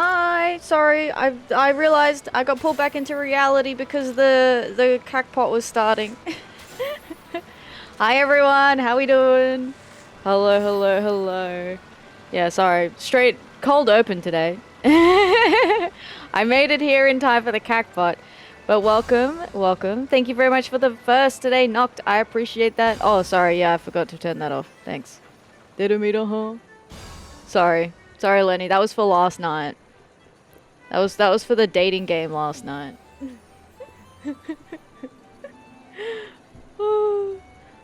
Hi, sorry, I realized I got pulled back into reality because the crackpot was starting. Hi everyone, how we doing? Hello, hello, hello. Yeah, sorry, straight cold open today. I made it here in time for the crackpot. But welcome, welcome. Thank you very much for the first today, Knocked. I appreciate that. Oh, sorry, yeah, I forgot to turn that off. Thanks. Didn't mean to, huh? Sorry. Sorry, Lenny, that was for last night. That was for the dating game last night. Hello,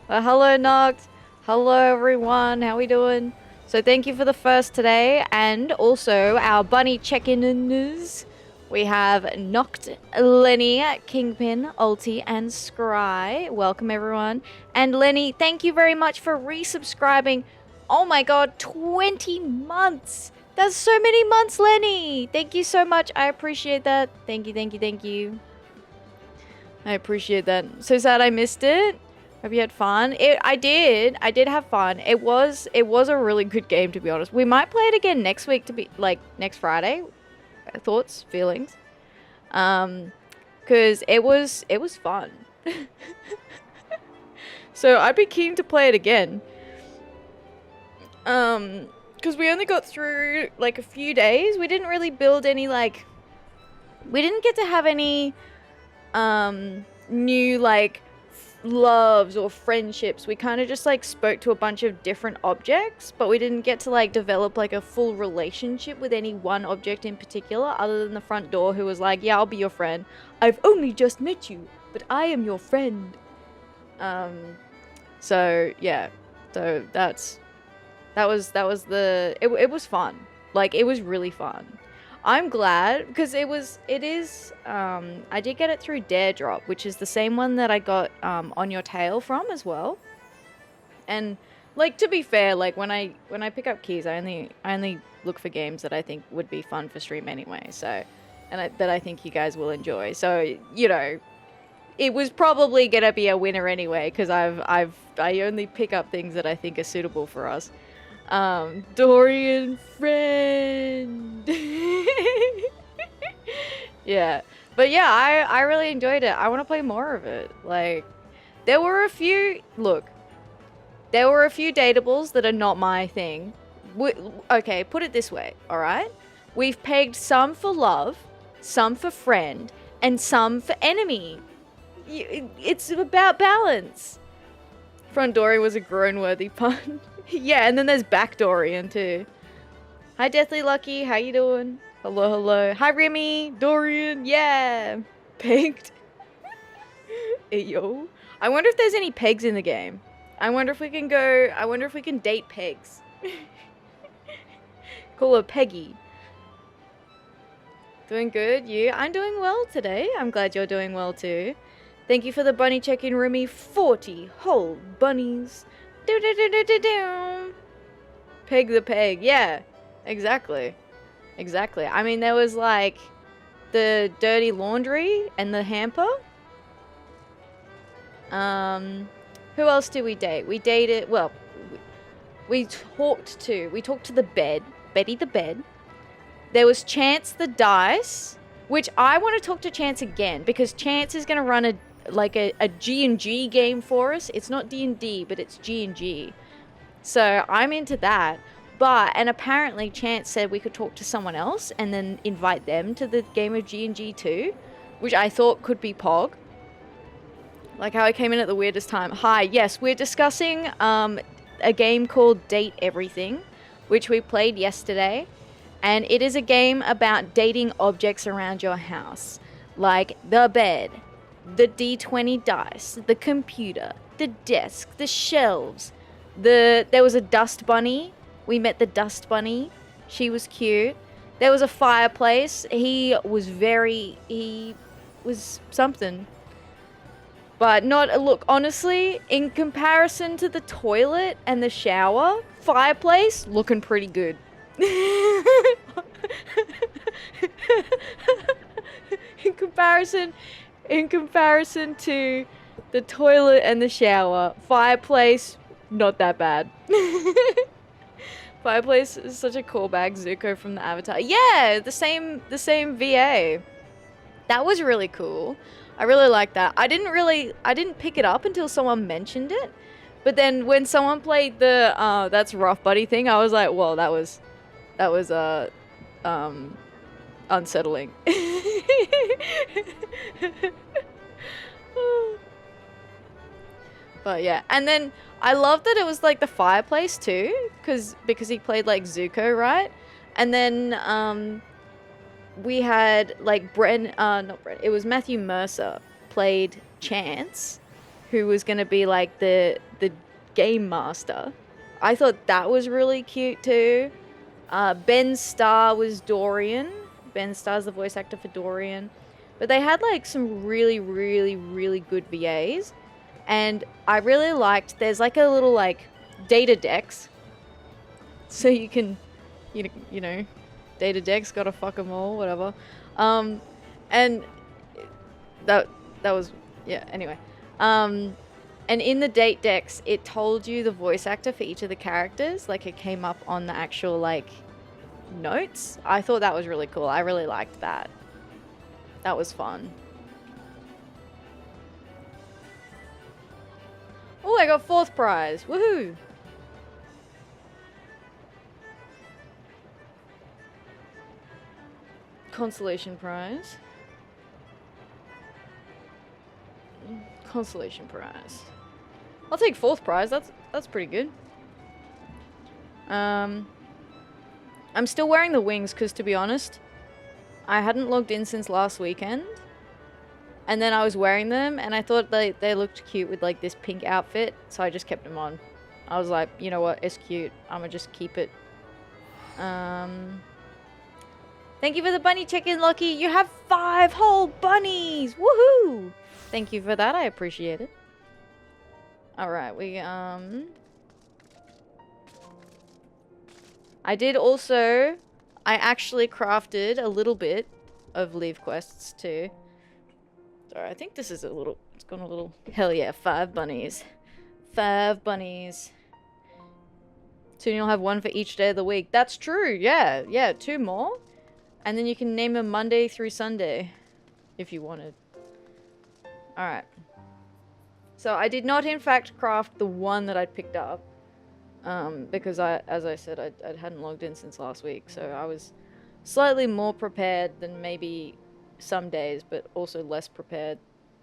Noct. Hello, everyone. How we doing? So thank you for the first today, and also our bunny check-in-ers. We have Noct, Lenny, Kingpin, Ulti, and Scry. Welcome, everyone. And Lenny, thank you very much for resubscribing. Oh my god, 20 months! That's so many months, Lenny! Thank you so much. I appreciate that. Thank you, thank you, thank you. I appreciate that. So sad I missed it. Hope you had fun. I did have fun. It was a really good game, to be honest. We might play it again next week, to be like next Friday. Thoughts, feelings. Cause it was fun. So I'd be keen to play it again. Because we only got through like a few days. We didn't really build any like, we didn't get to have any new like loves or friendships. We kind of just like spoke to a bunch of different objects, but we didn't get to like develop like a full relationship with any one object in particular, other than the front door, who was like, yeah, I'll be your friend. I've only just met you, but I am your friend. So yeah, so that was the it was fun. Like, it was really fun. I'm glad, because it is I did get it through Dare Drop, which is the same one that I got On Your Tail from as well. And like, to be fair, like when I pick up keys, I only look for games that I think would be fun for stream anyway. So, that I think you guys will enjoy. So, you know, it was probably gonna be a winner anyway, because I only pick up things that I think are suitable for us. Dorian friend. Yeah, but yeah, I really enjoyed it. I want to play more of it. Like, there were a few dateables that are not my thing. Okay, put it this way, all right? We've pegged some for love, some for friend, and some for enemy. It's about balance. Front Dorian was a groan-worthy pun. Yeah, and then there's back Dorian too. Hi Deathly Lucky, how you doing? Hello, hello. Hi Remy, Dorian, yeah. Pegged. Hey, yo. I wonder if there's any pegs in the game. I wonder if we can date pegs. Call her Peggy. Doing good, you? I'm doing well today. I'm glad you're doing well too. Thank you for the bunny check-in, Remy. 40 whole bunnies. Do. Peg the peg. Yeah, exactly. Exactly. I mean, there was like the dirty laundry and the hamper. Who else did we date? We dated, well, we talked to the bed, Betty the bed. There was Chance the dice, which I want to talk to Chance again, because Chance is going to run a G&G game for us. It's not D&D, but it's G&G. So I'm into that. And apparently Chance said we could talk to someone else and then invite them to the game of G&G too, which I thought could be Pog. Like how I came in at the weirdest time. Hi, yes, we're discussing a game called Date Everything, which we played yesterday. And it is a game about dating objects around your house, like the bed, the D20 dice, the computer, the desk, the shelves. There was a dust bunny. We met the dust bunny. She was cute. There was a fireplace. He was something. But look, honestly, in comparison to the toilet and the shower, fireplace, looking pretty good. In comparison to the toilet and the shower, fireplace, not that bad. Fireplace is such a callback. Zuko from the Avatar. Yeah, the same VA. That was really cool. I really liked that. I didn't pick it up until someone mentioned it. But then when someone played the that's rough buddy thing, I was like, whoa, that was unsettling. But yeah, and then I love that it was like the fireplace too, because he played like Zuko, right? And then we had like it was Matthew Mercer played Chance, who was gonna be like the game master. I thought that was really cute too. Ben Starr was Dorian. Ben Starr's the voice actor for Dorian. But they had like some really, really, really good VAs. And I really liked, there's like a little like data decks. So you can, you know, data decks, gotta fuck them all, whatever. And that was, yeah, anyway. And in the date decks, it told you the voice actor for each of the characters. Like it came up on the actual like notes. I thought that was really cool. I really liked that. That was fun. Oh, I got 4th prize. Woohoo! Consolation prize. Consolation prize. I'll take 4th prize. That's pretty good. I'm still wearing the wings because, to be honest, I hadn't logged in since last weekend. And then I was wearing them, and I thought they looked cute with, like, this pink outfit, so I just kept them on. I was like, you know what, it's cute. I'm gonna just keep it. Thank you for the bunny chicken, Lucky. You have 5 whole bunnies! Woohoo! Thank you for that, I appreciate it. Alright, I actually crafted a little bit of Levequests too. Sorry, I think this is it's gone a little, hell yeah, 5 bunnies. 5 bunnies. Soon you'll have 1 for each day of the week. That's true, yeah, 2 more. And then you can name them Monday through Sunday, if you wanted. Alright. So I did not, in fact, craft the one that I picked up. Because as I said, I hadn't logged in since last week. So I was slightly more prepared than maybe some days, but also less prepared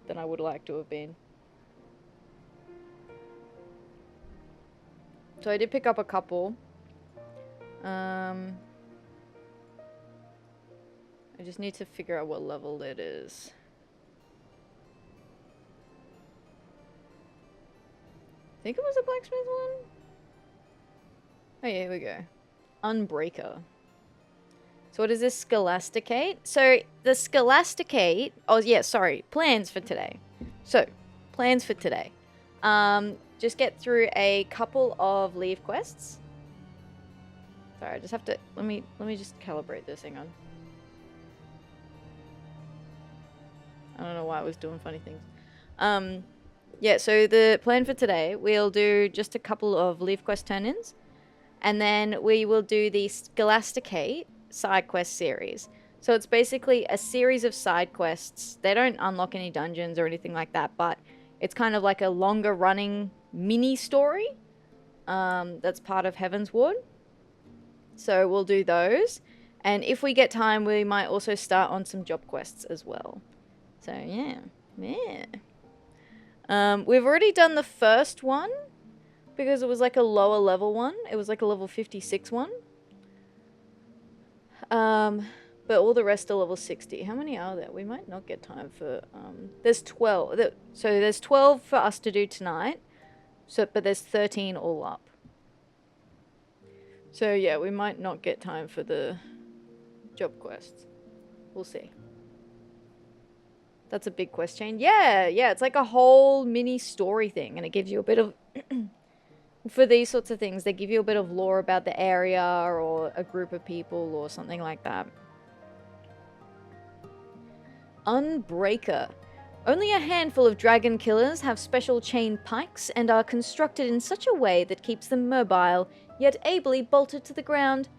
than I would like to have been. So I did pick up a couple. I just need to figure out what level it is. I think it was a blacksmith one. Oh yeah, here we go. Unbreaker. So what is this? Scholasticate? So the Scholasticate... Oh yeah, sorry. Plans for today. So, plans for today. Just get through a couple of Levequests. Sorry, I just have to... Let me just calibrate this. Hang on. I don't know why I was doing funny things. Yeah, so the plan for today, we'll do just a couple of Levequest turn-ins. And then we will do the Scholasticate side quest series. So it's basically a series of side quests. They don't unlock any dungeons or anything like that, but it's kind of like a longer running mini story that's part of Heaven's Ward. So we'll do those. And if we get time, we might also start on some job quests as well. So yeah. We've already done the first one because it was like a lower level one. It was like a level 56 one. But all the rest are level 60. How many are there? We might not get time for, there's 12. So there's 12 for us to do tonight. But there's 13 all up. So yeah, we might not get time for the job quests. We'll see. That's a big quest chain. Yeah, it's like a whole mini story thing, and it gives you a bit of... For these sorts of things, they give you a bit of lore about the area or a group of people or something like that. Unbreaker. Only a handful of dragon killers have special chain pikes and are constructed in such a way that keeps them mobile yet ably bolted to the ground.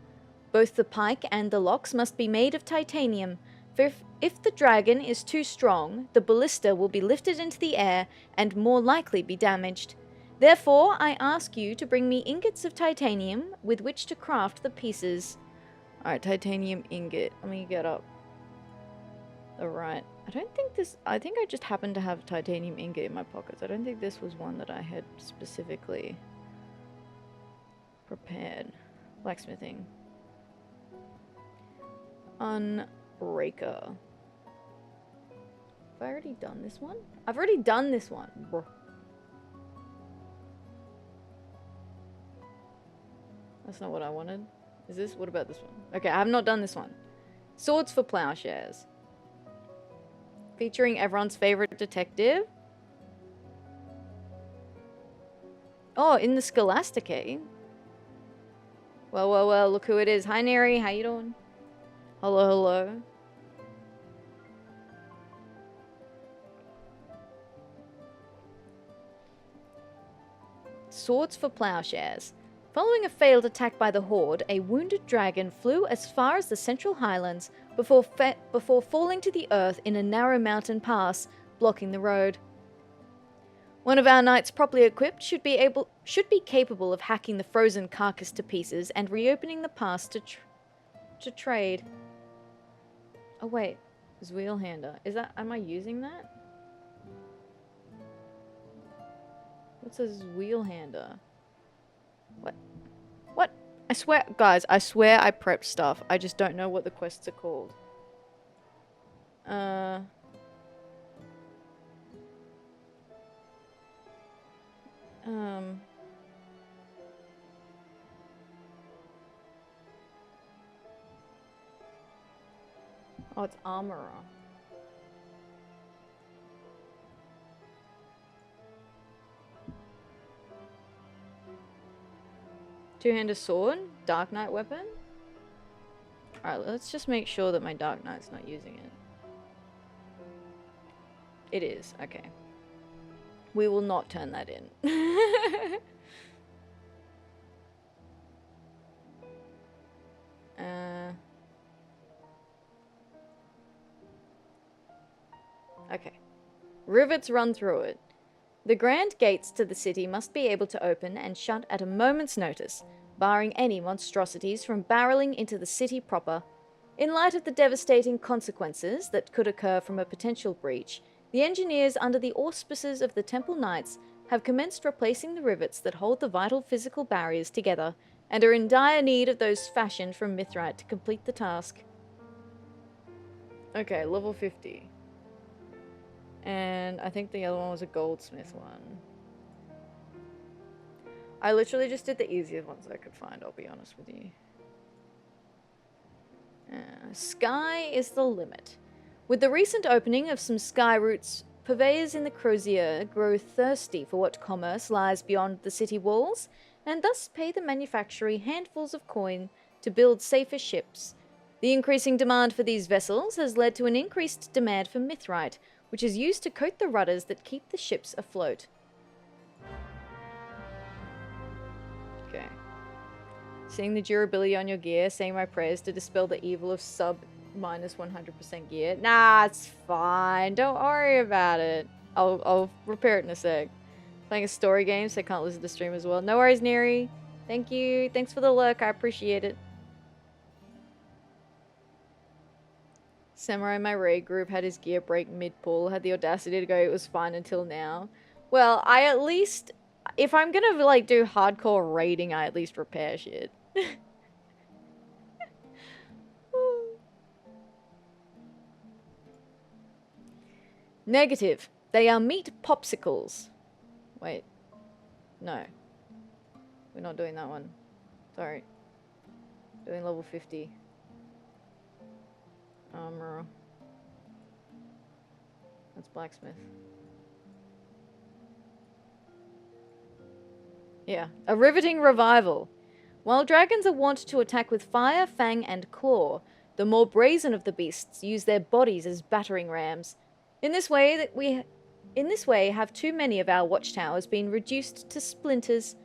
Both the pike and the locks must be made of titanium, for if the dragon is too strong, the ballista will be lifted into the air and more likely be damaged. Therefore, I ask you to bring me ingots of titanium with which to craft the pieces. Alright, titanium ingot. Let me get up. Alright. I think I just happened to have a titanium ingot in my pockets. I don't think this was one that I had specifically prepared. Blacksmithing. Unbreaker. Have I already done this one? I've already done this one. Bruh. That's not what I wanted. Is this? What about this one? Okay, I have not done this one. Swords for Plowshares. Featuring everyone's favorite detective. Oh, in the Scholasticate. Well, well, well, look who it is. Hi, Neri. How you doing? Hello, hello. Swords for Plowshares. Following a failed attack by the Horde, a wounded dragon flew as far as the Central Highlands before falling to the earth in a narrow mountain pass, blocking the road. One of our knights properly equipped should be capable of hacking the frozen carcass to pieces and reopening the pass to trade. Oh wait, there's Wheelhander. Am I using that? What says Wheelhander? What? What? I swear, guys, I swear I prepped stuff. I just don't know what the quests are called. Oh, it's Armorer. Two-handed sword, Dark Knight weapon. Alright, let's just make sure that my Dark Knight's not using it. It is, okay. We will not turn that in. Okay. Rivets run through it. The grand gates to the city must be able to open and shut at a moment's notice, barring any monstrosities from barreling into the city proper. In light of the devastating consequences that could occur from a potential breach, the engineers under the auspices of the Temple Knights have commenced replacing the rivets that hold the vital physical barriers together and are in dire need of those fashioned from mithrite to complete the task. Okay, level 50. And I think the other one was a goldsmith one. I literally just did the easiest ones I could find, I'll be honest with you. Sky is the limit. With the recent opening of some sky routes, purveyors in the Crozier grow thirsty for what commerce lies beyond the city walls, and thus pay the manufactory handfuls of coin to build safer ships. The increasing demand for these vessels has led to an increased demand for mithrite, which is used to coat the rudders that keep the ships afloat. Okay. Seeing the durability on your gear, saying my prayers to dispel the evil of sub minus 100% gear. Nah, it's fine. Don't worry about it. I'll repair it in a sec. Playing a story game, so I can't listen to stream as well. No worries, Neri. Thank you. Thanks for the lurk. I appreciate it. Samurai, my raid group, had his gear break mid-pull. Had the audacity to go, it was fine until now. Well, I at least... If I'm gonna, like, do hardcore raiding, I at least repair shit. Negative. They are meat popsicles. Wait. No. We're not doing that one. Sorry. Doing level 50. Armor. That's blacksmith. Yeah. A riveting revival. While dragons are wont to attack with fire, fang, and claw, the more brazen of the beasts use their bodies as battering rams. In this way, have too many of our watchtowers been reduced to splinters.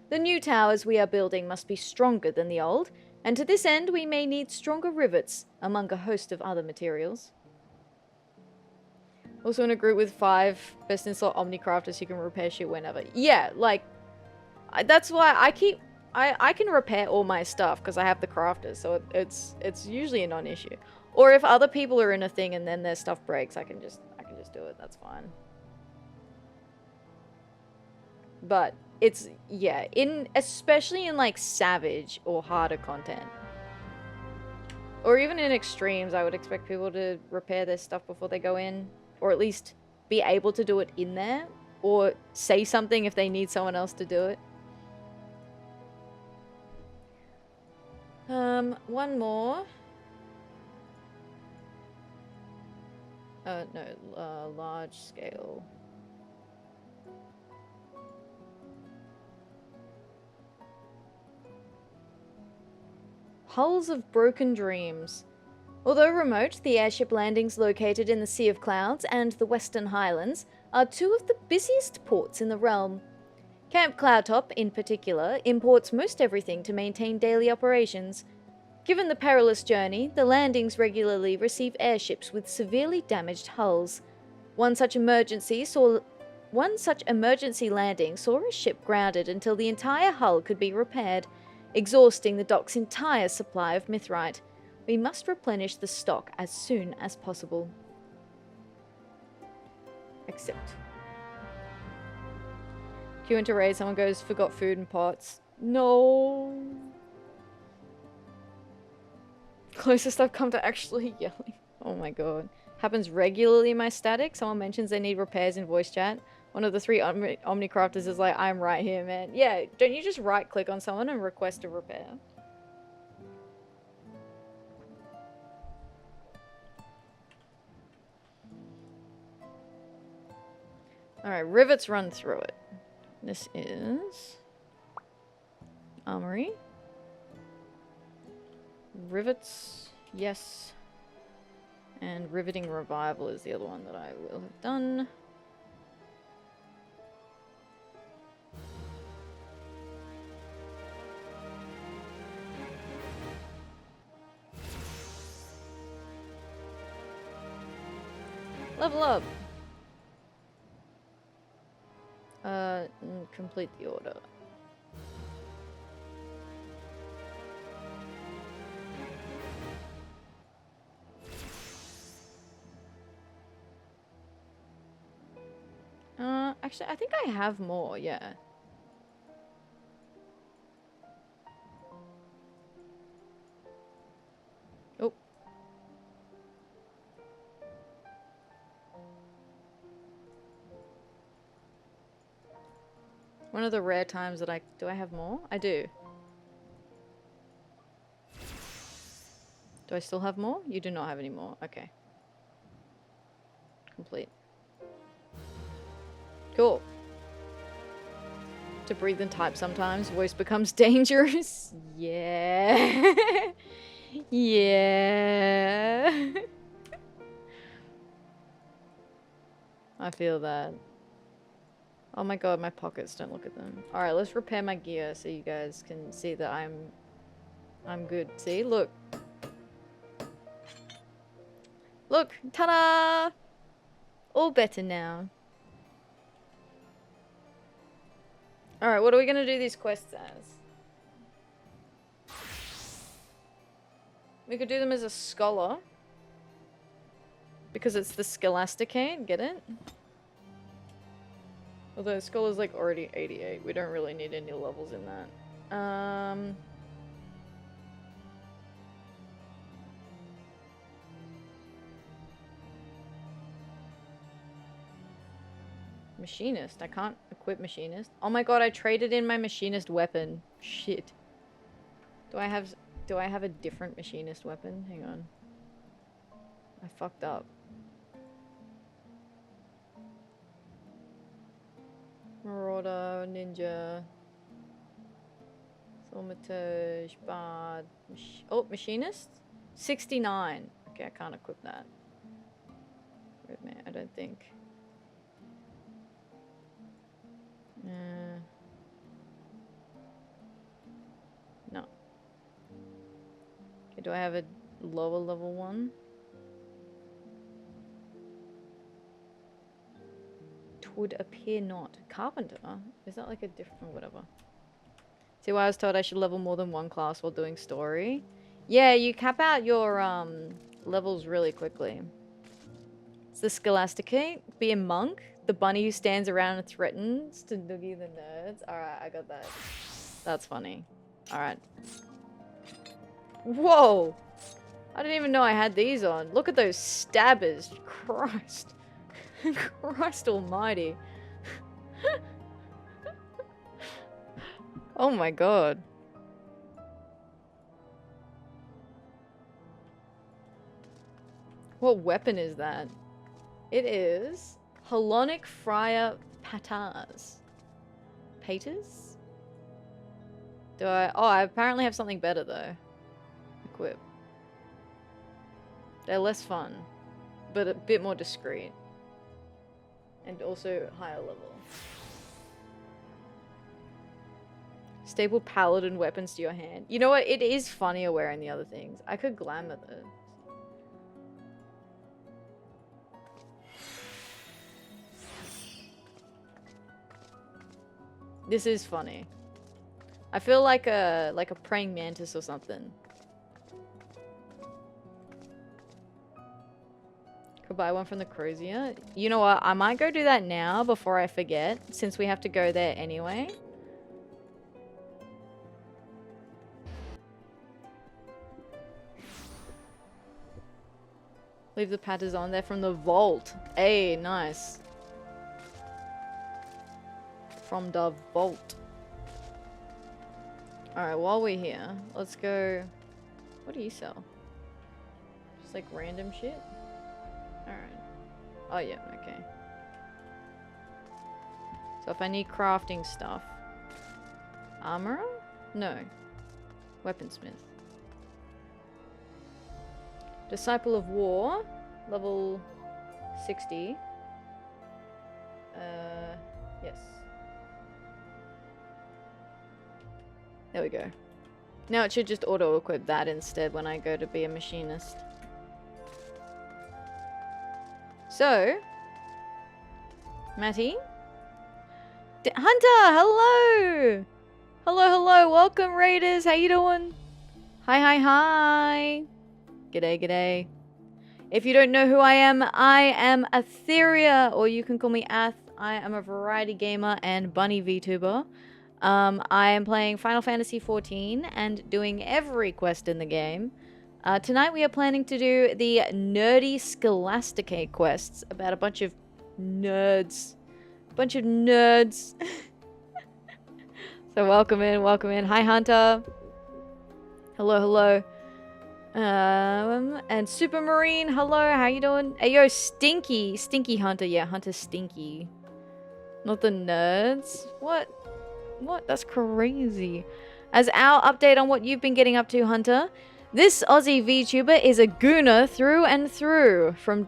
The new towers we are building must be stronger than the old, and to this end we may need stronger rivets, among a host of other materials. Also in a group with 5 best in slot Omnicrafters who can repair shit whenever. Yeah, like, that's why I can repair all my stuff because I have the crafters, so it's usually a non-issue. Or if other people are in a thing and then their stuff breaks, I can just do it. That's fine. But it's, yeah, especially in like Savage or harder content, or even in extremes, I would expect people to repair their stuff before they go in, or at least be able to do it in there, or say something if they need someone else to do it. One more. No, large scale. Hulls of Broken Dreams. Although remote, the airship landings located in the Sea of Clouds and the Western Highlands are 2 of the busiest ports in the realm. Camp Cloudtop, in particular, imports most everything to maintain daily operations. Given the perilous journey, the landings regularly receive airships with severely damaged hulls. One such emergency landing saw a ship grounded until the entire hull could be repaired, exhausting the dock's entire supply of mithrite. We must replenish the stock as soon as possible. Accept. Queue into raid, someone goes, forgot food and pots. No. Closest I've come to actually yelling. Oh my god. Happens regularly in my static. Someone mentions they need repairs in voice chat. One of the 3 Omnicrafters is like, I'm right here, man. Yeah, don't you just right click on someone and request a repair? Alright, rivets run through it. This is Armory. Rivets, yes. And Riveting Revival is the other one that I will have done. Level up! Complete the order. Actually, I think I have more, yeah. Oh. One of the rare times that do I have more? I do. Do I still have more? You do not have any more. Okay. Complete. Cool. To breathe and type sometimes, voice becomes dangerous. Yeah. Yeah. I feel that. Oh my god, my pockets, don't look at them. Alright, let's repair my gear so you guys can see that I'm good. See? Look. Look! Ta-da! All better now. Alright, what are we gonna do these quests as? We could do them as a scholar. Because it's the Scholasticate, get it? Although scholar's like already 88, we don't really need any levels in that. Machinist. I can't equip Machinist. Oh my god, I traded in my Machinist weapon. Shit. Do I have a different Machinist weapon? Hang on. I fucked up. Marauder, Ninja, Thaumaturge, Bard, Machinist? 69. Okay, I can't equip that. Wait a minute, I don't think. do I have a lower level one? It would appear not. Carpenter? Is that like a different whatever? See why I was told I should level more than one class while doing story? Yeah, you cap out your levels really quickly. It's the Scholasticate. Be a monk. The bunny who stands around and threatens to noogie the nerds. Alright, I got that. That's funny. Alright. Whoa! I didn't even know I had these on. Look at those stabbers. Christ. Christ almighty. Oh my god. What weapon is that? It is Halonic Friar Patars. Paters? Do I... Oh, I apparently have something better though. Equip. They're less fun, but a bit more discreet. And also higher level. Staple paladin weapons to your hand. You know what? It is funnier wearing the other things. I could glamour this. This is funny. I feel like a praying mantis or something. Could buy one from the Crozier. You know what? I might go do that now before I forget, since we have to go there anyway. Leave the patters on there from the vault. Hey, nice. From the vault. Alright, while we're here, let's go... What do you sell? Just like random shit? Alright. Oh yeah, okay. So if I need crafting stuff... Armorer? No. Weaponsmith. Disciple of War. Level 60. Yes. There we go. Now it should just auto-equip that instead when I go to be a machinist. So, Matty? Hunter, hello! Hello, hello, welcome Raiders, how you doing? Hi, hi, hi! G'day, g'day. If you don't know who I am Atheria, or you can call me Ath. I am a variety gamer and bunny VTuber. I am playing Final Fantasy XIV and doing every quest in the game. Tonight we are planning to do the nerdy Scholasticate quests about a bunch of nerds. So welcome in, welcome in. Hi Hunter. Hello, hello. And Supermarine, hello, how you doing? Hey yo, Stinky Hunter, yeah, Hunter's Stinky. Not the nerds. What? What? That's crazy. As our update on what you've been getting up to, Hunter, this Aussie VTuber is a gooner through and through. From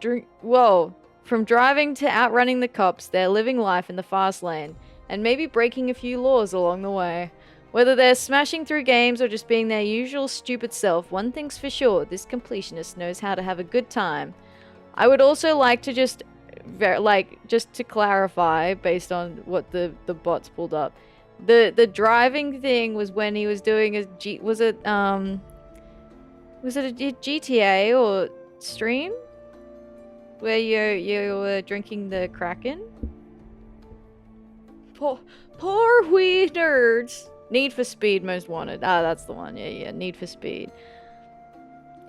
driving to outrunning the cops, they're living life in the fast lane, and maybe breaking a few laws along the way. Whether they're smashing through games or just being their usual stupid self, one thing's for sure, this completionist knows how to have a good time. I would also like to just to clarify, based on what the bots pulled up, the driving thing was when he was doing was it a GTA or stream where you were drinking the Kraken? Poor wee nerds. Need for Speed Most Wanted. Ah, that's the one. Yeah, Need for Speed.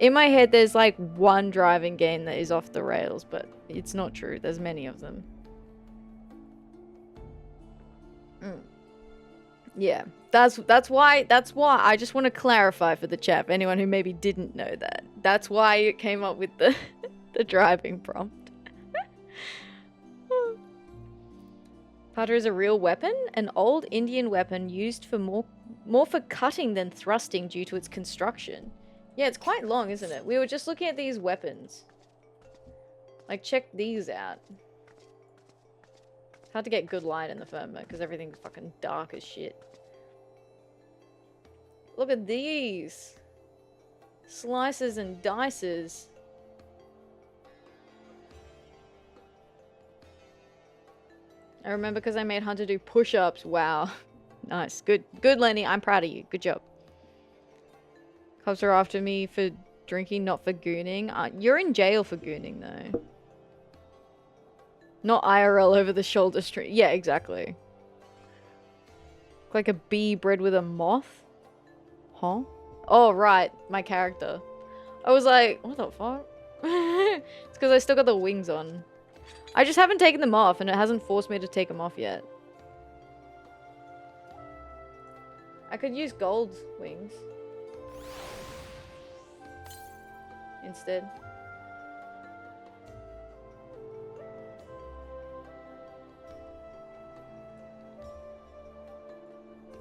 In my head, there's like one driving game that is off the rails, but it's not true. There's many of them. Yeah, that's why I just want to clarify for the chat, for anyone who maybe didn't know that. That's why it came up with the the driving prompt. Putter is a real weapon, an old Indian weapon used for more for cutting than thrusting due to its construction. Yeah, it's quite long, isn't it? We were just looking at these weapons. Like, check these out. It's hard to get good light in the firmware because everything's fucking dark as shit. Look at these. Slices and dices. I remember because I made Hunter do push-ups. Wow. Nice. Good. Good, Lenny. I'm proud of you. Good job. Cops are after me for drinking, not for gooning. You're in jail for gooning, though. Not IRL over the shoulder stream. Yeah, exactly. Like a bee bred with a moth? Huh? Oh, right. My character. I was like, what the fuck? It's because I still got the wings on. I just haven't taken them off, and it hasn't forced me to take them off yet. I could use gold wings. Instead.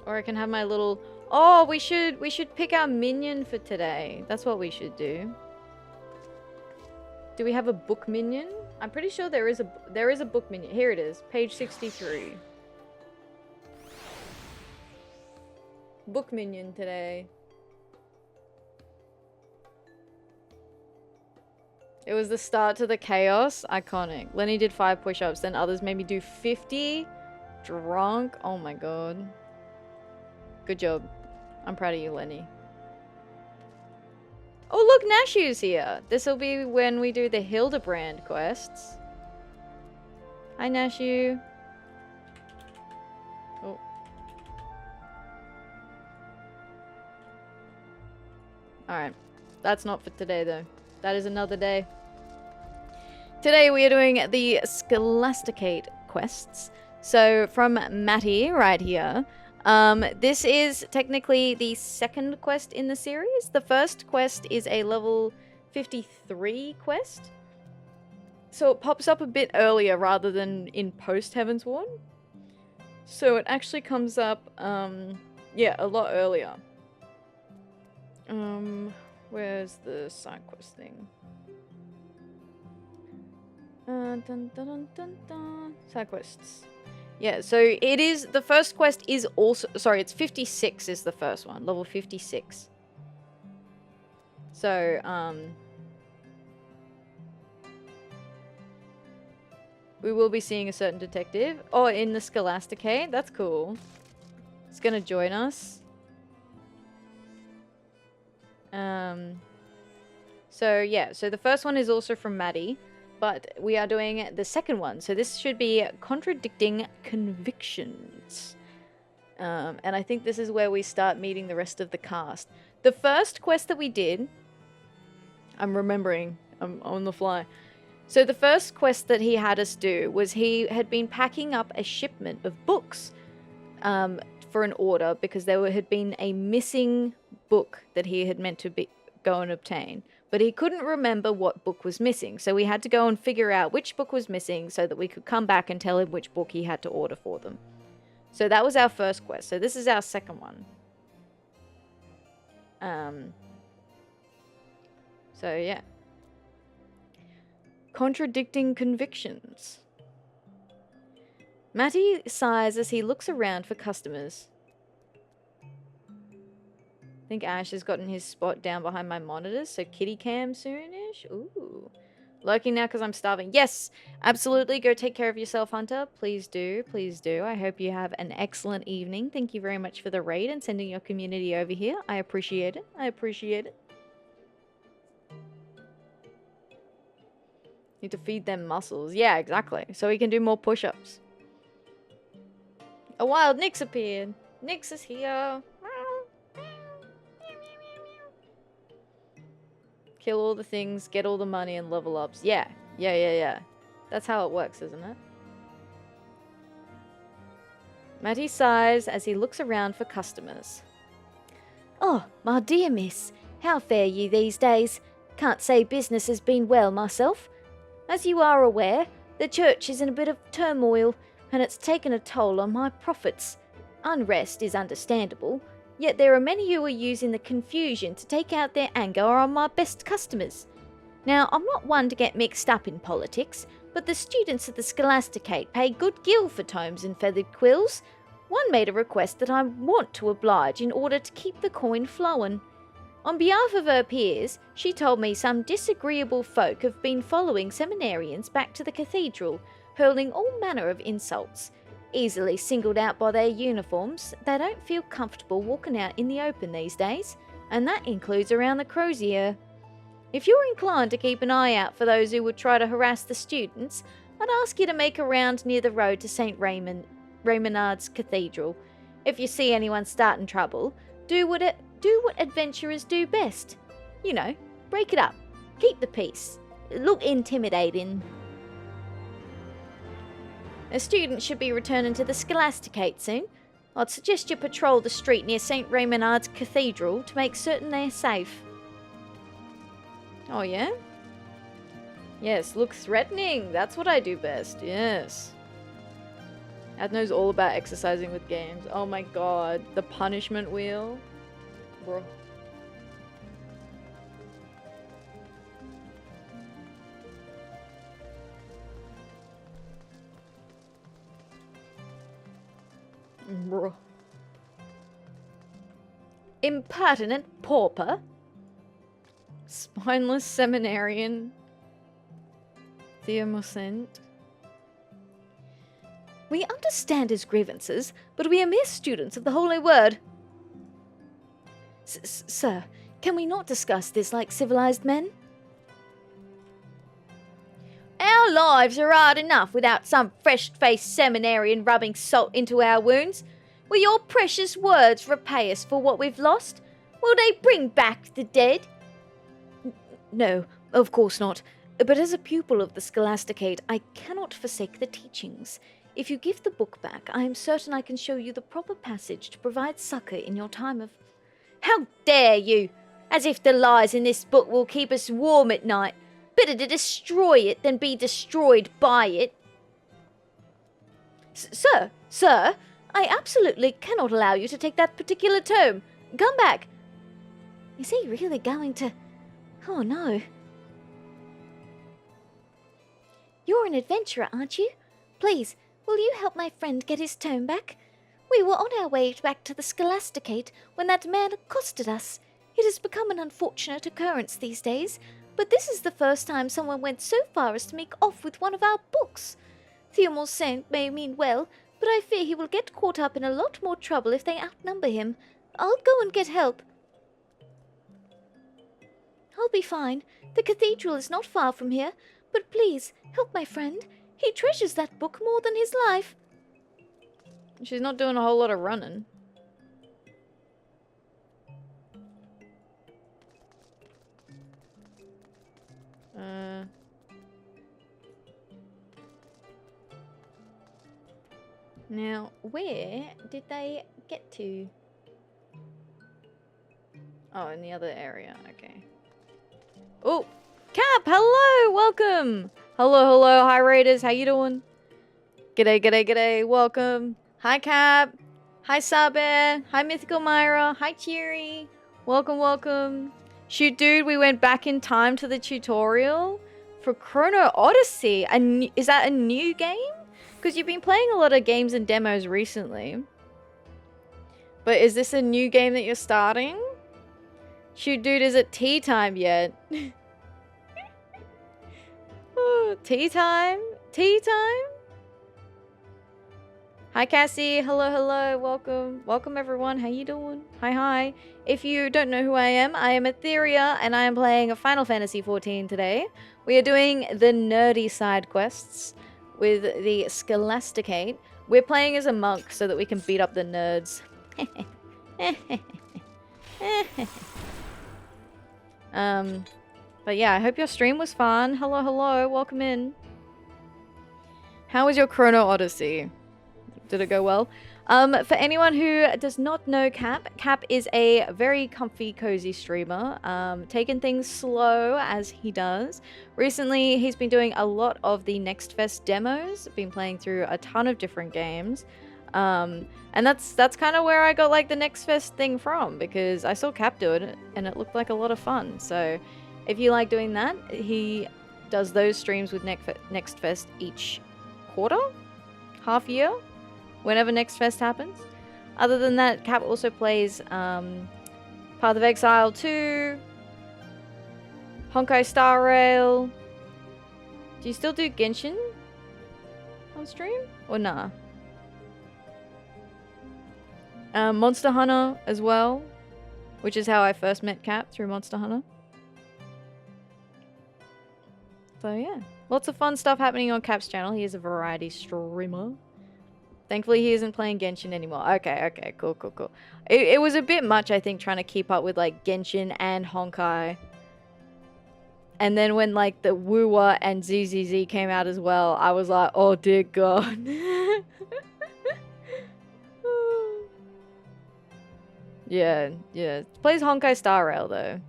Or I can have my little... Oh, we should pick our minion for today. That's what we should do. Do we have a book minion? I'm pretty sure there is a book minion. Here it is, page 63. Book minion today. It was the start to the chaos. Iconic. Lenny did 5 push-ups, then others made me do 50. Drunk. Oh my god. Good job. I'm proud of you, Lenny. Oh look, Nashu's here. This will be when we do the Hildebrand quests. Hi, Nashu. Oh. Alright. That's not for today, though. That is another day. Today we are doing the Scholasticate quests. So from Matty right here. This is technically the second quest in the series. The first quest is a level 53 quest. So it pops up a bit earlier rather than in post Heavensworn. So it actually comes up, yeah, a lot earlier. Where's the side quest thing? Dun, dun, dun, dun, dun. Side quests. Yeah, so it is, the first quest is also, sorry, it's 56 is the first one, level 56. So, we will be seeing a certain detective. Oh, in the Scholasticate, that's cool. It's gonna join us. So yeah, so the first one is also from Maddie. But we are doing the second one. So this should be Contradicting Convictions. And I think this is where we start meeting the rest of the cast. The first quest that we did... I'm remembering. I'm on the fly. So the first quest that he had us do was he had been packing up a shipment of books for an order because there had been a missing book that he had meant to go and obtain. But he couldn't remember what book was missing, so we had to go and figure out which book was missing so that we could come back and tell him which book he had to order for them. So that was our first quest. So this is our second one. So yeah. Contradicting Convictions. Matty sighs as he looks around for customers. I think Ash has gotten his spot down behind my monitors, so kitty cam soonish. Ooh. Lurking now because I'm starving. Yes, absolutely. Go take care of yourself, Hunter. Please do. Please do. I hope you have an excellent evening. Thank you very much for the raid and sending your community over here. I appreciate it. I appreciate it. Need to feed them muscles. Yeah, exactly. So we can do more push-ups. A wild Nyx appeared. Nyx is here. Kill all the things, get all the money, and level ups. Yeah. Yeah. That's how it works, isn't it? Matty sighs as he looks around for customers. Oh, my dear miss, how fare you these days? Can't say business has been well myself. As you are aware, the church is in a bit of turmoil, and it's taken a toll on my profits. Unrest is understandable, yet there are many who are using the confusion to take out their anger on my best customers. Now, I'm not one to get mixed up in politics, but the students of the Scholasticate pay good gill for tomes and feathered quills. One made a request that I want to oblige in order to keep the coin flowing. On behalf of her peers, she told me some disagreeable folk have been following seminarians back to the cathedral, hurling all manner of insults. Easily singled out by their uniforms, they don't feel comfortable walking out in the open these days, and that includes around the crozier. If you're inclined to keep an eye out for those who would try to harass the students, I'd ask you to make a round near the road to St. Raymond's Cathedral. If you see anyone starting trouble, do what adventurers do best. You know, break it up, keep the peace, look intimidating. A student should be returning to the Scholasticate soon. I'd suggest you patrol the street near St. Raymond's Cathedral to make certain they're safe. Oh yeah? Yes, look threatening. That's what I do best. Yes. Ad knows all about exercising with games. Oh my god. The punishment wheel. Bro. Bro. Impertinent pauper. Spineless seminarian. Theomosent. We understand his grievances, but we are mere students of the Holy Word. Sir, can we not discuss this like civilized men? Our lives are hard enough without some fresh-faced seminarian rubbing salt into our wounds. Will your precious words repay us for what we've lost? Will they bring back the dead? No, of course not. But as a pupil of the Scholasticate, I cannot forsake the teachings. If you give the book back, I am certain I can show you the proper passage to provide succor in your time of... How dare you! As if the lies in this book will keep us warm at night. Better to destroy it than be destroyed by it. Sir, I absolutely cannot allow you to take that particular tome. Come back. Is he really going to... Oh no. You're an adventurer, aren't you? Please, will you help my friend get his tome back? We were on our way back to the Scholasticate when that man accosted us. It has become an unfortunate occurrence these days, but this is the first time someone went so far as to make off with one of our books. Theomosent may mean well, but I fear he will get caught up in a lot more trouble if they outnumber him. I'll go and get help. I'll be fine. The cathedral is not far from here, but please, help my friend. He treasures that book more than his life. She's not doing a whole lot of running. Now, where did they get to? Oh, in the other area. Okay. Oh, Cap, hello, welcome. Hello, hi Raiders, how you doing? G'day, welcome. Hi Cap, hi Saber, hi Mythical Myra, hi Cheery. Welcome. Shoot, dude, we went back in time to the tutorial for Chrono Odyssey. Is that a new game? Because you've been playing a lot of games and demos recently. But is this a new game that you're starting? Shoot, dude, is it tea time yet? Oh, tea time? Tea time? Hi, Cassie. Hello. Welcome, everyone. How you doing? Hi. If you don't know who I am Atheria, and I am playing Final Fantasy XIV today. We are doing the nerdy side quests with the Scholasticate. We're playing as a monk so that we can beat up the nerds. But yeah, I hope your stream was fun. Hello, welcome in. How was your Chrono Odyssey? Did it go well? For anyone who does not know Cap is a very comfy, cozy streamer, taking things slow as he does. Recently, he's been doing a lot of the Next Fest demos, been playing through a ton of different games. And that's kind of where I got like the Next Fest thing from, because I saw Cap do it and it looked like a lot of fun. So if you like doing that, he does those streams with Next Fest each quarter, half year, whenever Next Fest happens. Other than that, Cap also plays Path of Exile 2. Honkai Star Rail. Do you still do Genshin on stream? Or nah? Monster Hunter as well, which is how I first met Cap, through Monster Hunter. So yeah, lots of fun stuff happening on Cap's channel. He is a variety streamer. Thankfully, he isn't playing Genshin anymore. Okay, cool. It was a bit much, I think, trying to keep up with, like, Genshin and Honkai. And then when, like, the Woowa and ZZZ came out as well, I was like, oh dear God. Yeah. Plays Honkai Star Rail though.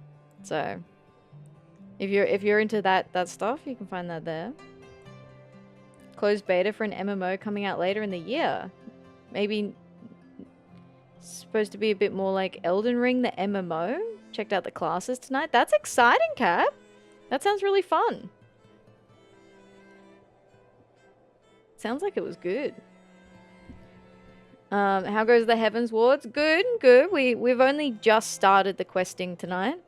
So if you're into that stuff, you can find that there. Closed beta for an MMO coming out later in the year. Maybe supposed to be a bit more like Elden Ring, the MMO. Checked out the classes tonight. That's exciting, Cap. That sounds really fun. Sounds like it was good. How goes the Heavens Wards? Good. We've only just started the questing tonight.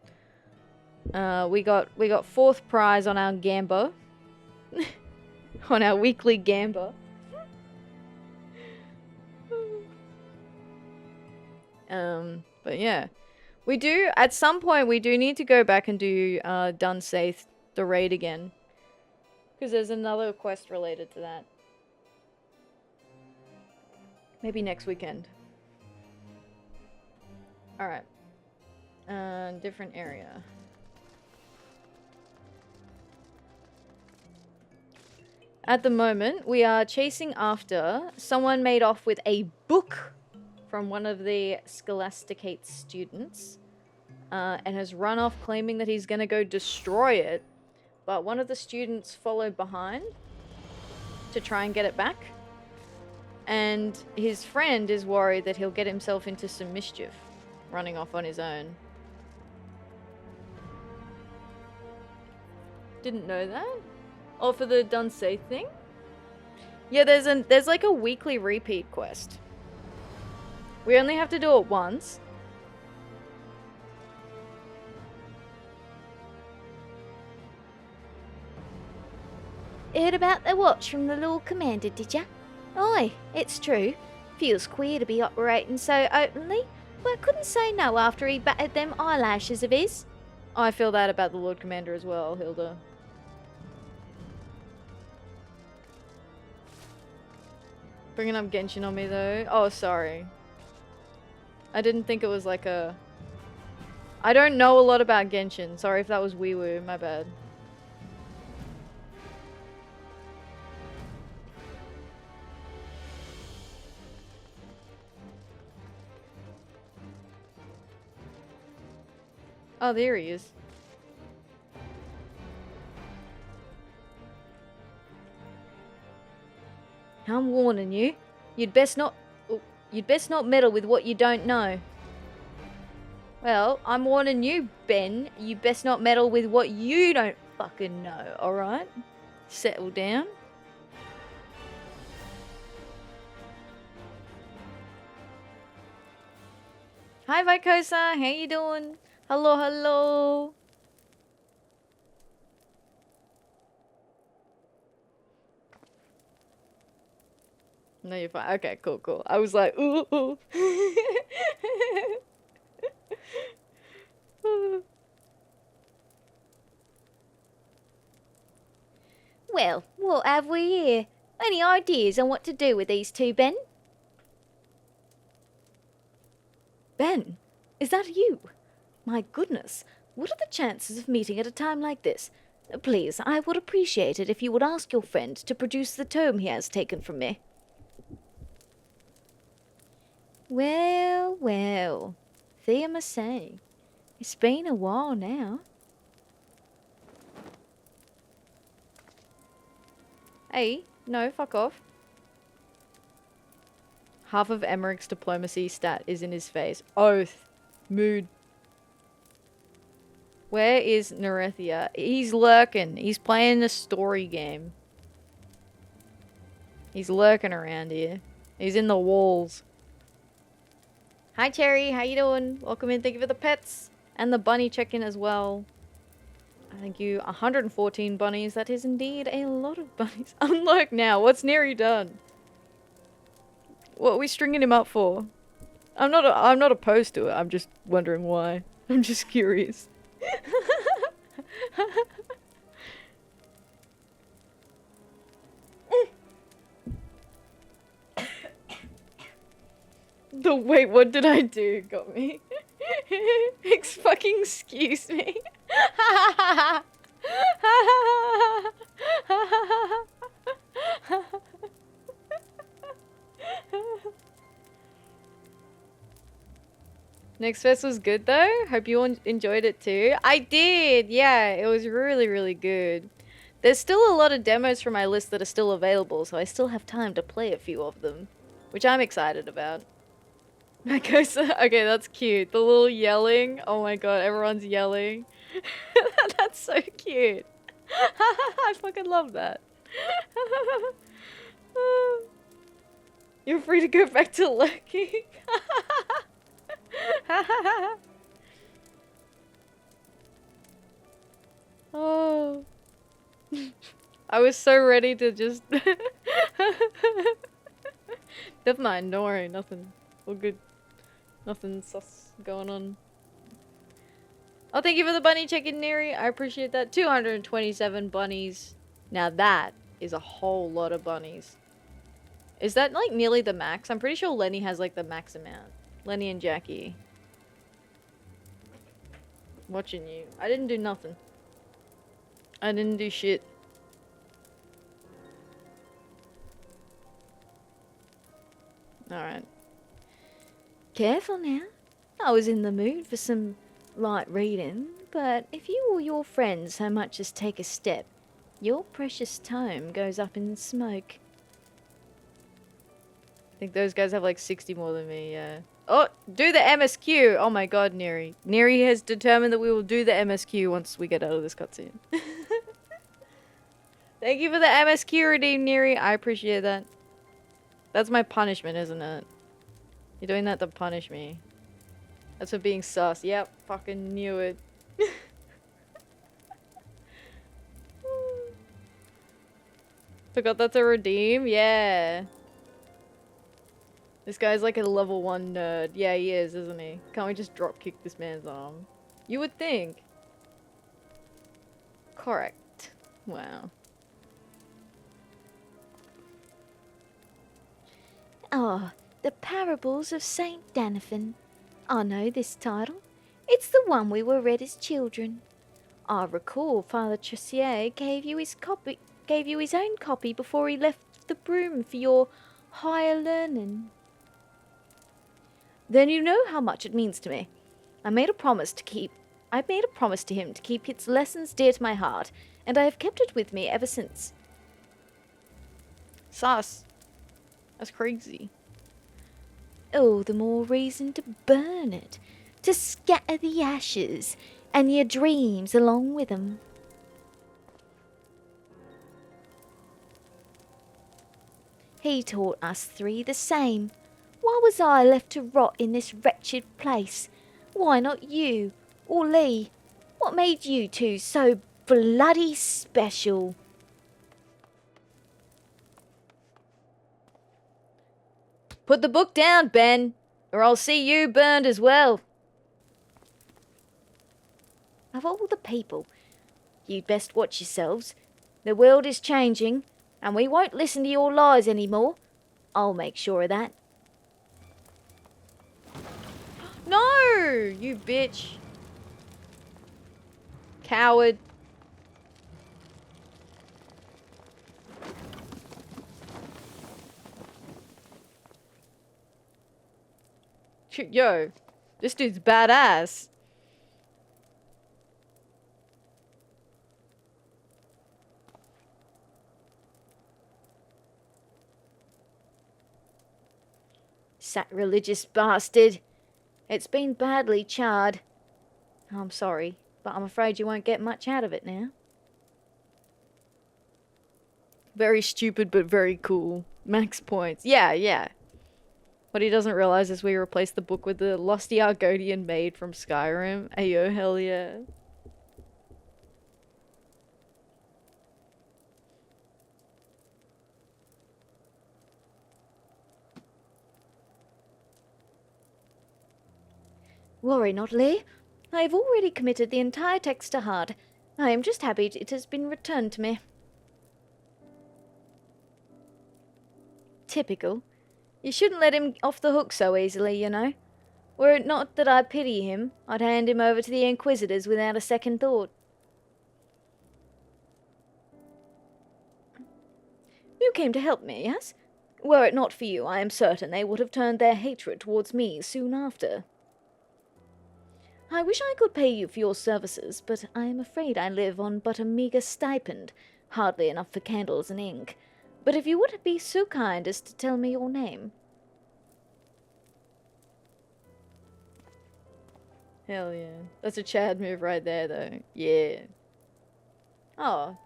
We got 4th prize on our Gamba. On our weekly Gamba. But yeah. We do, at some point, we do need to go back and do Dunsaith, the raid again. Because there's another quest related to that. Maybe next weekend. Alright. Different area. At the moment, we are chasing after someone made off with a book from one of the Scholasticate students. And has run off claiming that he's going to go destroy it. But one of the students followed behind to try and get it back. And his friend is worried that he'll get himself into some mischief, running off on his own. Didn't know that? Oh, for the Dunsay thing? Yeah, there's like a weekly repeat quest. We only have to do it once. Heard about the watch from the Lord Commander, did ya? Aye, it's true. Feels queer to be operating so openly, but couldn't say no after he battered them eyelashes of his. I feel that about the Lord Commander as well, Hilda. Bringing up Genshin on me though. Oh, sorry. I didn't think it was like a... I don't know a lot about Genshin. Sorry if that was wee-woo, my bad. Oh, there he is. I'm warning you. You'd best not meddle with what you don't know. Well, I'm warning you, Ben. You best not meddle with what you don't fucking know, alright? Settle down. Hi, Vicosa. How you doing? Hello. No, you're fine. Okay, cool. I was like, ooh. Well, what have we here? Any ideas on what to do with these two, Ben? Ben, is that you? My goodness, what are the chances of meeting at a time like this? Please, I would appreciate it if you would ask your friend to produce the tome he has taken from me. Well, Thea must say, it's been a while now. Hey, no, fuck off. Half of Emmerich's diplomacy stat is in his face. Oath. Mood. Where is Nerethia? He's lurking. He's playing a story game. He's lurking around here. He's in the walls. Hi, Cherry. How you doing? Welcome in. Thank you for the pets. And the bunny check-in as well. Thank you. 114 bunnies. That is indeed a lot of bunnies. Unlock now. What's Neri done? What are we stringing him up for? I'm not opposed to it. I'm just wondering why. I'm just curious. The wait, what did I do? Got me. Fucking excuse me. Next fest was good though. Hope you enjoyed it too. I did. Yeah, it was really, really good. There's still a lot of demos from my list that are still available, so I still have time to play a few of them, which I'm excited about. Okay, that's cute. The little yelling. Oh my god, everyone's yelling. That's so cute. I fucking love that. You're free to go back to lurking. Oh. I was so ready to just... Never mind, don't worry, nothing. All good. Nothing sus going on. Oh, thank you for the bunny check-in, Neri. I appreciate that. 227 bunnies. Now that is a whole lot of bunnies. Is that like nearly the max? I'm pretty sure Lenny has like the max amount. Lenny and Jackie. Watching you. I didn't do nothing. I didn't do shit. Alright. Careful now. I was in the mood for some light reading, but if you or your friends so much as take a step, your precious tome goes up in smoke. I think those guys have like 60 more than me, yeah. Oh, do the MSQ! Oh my god, Neri. Neri has determined that we will do the MSQ once we get out of this cutscene. Thank you for the MSQ redeem, Neri. I appreciate that. That's my punishment, isn't it? You're doing that to punish me. That's for being sus. Yep, fucking knew it. Forgot that's a redeem? Yeah. This guy's like a level 1 nerd. Yeah, he is, isn't he? Can't we just drop kick this man's arm? You would think. Correct. Wow. Ah, the Parables of Saint Danaphan. I know this title. It's the one we were read as children. I recall Father Tressier gave you his own copy before he left the broom for your higher learning. Then you know how much it means to me. I made a promise to him to keep its lessons dear to my heart, and I have kept it with me ever since. Sus. That's crazy. All the more reason to burn it, to scatter the ashes and your dreams along with them. He taught us three the same. Why was I left to rot in this wretched place? Why not you or Lee? What made you two so bloody special? Put the book down, Ben, or I'll see you burned as well. Of all the people, you'd best watch yourselves. The world is changing, and we won't listen to your lies anymore. I'll make sure of that. No, you bitch. Coward. Yo, this dude's badass. Sacrilegious bastard. It's been badly charred. I'm sorry, but I'm afraid you won't get much out of it now. Very stupid, but very cool. Max points. Yeah, yeah. What he doesn't realize is we replaced the book with the Lusty Argonian Maid from Skyrim. Ayo, hell yeah. Worry not, Lee. I have already committed the entire text to heart. I am just happy it has been returned to me. Typical. You shouldn't let him off the hook so easily, you know. Were it not that I pity him, I'd hand him over to the Inquisitors without a second thought. You came to help me, yes? Were it not for you, I am certain they would have turned their hatred towards me soon after. I wish I could pay you for your services, but I am afraid I live on but a meagre stipend, hardly enough for candles and ink. But if you would be so kind as to tell me your name. Hell yeah. That's a Chad move right there, though. Yeah. Oh.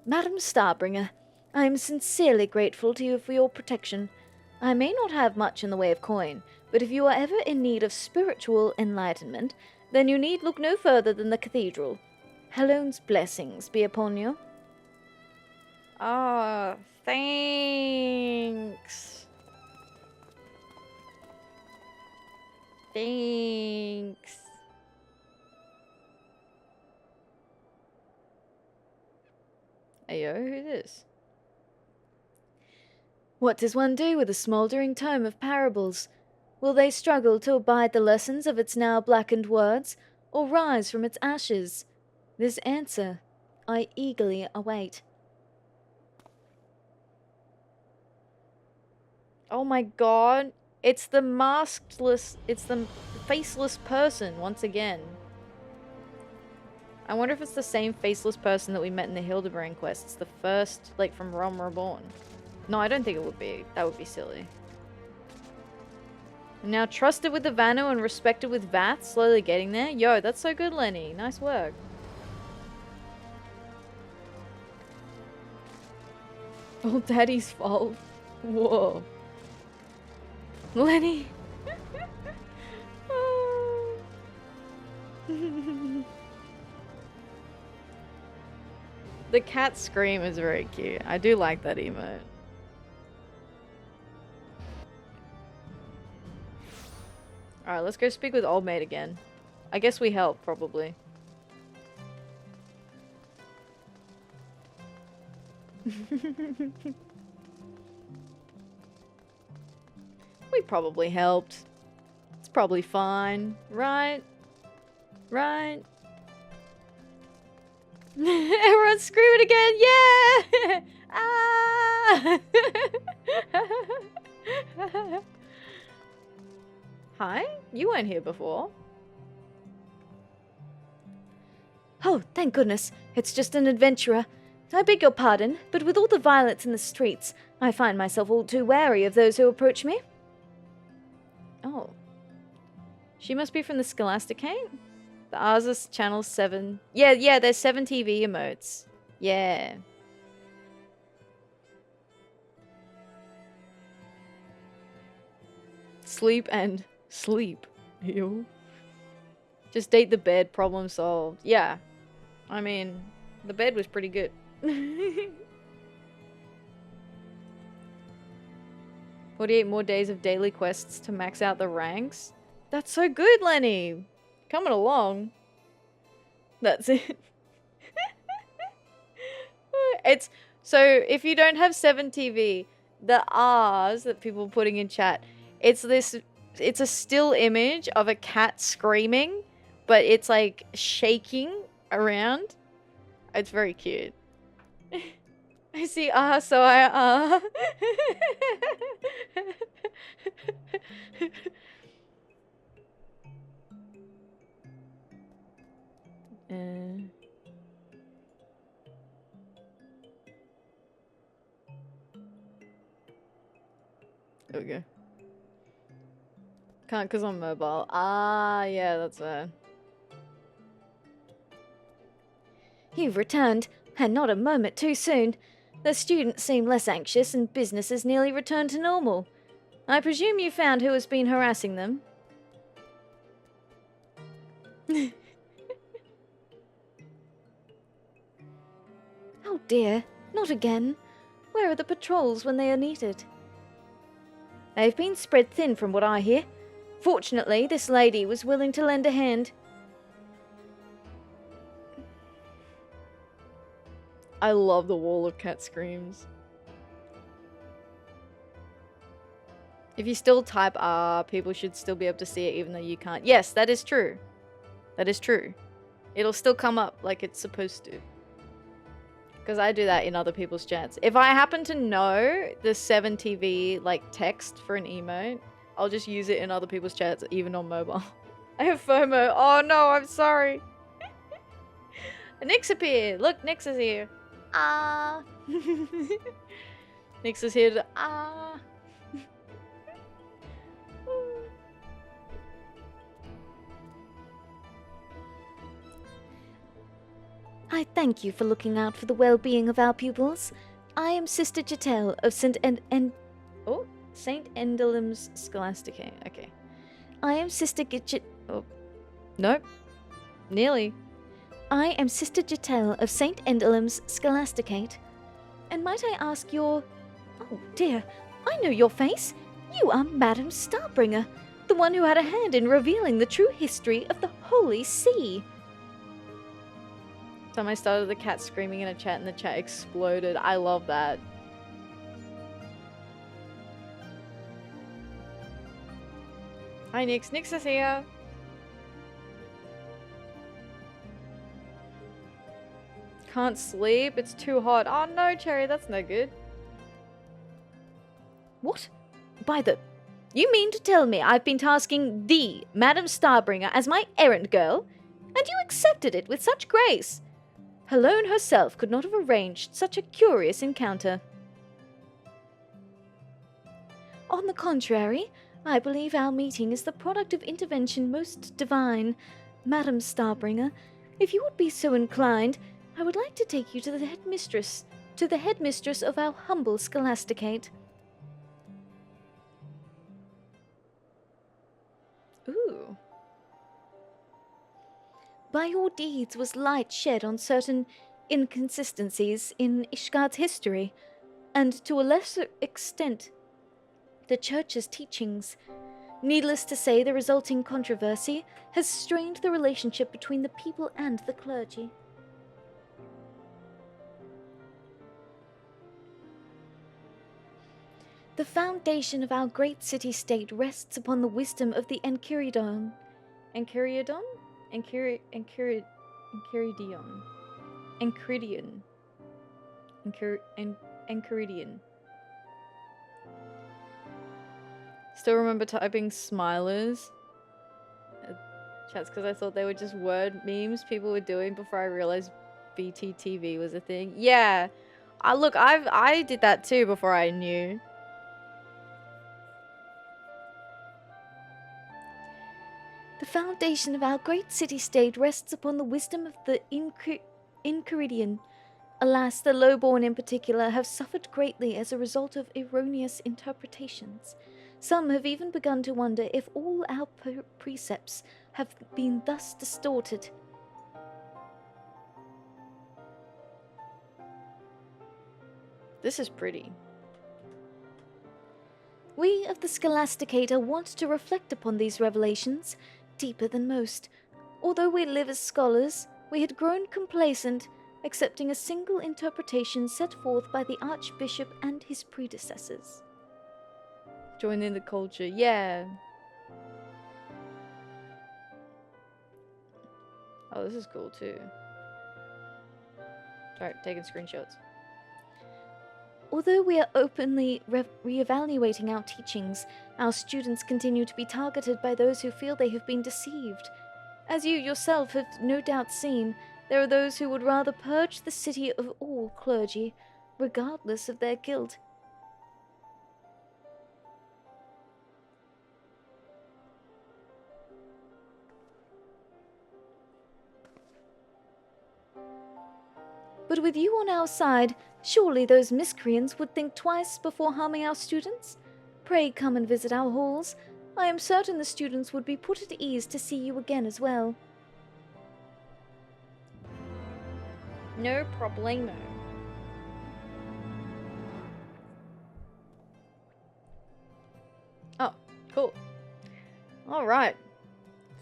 Madam Starbringer, I am sincerely grateful to you for your protection. I may not have much in the way of coin, but if you are ever in need of spiritual enlightenment, then you need look no further than the cathedral. Helone's blessings be upon you. Oh, thanks. Thanks. Ayo, who's this? What does one do with a smouldering tome of parables? Will they struggle to abide the lessons of its now blackened words, or rise from its ashes? This answer I eagerly await. Oh my god. It's the maskless, it's the faceless person once again. I wonder if it's the same faceless person that we met in the Hildebrand quest. It's the first, like, from Realm Reborn. No, I don't think it would be. That would be silly. Now trusted with the Vano and respected with Vath, slowly getting there. Yo, that's so good, Lenny. Nice work. All Daddy's fault. Whoa. Lenny. The cat scream is very cute. I do like that emote. Alright, let's go speak with Old Maid again. I guess we help, probably. We probably helped. It's probably fine, right? Right? Everyone's screaming again! Yeah! Ah! Hi? You weren't here before. Oh, thank goodness. It's just an adventurer. I beg your pardon, but with all the violence in the streets, I find myself all too wary of those who approach me. Oh. She must be from the Scholasticate? The Arzus Channel 7. Yeah, there's 7 TV emotes. Yeah. Sleep and sleep. Ew. Just date the bed, problem solved. Yeah. I mean, the bed was pretty good. 48 more days of daily quests to max out the ranks. That's so good, Lenny. Coming along. That's it. It's so if you don't have 7TV, the R's that people are putting in chat, it's a still image of a cat screaming, but it's like shaking around. It's very cute. I see so I There we go. Can't because I'm mobile. Ah, yeah, that's fair. You've returned, and not a moment too soon. The students seem less anxious and business has nearly returned to normal. I presume you found who has been harassing them? Oh dear, not again. Where are the patrols when they are needed? They've been spread thin from what I hear. Fortunately, this lady was willing to lend a hand. I love the wall of cat screams. If you still type R, people should still be able to see it even though you can't. Yes, that is true. That is true. It'll still come up like it's supposed to. Because I do that in other people's chats. If I happen to know the 7TV like text for an emote, I'll just use it in other people's chats, even on mobile. I have FOMO. Oh no, I'm sorry. Nyx appeared. Look, Nyx is here. Ah. Nyx is here to ah. I thank you for looking out for the well-being of our pupils. I am Sister Jatel of St. Endelim's Scholasticate. Okay. I am Sister Gidget. Oh. Nope. Nearly. I am Sister Jatel of St. Endelim's Scholasticate. And might I ask your... Oh dear, I know your face. You are Madam Starbringer, the one who had a hand in revealing the true history of the Holy See. Time I started the cat screaming in a chat and the chat exploded. I love that. Hi Nyx. Nyx is here. Can't sleep. It's too hot. Oh no, Cherry. That's no good. What? By the... You mean to tell me I've been tasking the Madam Starbringer as my errand girl? And you accepted it with such grace? Helone herself could not have arranged such a curious encounter. On the contrary, I believe our meeting is the product of intervention most divine. Madam Starbringer, if you would be so inclined, I would like to take you to the headmistress of our humble Scholasticate. Ooh. By your deeds was light shed on certain inconsistencies in Ishgard's history, and to a lesser extent, the Church's teachings. Needless to say, the resulting controversy has strained the relationship between the people and the clergy. The foundation of our great city-state rests upon the wisdom of the Enchiridion. Enchiridion? Enchiridion. Enchiridion. Enchiridion. Still remember typing smilers? Chats, because I thought they were just word memes people were doing before I realized BTTV was a thing. Yeah. Look, I did that too before I knew. The foundation of our great city-state rests upon the wisdom of the Enchiridion. Alas, the lowborn in particular have suffered greatly as a result of erroneous interpretations. Some have even begun to wonder if all our precepts have been thus distorted. This is pretty. We of the Scholasticate are wont to reflect upon these revelations, deeper than most. Although we live as scholars, we had grown complacent, accepting a single interpretation set forth by the Archbishop and his predecessors. Join in the culture, yeah. Oh, this is cool too. Sorry, taking screenshots. Although we are openly re-evaluating our teachings, our students continue to be targeted by those who feel they have been deceived. As you yourself have no doubt seen, there are those who would rather purge the city of all clergy, regardless of their guilt. But with you on our side, surely those miscreants would think twice before harming our students? Pray come and visit our halls. I am certain the students would be put at ease to see you again as well. No problemo. Oh, cool. Alright.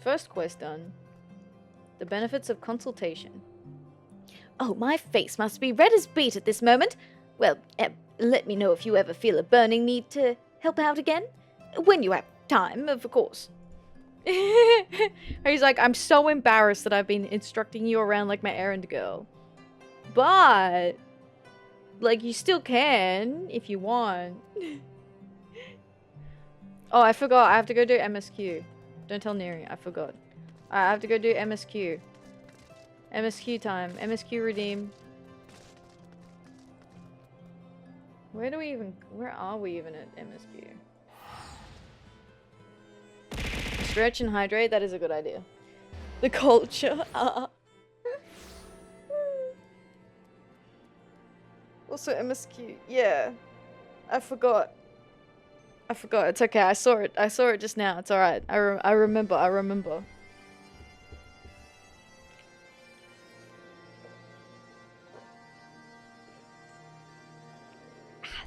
First quest done. The Benefits of Consultation. Oh, my face must be red as beet at this moment. Well, let me know if you ever feel a burning need to help out again. When you have time, of course. He's like, I'm so embarrassed that I've been instructing you around like my errand girl. But, like, you still can if you want. Oh, I forgot. I have to go do MSQ. Don't tell Neri. I forgot. I have to go do MSQ. MSQ time. MSQ redeem. Where are we even at MSQ? Stretch and hydrate. That is a good idea. The culture. Also MSQ. Yeah. I forgot. It's okay. I saw it just now. It's alright. I remember.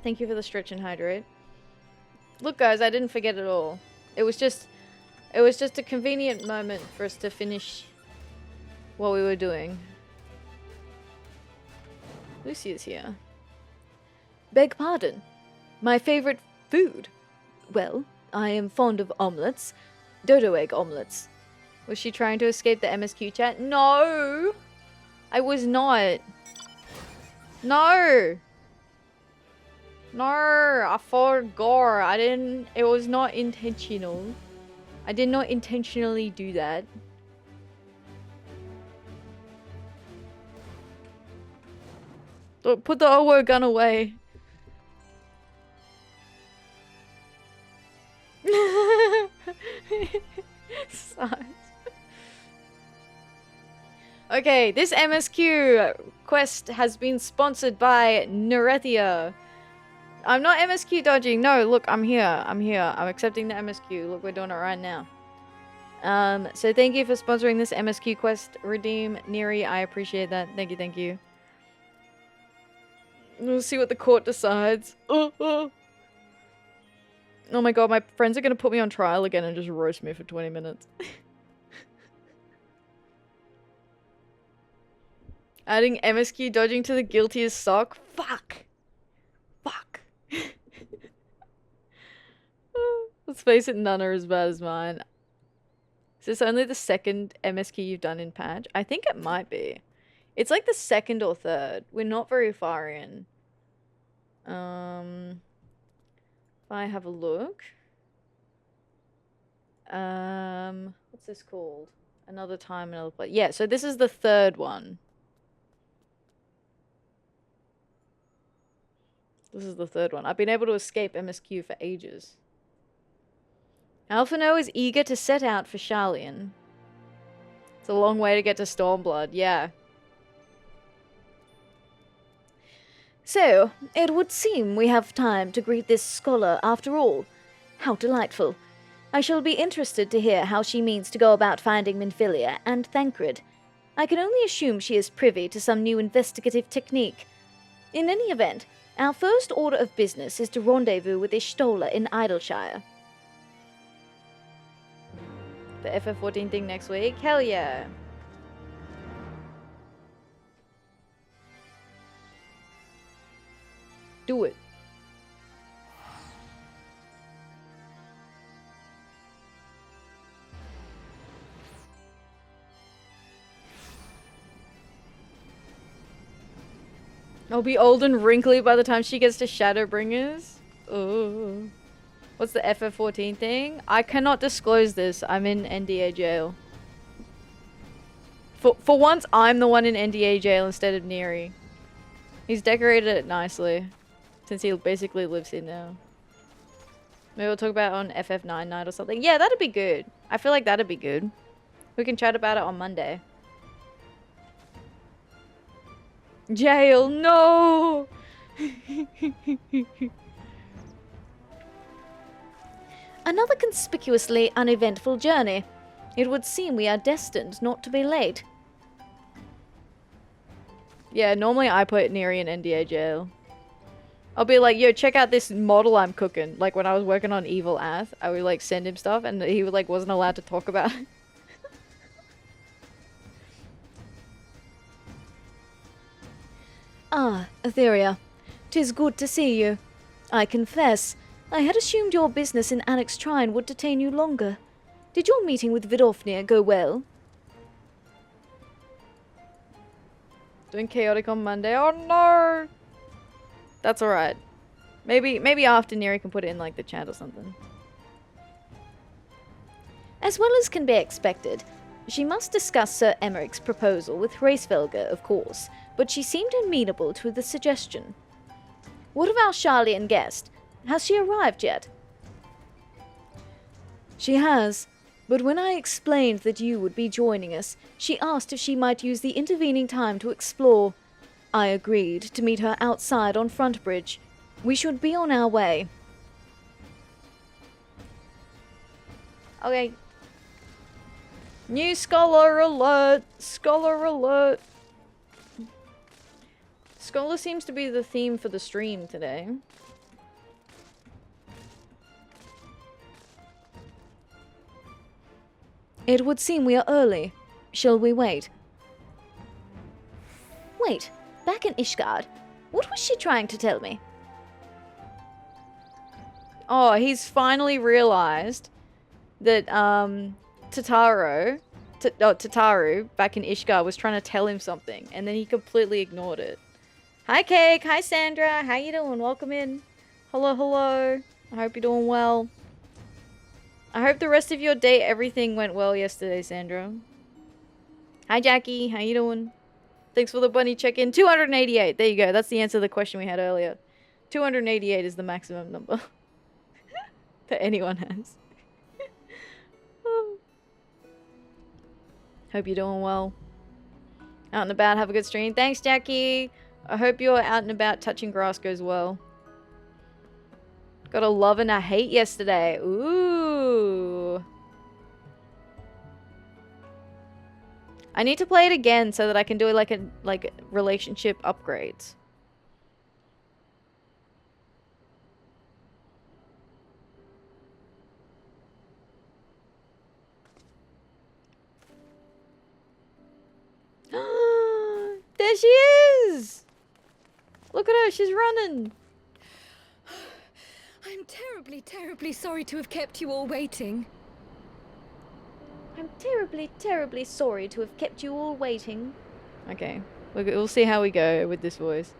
Thank you for the stretch and hydrate. Look, guys, I didn't forget at all. It was just a convenient moment for us to finish what we were doing. Lucy is here. Beg pardon. My favorite food? Well, I am fond of omelets. Dodo egg omelets. Was she trying to escape the MSQ chat? No! I was not. No! No, I forgot. I didn't. It was not intentional. I did not intentionally do that. Put the OWO gun away. Okay, this MSQ quest has been sponsored by Nerethia. I'm not MSQ dodging. No, look, I'm here. I'm accepting the MSQ. Look, we're doing it right now. So thank you for sponsoring this MSQ quest. Redeem, Neri, I appreciate that. Thank you. We'll see what the court decides. Oh my god, my friends are gonna put me on trial again and just roast me for 20 minutes. Adding MSQ dodging to the guilty as sock? Fuck! Let's face it, none are as bad as mine. Is this only the second MSQ you've done in patch? I think it might be. It's like the second or third. We're not very far in. If I have a look. What's this called? Another time, another place. Yeah, so this is the third one. This is the third one. I've been able to escape MSQ for ages. Alphino is eager to set out for Sharlayan. It's a long way to get to Stormblood, yeah. So, it would seem we have time to greet this scholar after all. How delightful. I shall be interested to hear how she means to go about finding Minfilia and Thancred. I can only assume she is privy to some new investigative technique. In any event, our first order of business is to rendezvous with Ishtola in Idleshire. The FF14 thing next week? Hell yeah. Do it. I'll be old and wrinkly by the time she gets to Shadowbringers. Oh. What's the FF14 thing? I cannot disclose this. I'm in NDA jail. For once, I'm the one in NDA jail instead of Neri. He's decorated it nicely. Since he basically lives here now. Maybe we'll talk about it on FF9 night or something. Yeah, that'd be good. I feel like that'd be good. We can chat about it on Monday. Jail, no! Another conspicuously uneventful journey. It would seem we are destined not to be late. Yeah, normally I put Neri in NDA jail. I'll be like, yo, check out this model I'm cooking. Like, when I was working on Evil Ath, I would, like, send him stuff, and he, like, wasn't allowed to talk about it. Ah, Atheria. 'Tis good to see you. I confess, I had assumed your business in Annex Shrine would detain you longer. Did your meeting with Vidofnir go well? Doing chaotic on Monday. Oh, no! That's alright. Maybe after Neri can put it in, like, the chat or something. As well as can be expected, she must discuss Sir Emmerich's proposal with Hraesvelger, of course, but she seemed amenable to the suggestion. What of our Charlian guest? Has she arrived yet? She has, but when I explained that you would be joining us, she asked if she might use the intervening time to explore. I agreed to meet her outside on Front Bridge. We should be on our way. Okay. New scholar alert! Scholar alert! Scholar seems to be the theme for the stream today. It would seem we are early. Shall we wait? Wait, back in Ishgard. What was she trying to tell me? Oh, he's finally realized that, Tataru, back in Ishgard, was trying to tell him something, and then he completely ignored it. Hi, Cake! Hi, Sandra! How you doing? Welcome in. Hello, hello. I hope you're doing well. I hope the rest of your day, everything went well yesterday, Sandra. Hi, Jackie. How you doing? Thanks for the bunny check-in. 288. There you go. That's the answer to the question we had earlier. 288 is the maximum number that anyone has. Hope you're doing well. Out and about. Have a good stream. Thanks, Jackie. I hope your out and about touching grass goes well. Got a love and a hate yesterday. Ooh. I need to play it again so that I can do like relationship upgrades. There she is! Look at her, she's running. I'm terribly, terribly sorry to have kept you all waiting. I'm terribly, terribly sorry to have kept you all waiting. Okay, we'll see how we go with this voice.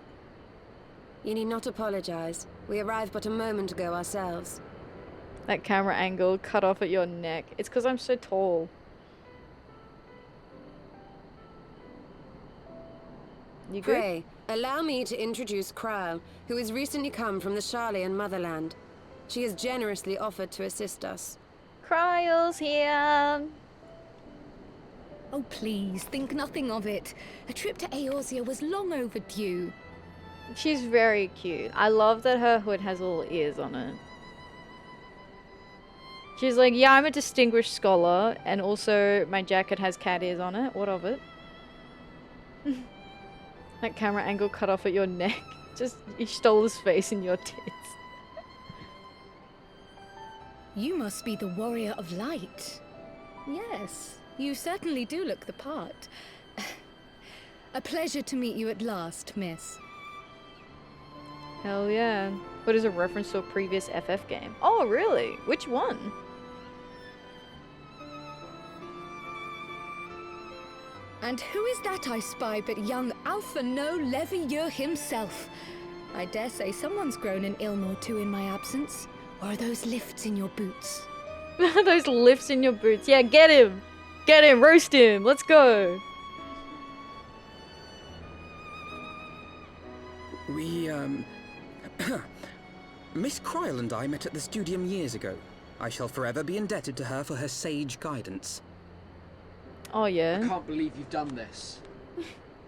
You need not apologize. We arrived but a moment ago ourselves. That camera angle cut off at your neck. It's because I'm so tall. You good? Pray, allow me to introduce Kryle, who has recently come from the Charlian motherland. She has generously offered to assist us. Cryle's here. Oh, please, think nothing of it. A trip to Eorzea was long overdue. She's very cute. I love that her hood has little ears on it. She's like, yeah, I'm a distinguished scholar, and also my jacket has cat ears on it. What of it? That camera angle cut off at your neck. Just, you stole his face in your tits. You must be the warrior of light. Yes, you certainly do look the part. A pleasure to meet you at last, miss. Hell yeah. What is a reference to a previous FF game? Oh, really? Which one? And who is that I spy but young Alpha No Leviquests himself? I dare say someone's grown an ilm or two in my absence. Or are those lifts in your boots? Those lifts in your boots. Yeah, get him! Get him! Roast him! Let's go! We, Miss Kryle and I met at the Studium years ago. I shall forever be indebted to her for her sage guidance. Oh, yeah. I can't believe you've done this.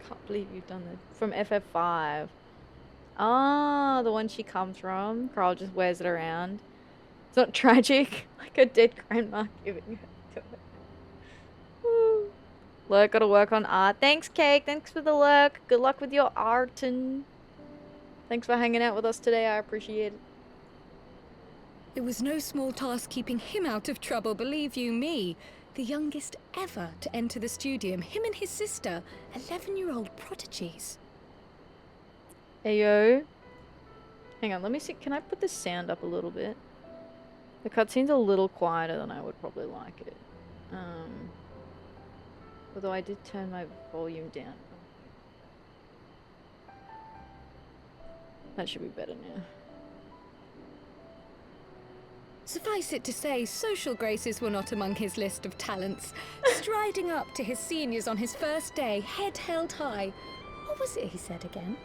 Can't believe you've done this. From FF5. Ah, the one she comes from. Carl just wears it around. It's not tragic. Like a dead grandma giving it to it. Woo. Lurk, gotta work on art. Thanks, Cake. Thanks for the lurk. Good luck with your art, and thanks for hanging out with us today. I appreciate it. It was no small task keeping him out of trouble, believe you me. The youngest ever to enter the studium, him and his sister, 11-year-old prodigies. Ayo. Hang on, let me see. Can I put the sound up a little bit? The cutscene's a little quieter than I would probably like it. Although I did turn my volume down. That should be better now. Suffice it to say, social graces were not among his list of talents. Striding up to his seniors on his first day, head held high. What was it he said again?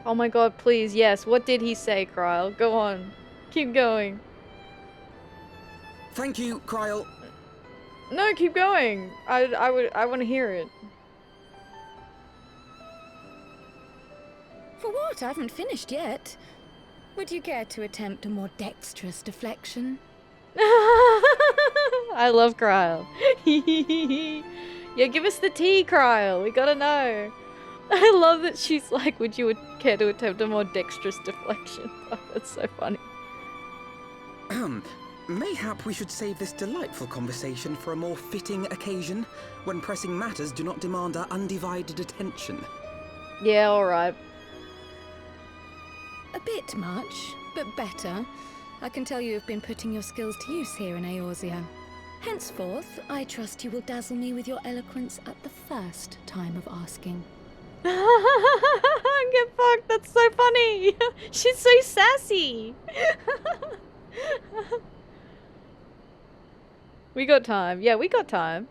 Oh my god, please, yes. What did he say, Kryle? Go on. Keep going. Thank you, Kryle. No, keep going. I want to hear it. For what? I haven't finished yet. Would you care to attempt a more dexterous deflection? I love Kryle. Yeah, give us the tea, Kryle. We gotta know. I love that she's like, would you care to attempt a more dexterous deflection? Oh, that's so funny. Mayhap we should save this delightful conversation for a more fitting occasion, when pressing matters do not demand our undivided attention. Yeah, alright. A bit much, but better. I can tell you have been putting your skills to use here in Eorzea. Henceforth, I trust you will dazzle me with your eloquence at the first time of asking. Get fucked, that's so funny. She's so sassy. We got time. Yeah, we got time.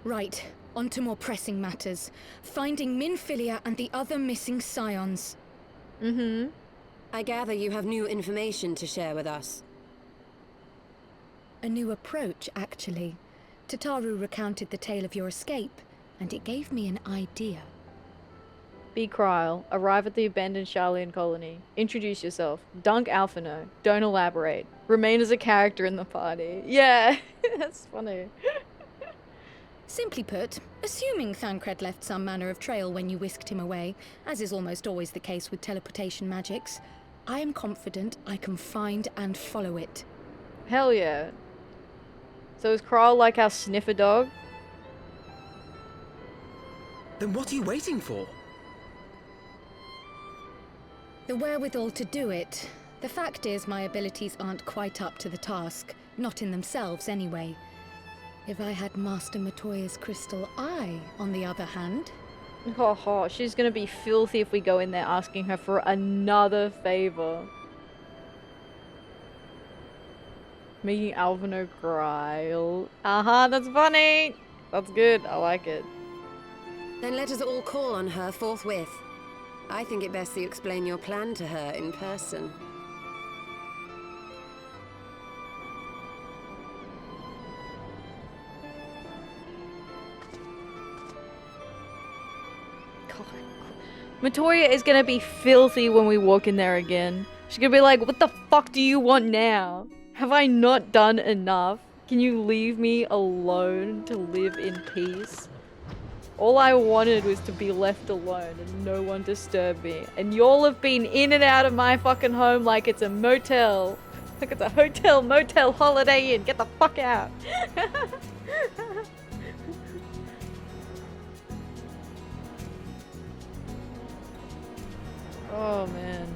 Right, on to more pressing matters. Finding Minfilia and the other missing scions. Mm-hmm. I gather you have new information to share with us. A new approach, actually. Tataru recounted the tale of your escape, and it gave me an idea. Be Kryle. Arrive at the abandoned Charlian colony. Introduce yourself. Dunk Alphino. Don't elaborate. Remain as a character in the party. Yeah, that's funny. Simply put, assuming Thancred left some manner of trail when you whisked him away, as is almost always the case with teleportation magics, I am confident I can find and follow it. Hell yeah. So is Kryle like our sniffer dog? Then what are you waiting for? The wherewithal to do it. The fact is, my abilities aren't quite up to the task. Not in themselves, anyway. If I had Master Matoya's crystal eye, on the other hand... Oh, she's gonna be filthy if we go in there asking her for another favor. Making Alphino Kryle. That's funny! That's good, I like it. Then let us all call on her forthwith. I think it best you explain your plan to her in person. Matoya is gonna be filthy when we walk in there again. She's gonna be like, what the fuck do you want now? Have I not done enough? Can you leave me alone to live in peace? All I wanted was to be left alone and no one disturb me. And y'all have been in and out of my fucking home like it's a motel. Like it's a hotel, motel, holiday inn. Get the fuck out. Oh man.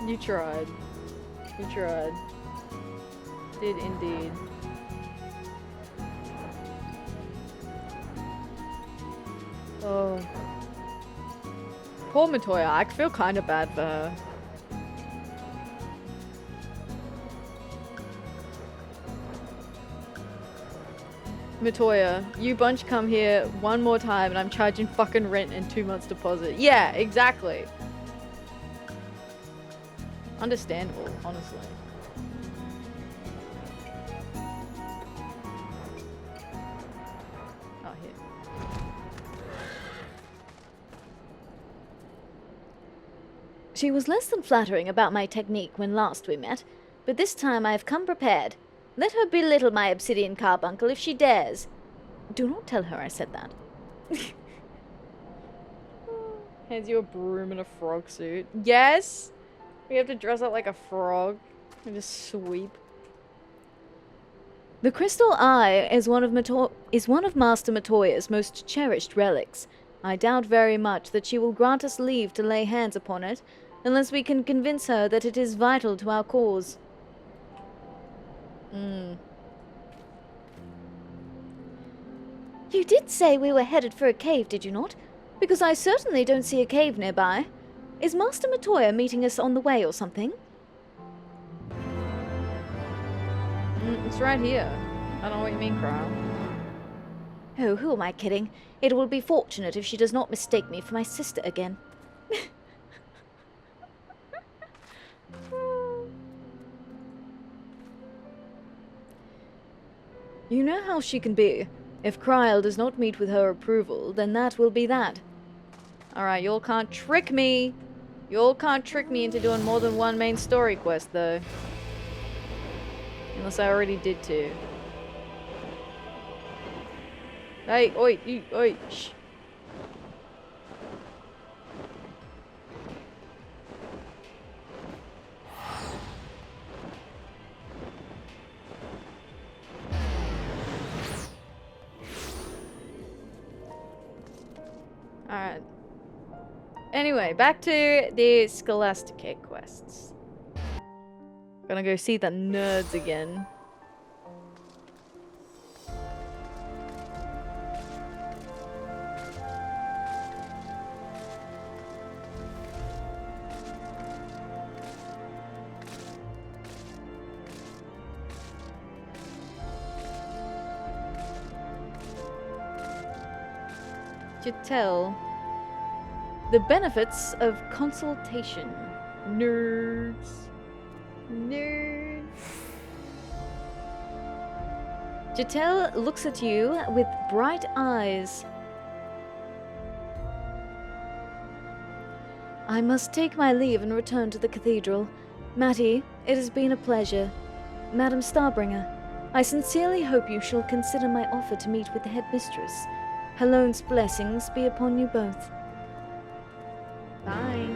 You tried. You tried. Did indeed. Oh. Poor Matoya. I feel kind of bad for her. Matoya, you bunch come here one more time and I'm charging fucking rent and 2 months deposit. Yeah, exactly. Understandable, honestly. Oh, here. She was less than flattering about my technique when last we met, but this time I have come prepared. Let her belittle my obsidian carbuncle if she dares. Do not tell her I said that. Hands you a broom and a frog suit. Yes! We have to dress up like a frog and just sweep. The crystal eye is one of Master Matoya's most cherished relics. I doubt very much that she will grant us leave to lay hands upon it, unless we can convince her that it is vital to our cause. You did say we were headed for a cave, did you not? Because I certainly don't see a cave nearby. Is Master Matoya meeting us on the way or something? It's right here. I don't know what you mean, Cryle. Oh, who am I kidding? It will be fortunate if she does not mistake me for my sister again. You know how she can be. If Cryle does not meet with her approval, then that will be that. Alright, y'all can't trick me. Y'all can't trick me into doing more than one main story quest, though. Unless I already did two. Hey, oi, oi, shh. Alright. Anyway, back to the Scholasticate quests. Gonna go see the nerds again. To tell the benefits of consultation. Nerds. Nerds. Jatel looks at you with bright eyes. I must take my leave and return to the cathedral. Mattie, it has been a pleasure. Madam Starbringer, I sincerely hope you shall consider my offer to meet with the headmistress. Halone's blessings be upon you both. Bye.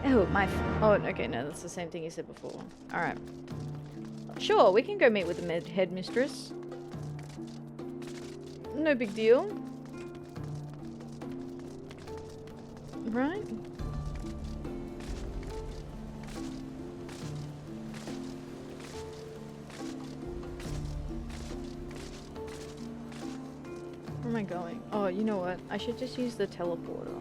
Oh, okay, no, that's the same thing you said before. Alright. Sure, we can go meet with the headmistress. No big deal. Right? Where am I going? Oh, you know what? I should just use the teleporter.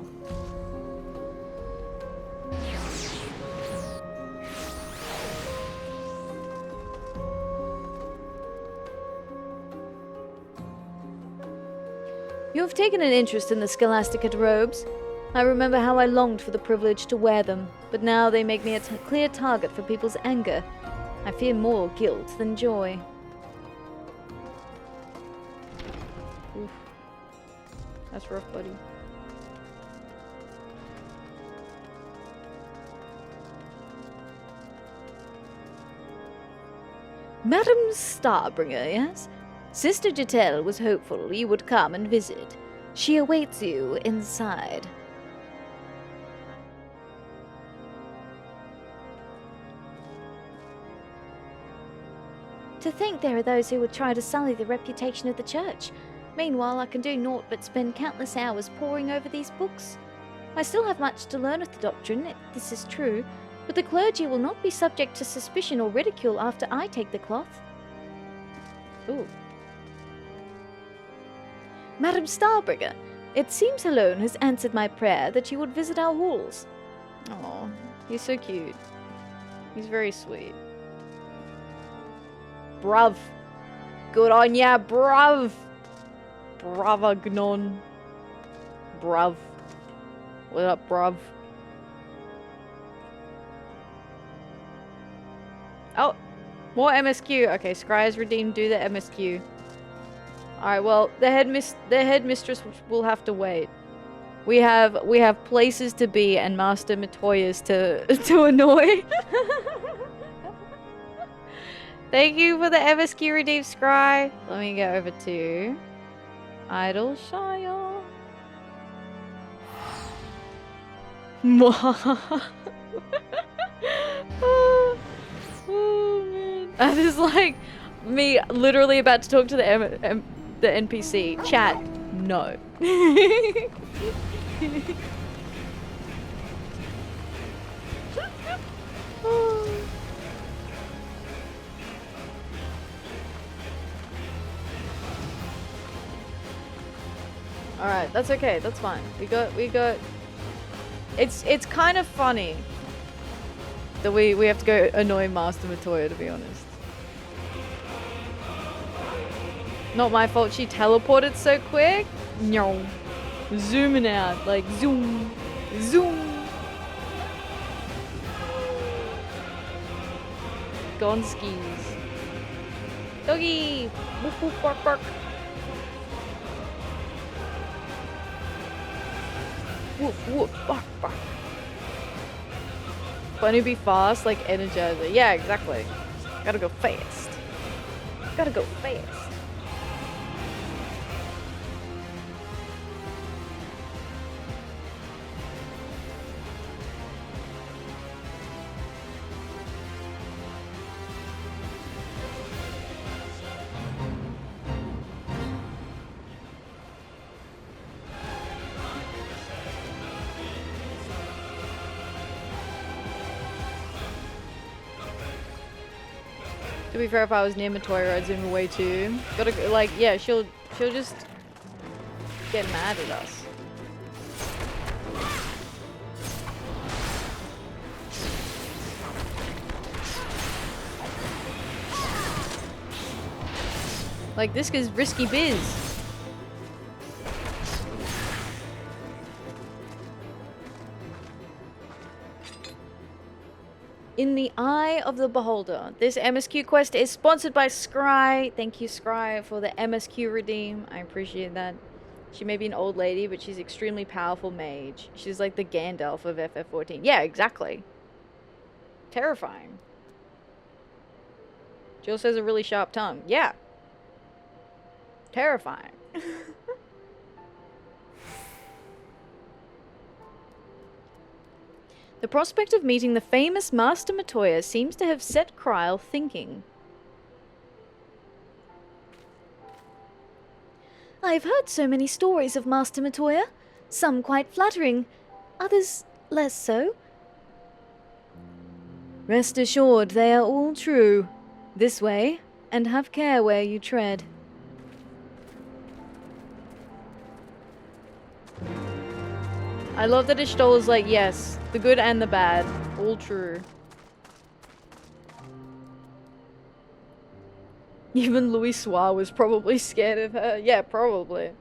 You have taken an interest in the Scholasticate robes. I remember how I longed for the privilege to wear them, but now they make me a clear target for people's anger. I fear more guilt than joy. Oof. That's rough, buddy. Madam Starbringer, yes? Sister Jatel was hopeful you would come and visit. She awaits you inside. To think there are those who would try to sully the reputation of the church. Meanwhile, I can do naught but spend countless hours poring over these books. I still have much to learn of the doctrine, this is true, but the clergy will not be subject to suspicion or ridicule after I take the cloth. Ooh. Madam Starbringer, it seems Halone has answered my prayer that you would visit our halls. Aw, he's so cute. He's very sweet. Bruv. Good on ya, bruv. Bravagnon. Bruv. What up, bruv? Oh, more MSQ. Okay, Scry is redeemed. Do the MSQ. Alright, well, the head mistress will have to wait. We have places to be and Master Matoyas to annoy. Thank you for the MSQ redeemed, Scry. Let me go over to Idleshire. Oh, man. That is like me literally about to talk to the NPC. Chat, no. Alright, that's okay, that's fine. We got it's kind of funny that we have to go annoy Master Matoya, to be honest. Not my fault she teleported so quick. No. Zooming out, like zoom, zoom. Gone skis. Doggy! Woof woof bark bark. Woof woof bark bark. Bunny be fast, like Energizer. Yeah, exactly. Gotta go fast. Gotta go fast. To be fair, if I was near Matoya, I'd zoom away too. Gotta go, like, yeah, she'll just get mad at us. Like, this is risky biz. In the Eye of the Beholder. This MSQ quest is sponsored by Scry. Thank you, Scry, for the MSQ redeem. I appreciate that. She may be an old lady, but she's extremely powerful mage. She's like the Gandalf of FF14. Yeah, exactly. Terrifying. She also has a really sharp tongue. Yeah. Terrifying. The prospect of meeting the famous Master Matoya seems to have set Kryl thinking. I've heard so many stories of Master Matoya, some quite flattering, others less so. Rest assured they are all true. This way, and have care where you tread. I love that Ishtol is like, yes, the good and the bad, all true. Even Louis Soir was probably scared of her. Yeah, probably.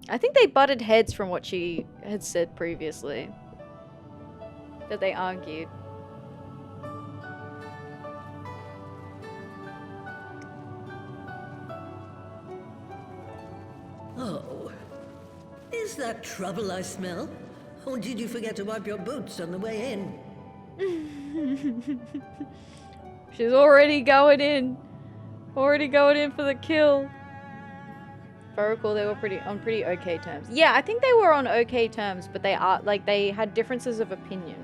I think they butted heads from what she had said previously. That they argued. Oh, is that trouble I smell? Or did you forget to wipe your boots on the way in? She's already going in. Already going in for the kill. If I recall, they were on pretty okay terms. Yeah, I think they were on okay terms, but they are like they had differences of opinion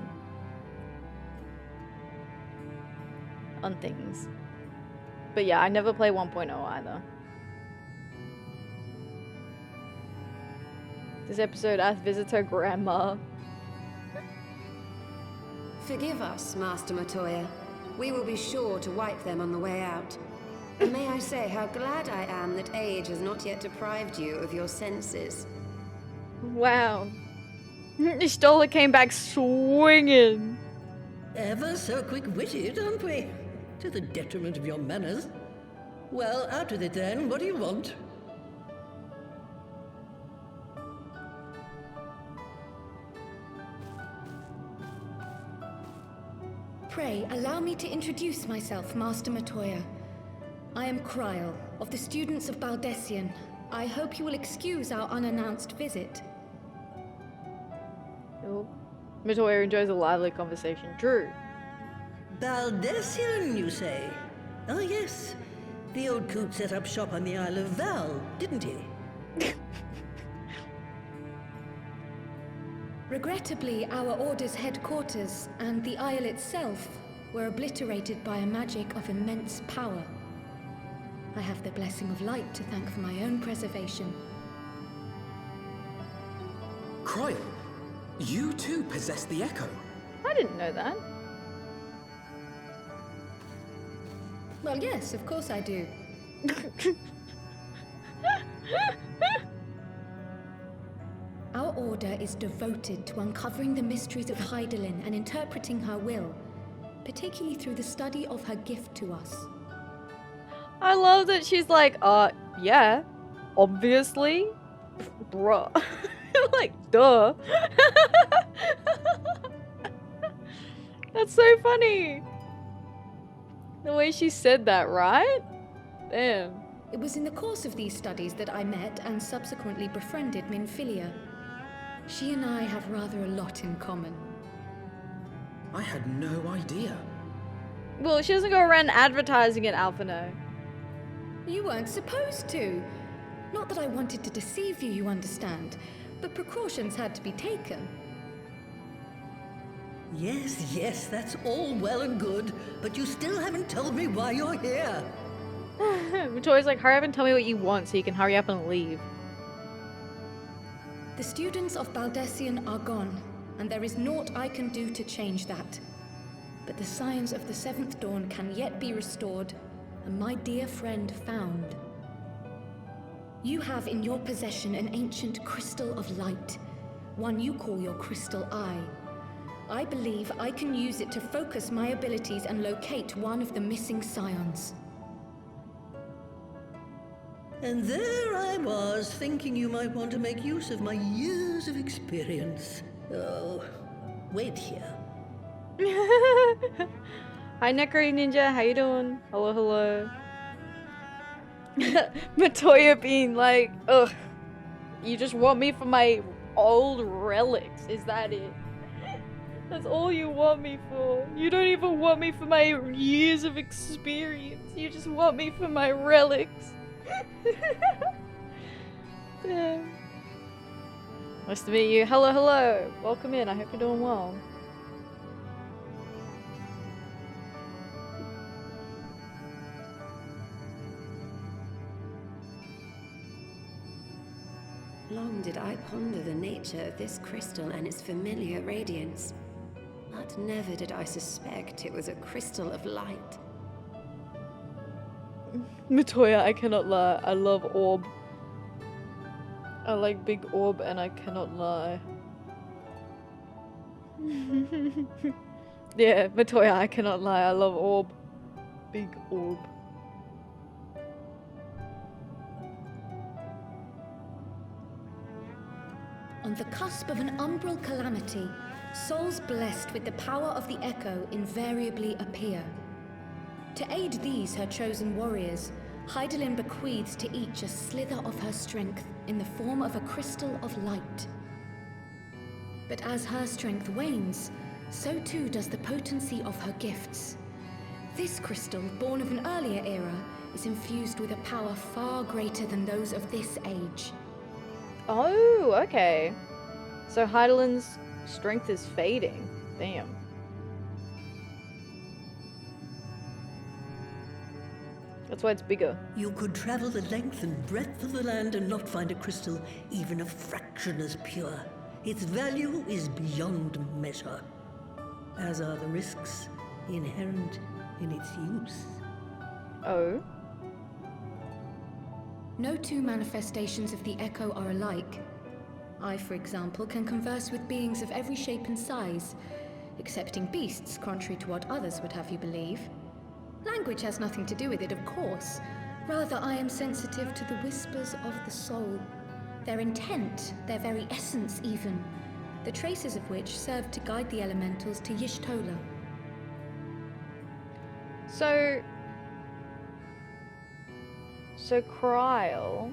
on things. But yeah, I never play 1.0 either. This episode, Ath visits her grandma. Forgive us, Master Matoya. We will be sure to wipe them on the way out. And may I say how glad I am that age has not yet deprived you of your senses. Wow. Ishtola came back swinging. Ever so quick-witted, aren't we? To the detriment of your manners. Well, out with it then. What do you want? Pray, allow me to introduce myself, Master Matoya. I am Kryl, of the students of Baldessian. I hope you will excuse our unannounced visit. Oh. Matoya enjoys a lively conversation. True. Baldessian, you say? Oh, yes. The old coot set up shop on the Isle of Val, didn't he? Regrettably, our order's headquarters and the Isle itself were obliterated by a magic of immense power. I have the blessing of light to thank for my own preservation. Kryl, you too possess the Echo. I didn't know that. Well, yes, of course I do. Our order is devoted to uncovering the mysteries of Hydaelyn and interpreting her will, particularly through the study of her gift to us. I love that she's like, yeah, obviously. Bruh. Like, duh. That's so funny. The way she said that, right? Damn. It was in the course of these studies that I met and subsequently befriended Minfilia. She and I have rather a lot in common. I had no idea. Well, she doesn't go around advertising it, Alphino. You weren't supposed to. Not that I wanted to deceive you, you understand, but precautions had to be taken. Yes, yes, that's all well and good, but you still haven't told me why you're here. Matoya's like, hurry up and tell me what you want so you can hurry up and leave. The students of Baldessian are gone, and there is naught I can do to change that. But the signs of the Seventh Dawn can yet be restored, and my dear friend found. You have in your possession an ancient crystal of light, one you call your crystal eye. I believe I can use it to focus my abilities and locate one of the missing scions. And there I was, thinking you might want to make use of my years of experience. Oh, wait here. Hi, Necro Ninja. How you doing? Hello, hello. Matoya being like, ugh, you just want me for my old relics. Is that it? That's all you want me for. You don't even want me for my years of experience. You just want me for my relics. Damn. Nice to meet you. Hello, hello. Welcome in. I hope you're doing well. Long did I ponder the nature of this crystal and its familiar radiance, but never did I suspect it was a crystal of light. Matoya, I cannot lie. I love orb. I like big orb and I cannot lie. Yeah, Matoya, I cannot lie. I love orb. Big orb. On the cusp of an umbral calamity, souls blessed with the power of the Echo invariably appear. To aid these, her chosen warriors, Hydaelyn bequeaths to each a slither of her strength in the form of a crystal of light. But as her strength wanes, so too does the potency of her gifts. This crystal, born of an earlier era, is infused with a power far greater than those of this age. Oh, okay. So Hydaelyn's strength is fading. Damn. That's why it's bigger. You could travel the length and breadth of the land and not find a crystal even a fraction as pure. Its value is beyond measure, as are the risks inherent in its use. Oh. No two manifestations of the Echo are alike. I, for example, can converse with beings of every shape and size, excepting beasts, contrary to what others would have you believe. Language has nothing to do with it, of course. Rather, I am sensitive to the whispers of the soul. Their intent, their very essence even, the traces of which serve to guide the elementals to Y'shtola. So Kryle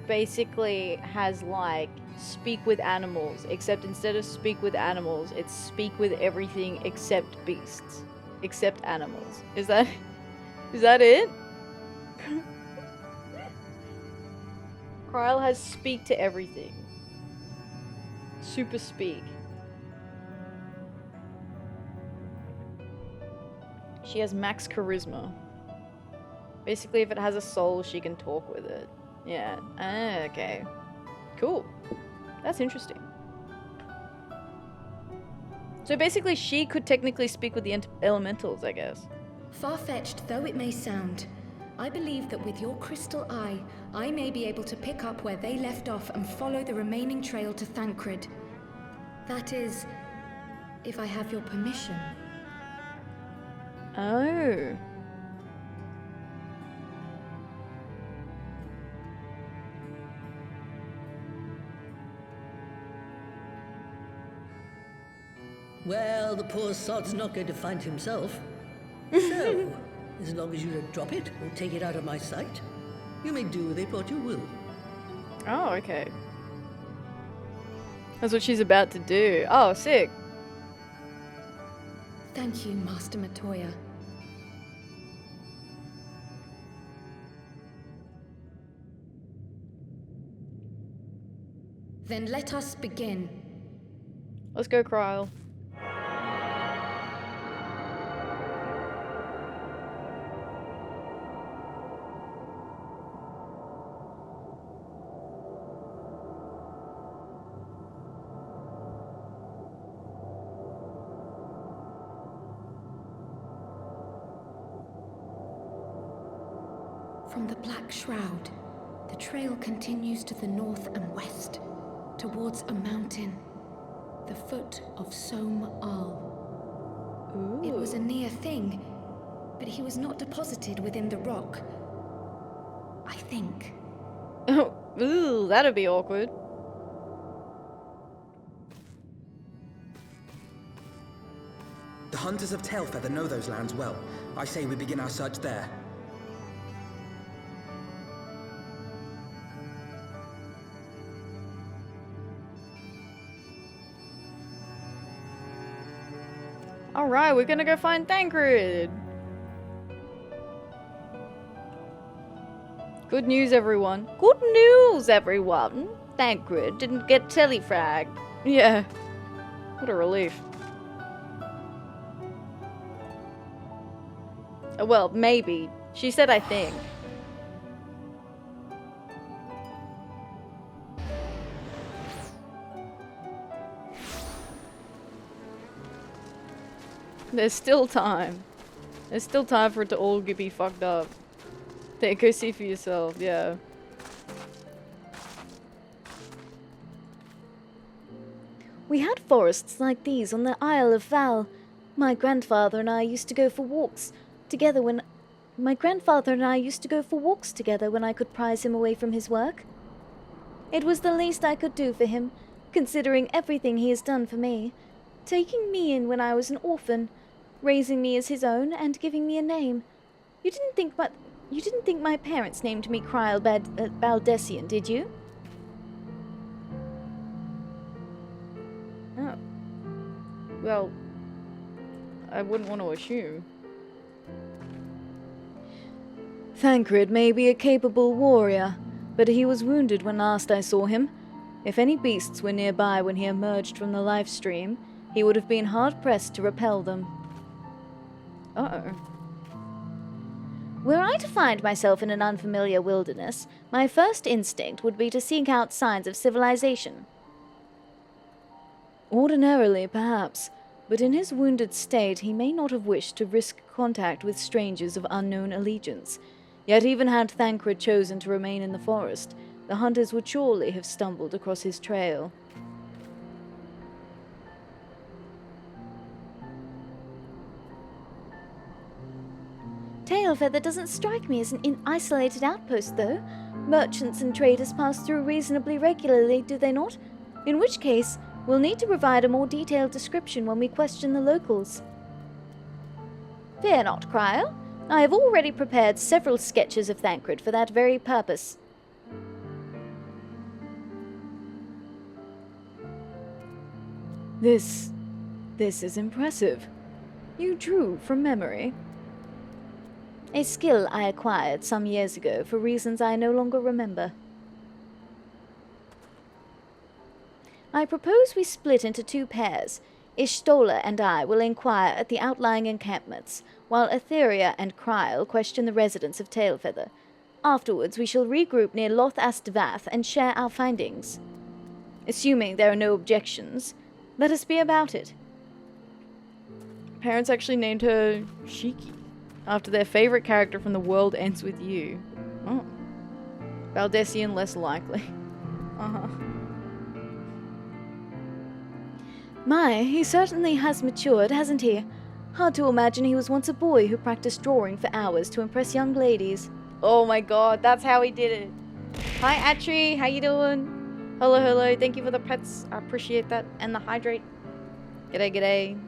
basically has like speak with animals, except instead of speak with animals, it's speak with everything except beasts, except animals. Is that it? Kryle has speak to everything. Super speak. She has max charisma. Basically, if it has a soul, she can talk with it. Yeah. Ah, okay. Cool. That's interesting. So basically, she could technically speak with the elementals, I guess. Far-fetched though it may sound, I believe that with your crystal eye, I may be able to pick up where they left off and follow the remaining trail to Thancred. That is, if I have your permission. Oh. Well, the poor sod's not going to find himself. So, as long as you don't drop it or take it out of my sight, you may do with it what you will. Oh, okay. That's what she's about to do. Oh, sick. Thank you, Master Matoya. Then let us begin. Let's go, Kryle. From the Black Shroud, the trail continues to the north and west, towards a mountain, the foot of Som Al. Ooh. It was a near thing, but he was not deposited within the rock. I think. Oh, ooh, that'd be awkward. The hunters of Tailfeather know those lands well. I say we begin our search there. Alright, we're gonna go find Thancred. Good news, everyone. Good news, everyone. Thancred didn't get telefragged. Yeah. What a relief. Well, maybe. She said I think. There's still time. There's still time for it to all be fucked up. Go see for yourself, yeah. We had forests like these on the Isle of Val. My grandfather and I used to go for walks together when I could prize him away from his work. It was the least I could do for him, considering everything he has done for me, taking me in when I was an orphan, raising me as his own, and giving me a name. You didn't think my parents named me Kryle Baldessian, did you? Oh. Well, I wouldn't want to assume. Thancred may be a capable warrior, but he was wounded when last I saw him. If any beasts were nearby when he emerged from the life stream, he would have been hard-pressed to repel them. Uh-oh. Were I to find myself in an unfamiliar wilderness, my first instinct would be to seek out signs of civilization. Ordinarily, perhaps, but in his wounded state he may not have wished to risk contact with strangers of unknown allegiance. Yet even had Thancred chosen to remain in the forest, the hunters would surely have stumbled across his trail. Tailfeather doesn't strike me as an isolated outpost, though. Merchants and traders pass through reasonably regularly, do they not? In which case, we'll need to provide a more detailed description when we question the locals. Fear not, Cryle. I have already prepared several sketches of Thancred for that very purpose. This is impressive. You drew from memory. A skill I acquired some years ago for reasons I no longer remember. I propose we split into 2 pairs. Ishtola and I will inquire at the outlying encampments, while Atheria and Cryle question the residents of Tailfeather. Afterwards, we shall regroup near Loth Astvath and share our findings. Assuming there are no objections, let us be about it. Parents actually named her Shiki, after their favorite character from The World Ends With You. Oh. Valdesian less likely. Uh-huh. My, he certainly has matured, hasn't he? Hard to imagine he was once a boy who practiced drawing for hours to impress young ladies. Oh my god, that's how he did it. Hi Atri, how you doing? Hello, hello, thank you for the pets. I appreciate that. And the hydrate. G'day, g'day.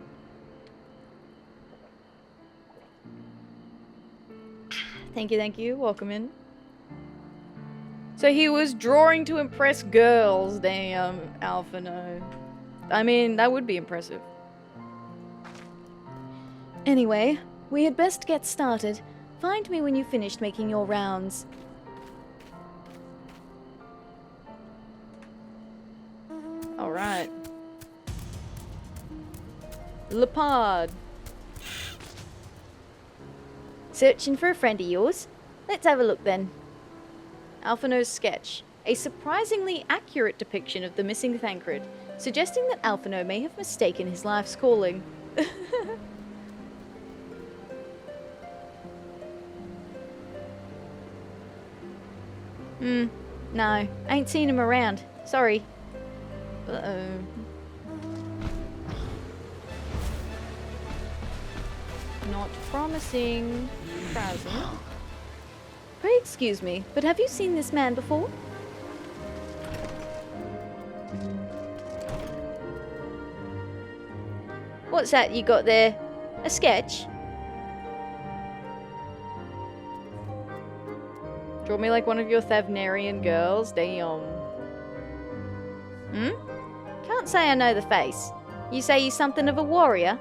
Thank you. Welcome in. So he was drawing to impress girls. Damn, Alphino. I mean, that would be impressive. Anyway, we had best get started. Find me when you've finished making your rounds. Alright. Lepard. Searching for a friend of yours? Let's have a look then. Alphino's sketch. A surprisingly accurate depiction of the missing Thancred, suggesting that Alphino may have mistaken his life's calling. No, ain't seen him around. Sorry. Uh-oh. Not promising. Browsing. Pray excuse me, but have you seen this man before? What's that you got there? A sketch? Draw me like one of your Thavnarian girls. Damn. Can't say I know the face. You say he's something of a warrior?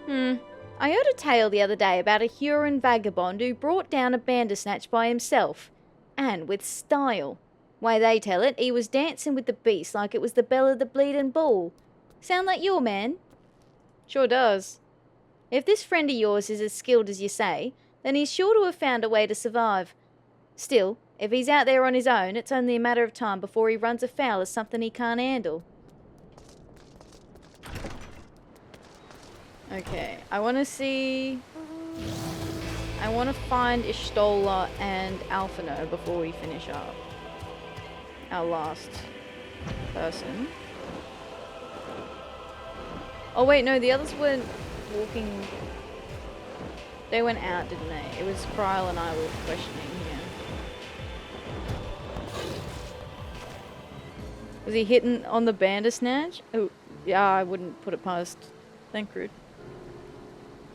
I heard a tale the other day about a Huron vagabond who brought down a bandersnatch by himself. And with style. Way they tell it, he was dancing with the beast like it was the bell of the bleeding bull. Sound like your man? Sure does. If this friend of yours is as skilled as you say, then he's sure to have found a way to survive. Still, if he's out there on his own, it's only a matter of time before he runs afoul of something he can't handle. Okay, I want to see... I want to find Ishtola and Alphino before we finish up. Our last person. Oh wait, no, the others weren't walking... They went out, didn't they? It was Cryle and I were questioning here. Was he hitting on the bandersnatch? Oh, yeah, I wouldn't put it past Thancred.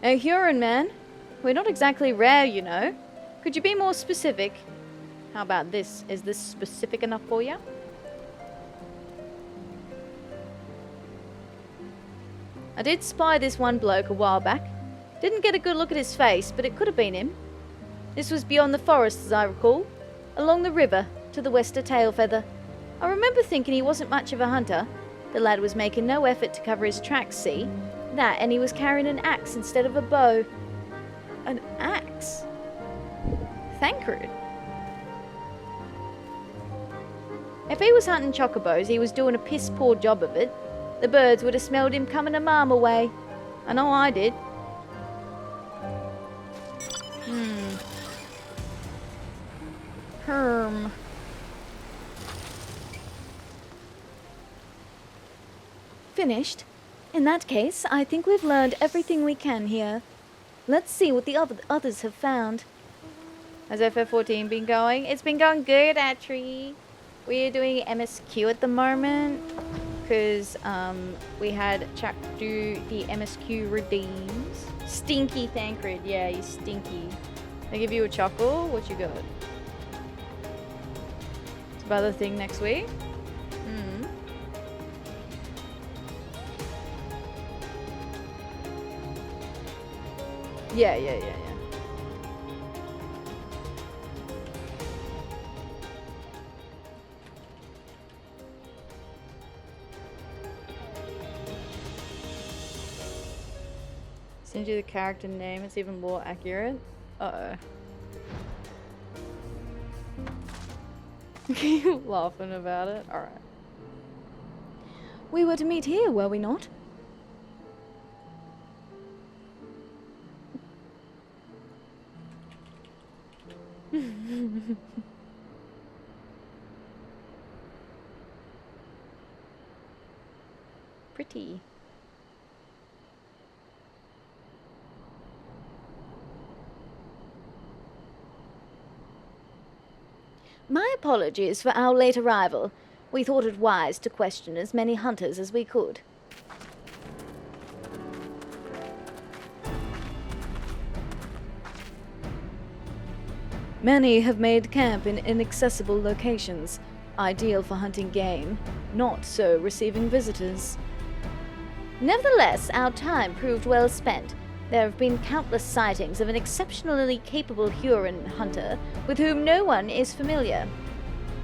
A Huron man? We're not exactly rare, you know. Could you be more specific? How about this? Is this specific enough for you? I did spy this one bloke a while back. Didn't get a good look at his face, but it could have been him. This was beyond the forest, as I recall. Along the river, to the west of Tailfeather. I remember thinking he wasn't much of a hunter. The lad was making no effort to cover his tracks, see? That, and he was carrying an axe instead of a bow. An axe? Thancred. If he was hunting chocobos, he was doing a piss-poor job of it. The birds would have smelled him coming a mile away. I know I did. Herm. Finished? In that case, I think we've learned everything we can here. Let's see what the others have found. Has FF14 been going? It's been going good, Atri. We're doing MSQ at the moment. because we had Chuck do the MSQ redeems. Stinky Thancred, yeah, he's stinky. I give you a chuckle. What you got? It's about the thing next week. Yeah. Send you the character name, it's even more accurate. Uh-oh. Keep laughing about it. Alright. We were to meet here, were we not? Pretty. My apologies for our late arrival. We thought it wise to question as many hunters as we could. Many have made camp in inaccessible locations, ideal for hunting game, not so receiving visitors. Nevertheless, our time proved well spent. There have been countless sightings of an exceptionally capable Huron hunter with whom no one is familiar.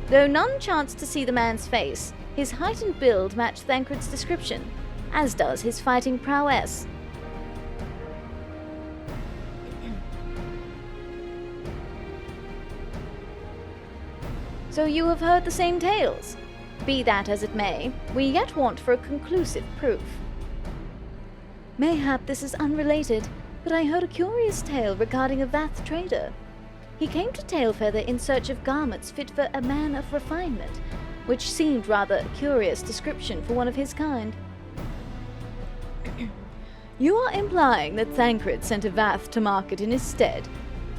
Though none chanced to see the man's face, his height and build matched Thancred's description, as does his fighting prowess. So you have heard the same tales? Be that as it may, we yet want for a conclusive proof. Mayhap this is unrelated, but I heard a curious tale regarding a Vath trader. He came to Tailfeather in search of garments fit for a man of refinement, which seemed rather a curious description for one of his kind. You are implying that Thancred sent a Vath to market in his stead.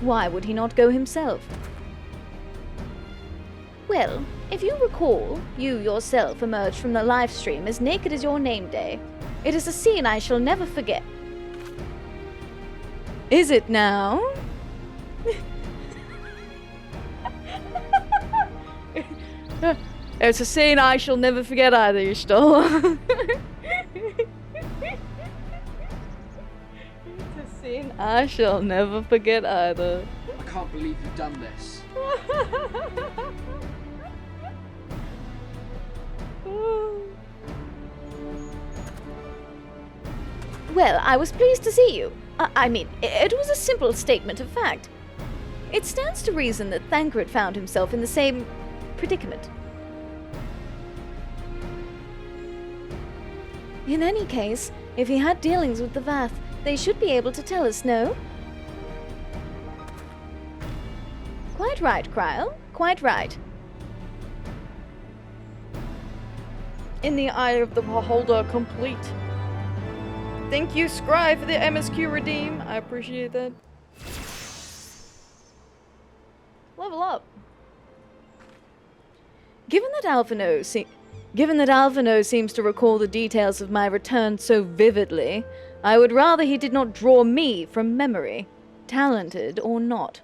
Why would he not go himself? Well, if you recall, you yourself emerged from the live stream as naked as your name day. It is a scene I shall never forget. Is it now? It's a scene I shall never forget either, Ishtal. It's a scene I shall never forget either. I can't believe you've done this. Well, I was pleased to see you. I mean, it was a simple statement of fact. It stands to reason that Thancred found himself in the same predicament. In any case, if he had dealings with the Vath, they should be able to tell us, no? Quite right, Kryle. Quite right. In the eye of the beholder, complete. Thank you, Scry, for the MSQ redeem. I appreciate that. Level up. Given that Alphino seems to recall the details of my return so vividly, I would rather he did not draw me from memory, talented or not.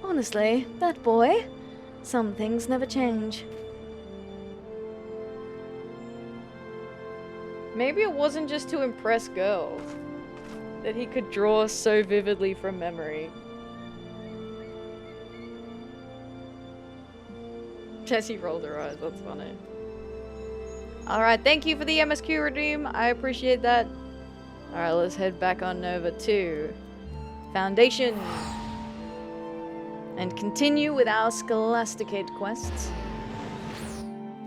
Honestly, that boy, some things never change. Maybe it wasn't just to impress girls. That he could draw so vividly from memory. Jessie rolled her eyes, that's funny. Alright, thank you for the MSQ redeem. I appreciate that. Alright, let's head back on over to Foundation. And continue with our Scholasticate quests.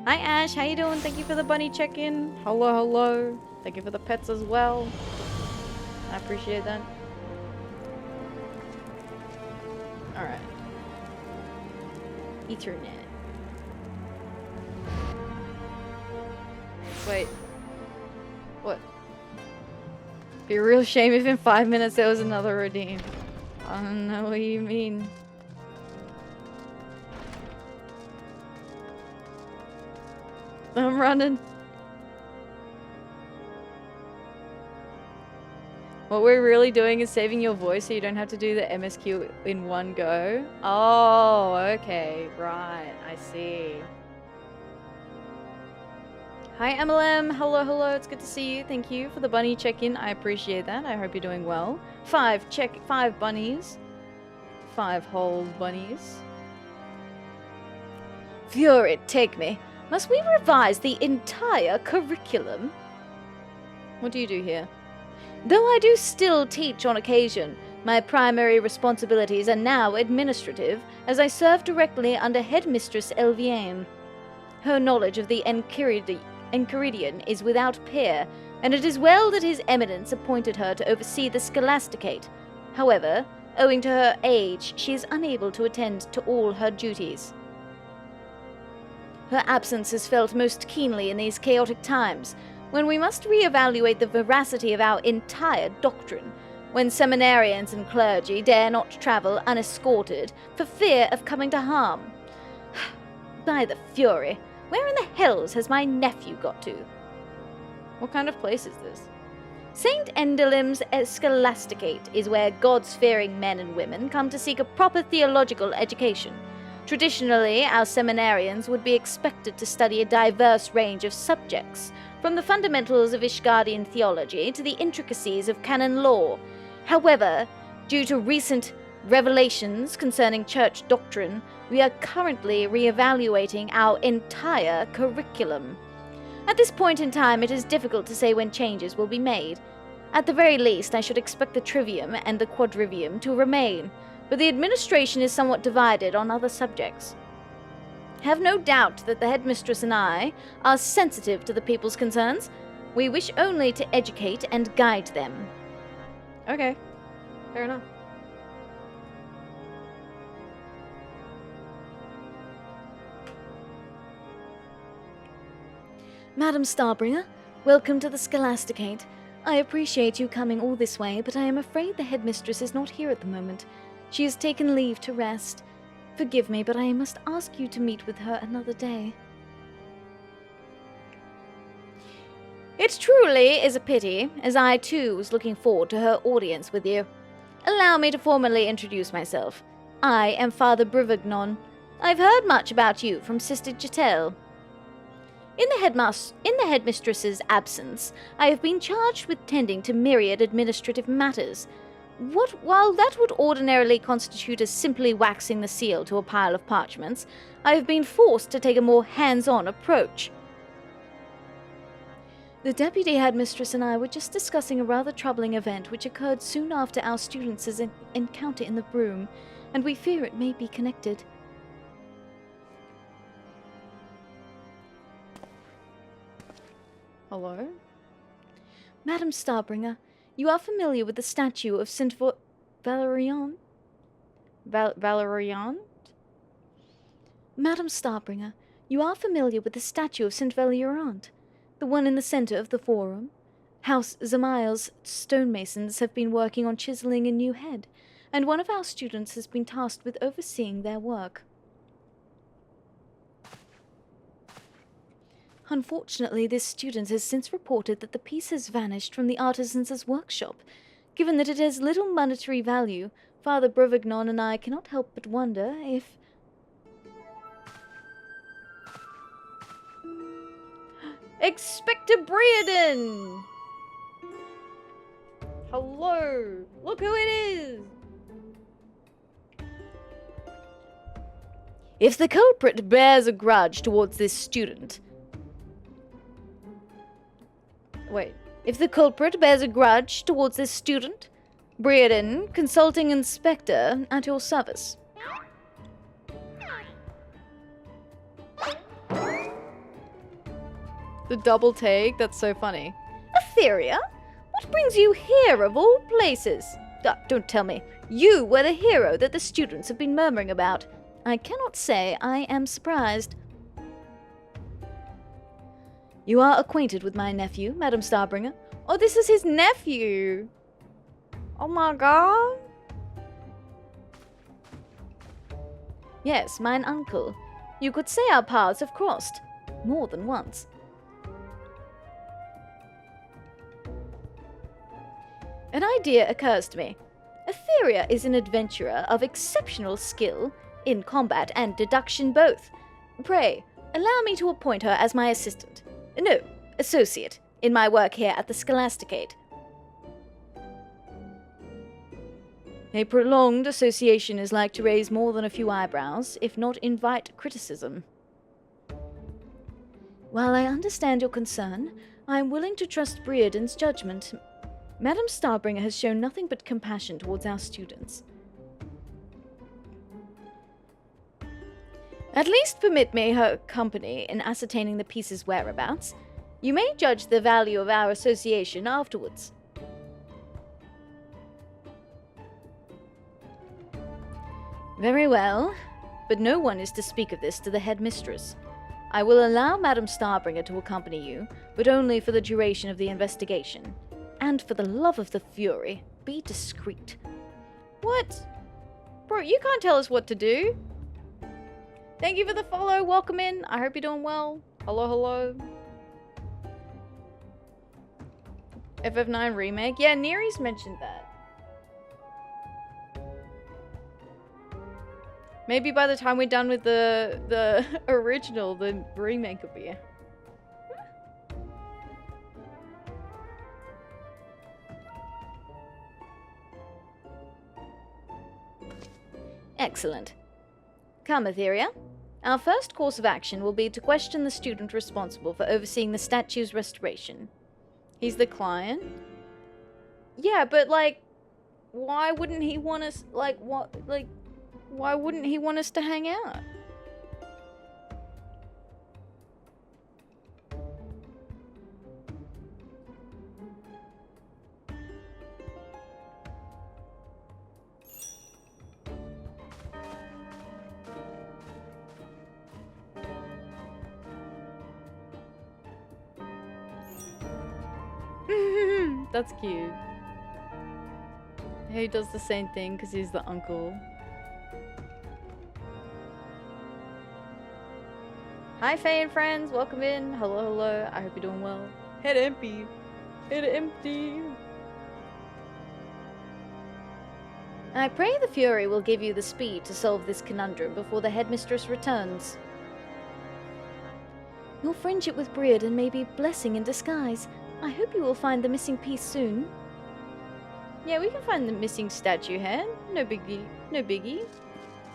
Hi Ash, how you doing? Thank you for the bunny check-in. Hello, hello. Thank you for the pets as well. I appreciate that. Alright. Ethernet. Wait. What? Be a real shame if in 5 minutes there was another redeem. I don't know what you mean. I'm running. What we're really doing is saving your voice so you don't have to do the MSQ in one go. Oh, okay. Right. I see. Hi, MLM. Hello, hello. It's good to see you. Thank you for the bunny check-in. I appreciate that. I hope you're doing well. 5 bunnies. 5 whole bunnies. Fury, take me. Must we revise the entire curriculum? What do you do here? Though I do still teach on occasion, my primary responsibilities are now administrative, as I serve directly under Headmistress Elviane. Her knowledge of the Enchiridion is without peer, and it is well that His Eminence appointed her to oversee the Scholasticate. However, owing to her age, she is unable to attend to all her duties. Her absence is felt most keenly in these chaotic times, when we must reevaluate the veracity of our entire doctrine, when seminarians and clergy dare not travel unescorted for fear of coming to harm. By the Fury, where in the hells has my nephew got to? What kind of place is this? St. Endelim's Scholasticate is where God-fearing men and women come to seek a proper theological education. Traditionally, our seminarians would be expected to study a diverse range of subjects, from the fundamentals of Ishgardian theology to the intricacies of canon law. However, due to recent revelations concerning church doctrine, we are currently re-evaluating our entire curriculum. At this point in time, it is difficult to say when changes will be made. At the very least, I should expect the trivium and the quadrivium to remain, but the administration is somewhat divided on other subjects. Have no doubt that the headmistress and I are sensitive to the people's concerns. We wish only to educate and guide them. Okay. Fair enough. Madam Starbringer, welcome to the Scholasticate. I appreciate you coming all this way, but I am afraid the headmistress is not here at the moment. She has taken leave to rest. Forgive me, but I must ask you to meet with her another day. It truly is a pity, as I too was looking forward to her audience with you. Allow me to formally introduce myself. I am Father Brivignon. I've heard much about you from Sister Jetel. In the headmistress's absence, I have been charged with tending to myriad administrative matters. While that would ordinarily constitute as simply waxing the seal to a pile of parchments, I have been forced to take a more hands-on approach. The deputy headmistress and I were just discussing a rather troubling event which occurred soon after our students' encounter in the broom, and we fear it may be connected. Hello? Madam Starbringer, you are familiar with the statue of Saint Valerian? Valerian? Madam Starbringer, you are familiar with the statue of Saint Valerian, the one in the center of the forum? House Zamile's stonemasons have been working on chiseling a new head, and one of our students has been tasked with overseeing their work. Unfortunately, this student has since reported that the piece has vanished from the artisan's workshop. Given that it has little monetary value, Father Brivignon and I cannot help but wonder if... Expector Breeden! Hello! Look who it is! If the culprit bears a grudge towards this student... Wait. If the culprit bears a grudge towards this student, Breeden, consulting inspector, at your service. The double take? That's so funny. Atheria? What brings you here of all places? Don't tell me. You were the hero that the students have been murmuring about. I cannot say I am surprised. You are acquainted with my nephew, Madam Starbringer, Oh, this is his nephew. Oh my god. Yes, mine uncle. You could say our paths have crossed. More than once. An idea occurs to me. Atheria is an adventurer of exceptional skill in combat and deduction both. Pray, allow me to appoint her as my assistant. No, associate, in my work here at the Scholasticate. A prolonged association is like to raise more than a few eyebrows, if not invite criticism. While I understand your concern, I am willing to trust Breredan's judgment. Madame Starbringer has shown nothing but compassion towards our students. At least permit me her company in ascertaining the piece's whereabouts. You may judge the value of our association afterwards. Very well, but no one is to speak of this to the headmistress. I will allow Madame Starbringer to accompany you, but only for the duration of the investigation. And for the love of the Fury, be discreet. What? Bro, you can't tell us what to do. Thank you for the follow. Welcome in. I hope you're doing well. Hello, hello. FF9 remake. Yeah, Neri's mentioned that. Maybe by the time we're done with the original, the remake will be. Excellent. Come, Atheria. Our first course of action will be to question the student responsible for overseeing the statue's restoration. He's the client? Yeah, but like, why wouldn't he want us, like, what, like, why wouldn't he want us to hang out? That's cute. He does the same thing because he's the uncle. Hi, Faye and friends. Welcome in. Hello, hello. I hope you're doing well. Head empty. Head empty. I pray the Fury will give you the speed to solve this conundrum before the headmistress returns. Your friendship with Breredan may be a blessing in disguise. I hope you will find the missing piece soon. Yeah, we can find the missing statue hand. No biggie. No biggie.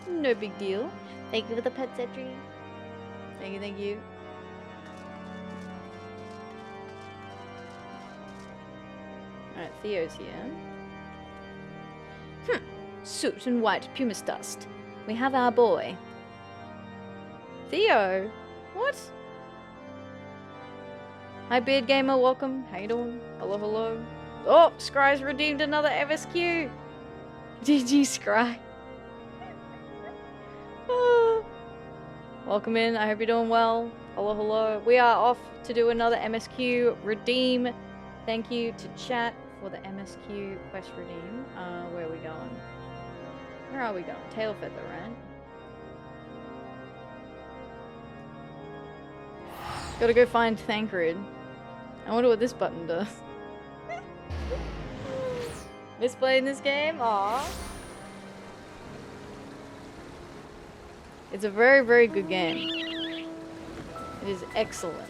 No big deal. Thank you for the pet, Cedric. Thank you, thank you. Alright, Theo's here. Suit and white pumice dust. We have our boy. Theo? What? Hi, Beard Gamer, welcome. How you doing? Hello, hello. Oh, Scry's redeemed another MSQ. GG, Scry. Welcome in. I hope you're doing well. Hello, hello. We are off to do another MSQ redeem. Thank you to chat for the MSQ quest redeem. Where are we going? Where are we going? Tail feather, right? Gotta go find Thancred. I wonder what this button does. Misplaying this game? Aww. It's a very, very good game. It is excellent.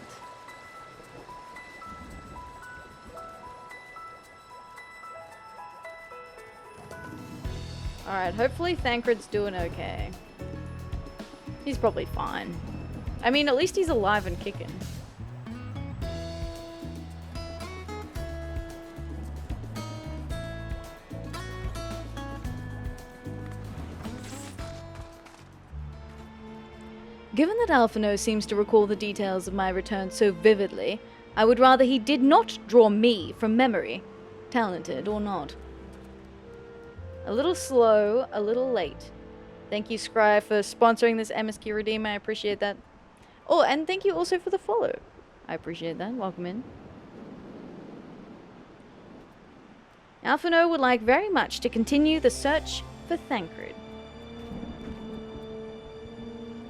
Alright, hopefully Thancred's doing okay. He's probably fine. I mean, at least he's alive and kicking. Given that Alphino seems to recall the details of my return so vividly, I would rather he did not draw me from memory, talented or not. A little slow, a little late. Thank you, Scry, for sponsoring this MSQ redeem. I appreciate that. Oh, and thank you also for the follow. I appreciate that. Welcome in. Alphino would like very much to continue the search for Thancred.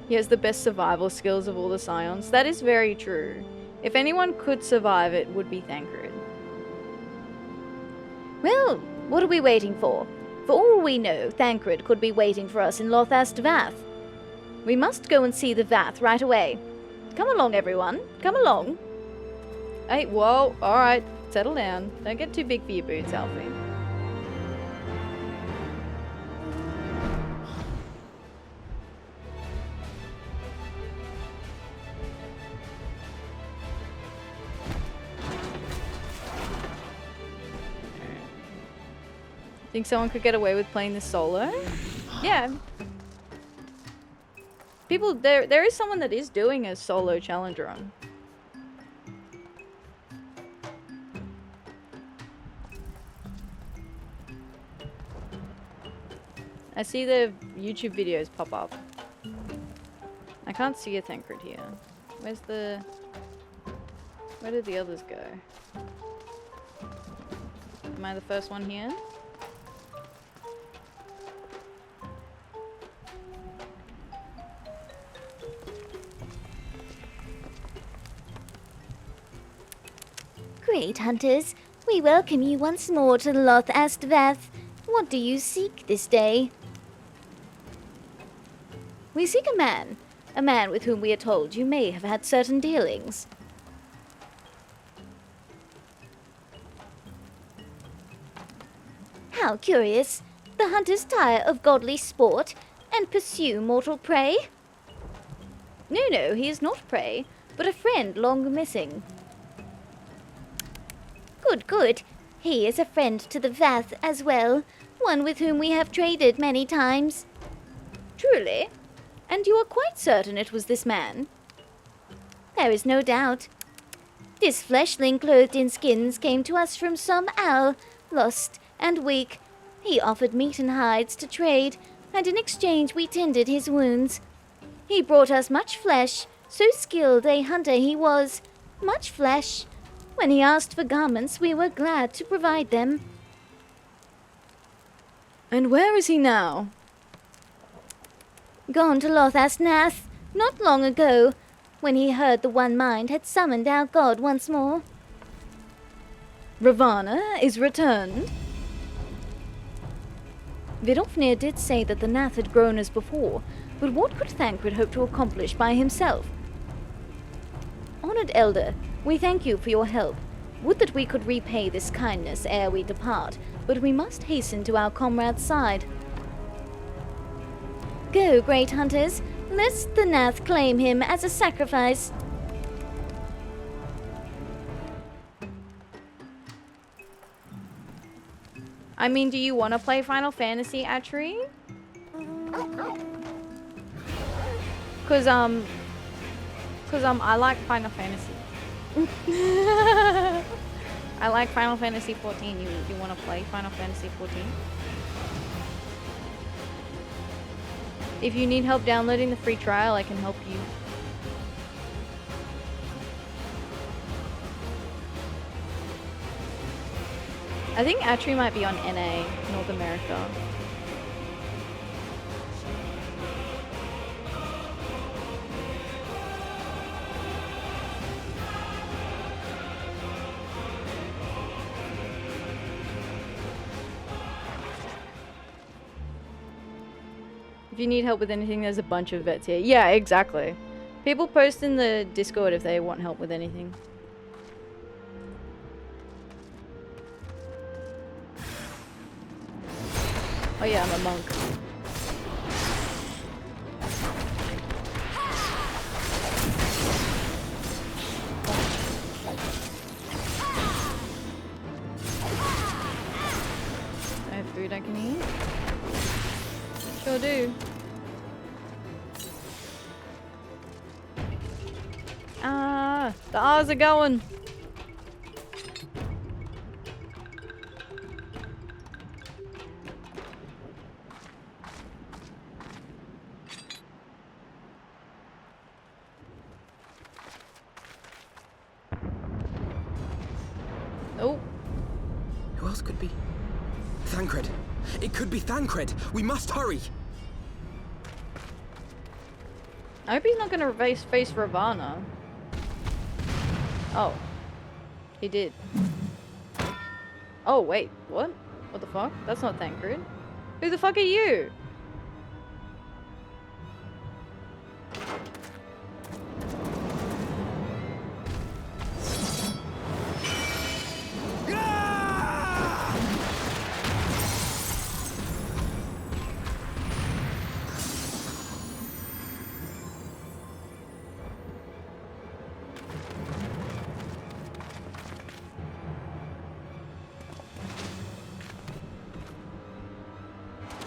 He has the best survival skills of all the Scions. That is very true. If anyone could survive, it would be Thancred. Well, what are we waiting for? For all we know, Thancred could be waiting for us in Lothast Vath. We must go and see the Vath right away. Come along, everyone. Come along. Hey, whoa, alright, settle down. Don't get too big for your boots, Alfie. Think someone could get away with playing this solo? Yeah. People, there is someone that is doing a solo challenge run. I see the YouTube videos pop up. I can't see a Thancred here. Where did the others go? Am I the first one here? Great hunters, we welcome you once more to Lothast Vath. What do you seek this day? We seek a man with whom we are told you may have had certain dealings. How curious. The hunters tire of godly sport and pursue mortal prey? No, he is not prey, but a friend long missing. Good. He is a friend to the Vath as well, one with whom we have traded many times. Truly? And you are quite certain it was this man? There is no doubt. This fleshling clothed in skins came to us from some owl, lost and weak. He offered meat and hides to trade, and in exchange we tended his wounds. He brought us much flesh, so skilled a hunter he was. Much flesh. When he asked for garments, we were glad to provide them. And where is he now? Gone to Lothast Nath, not long ago, when he heard the One Mind had summoned our god once more. Ravana is returned. Vidofnir did say that the Nath had grown as before, but what could Thancred hope to accomplish by himself? Honored Elder, we thank you for your help. Would that we could repay this kindness ere we depart, but we must hasten to our comrade's side. Go, great hunters, lest the Nath claim him as a sacrifice. I mean, do you want to play Final Fantasy, Atri? Cause I like Final Fantasy. I like Final Fantasy 14. You want to play Final Fantasy 14? If you need help downloading the free trial, I can help you. I think Atri might be on NA, North America. If you need help with anything, there's a bunch of vets here. Yeah, exactly. People post in the Discord if they want help with anything. Oh yeah, I'm a monk. I have food I can eat. Sure do. Ah, the R's are going. Oh. Who else could be? Thancred. It could be Thancred. We must hurry. I hope he's not gonna face Ravana. Oh. He did. Oh, wait. What? What the fuck? That's not Thancred. Who the fuck are you?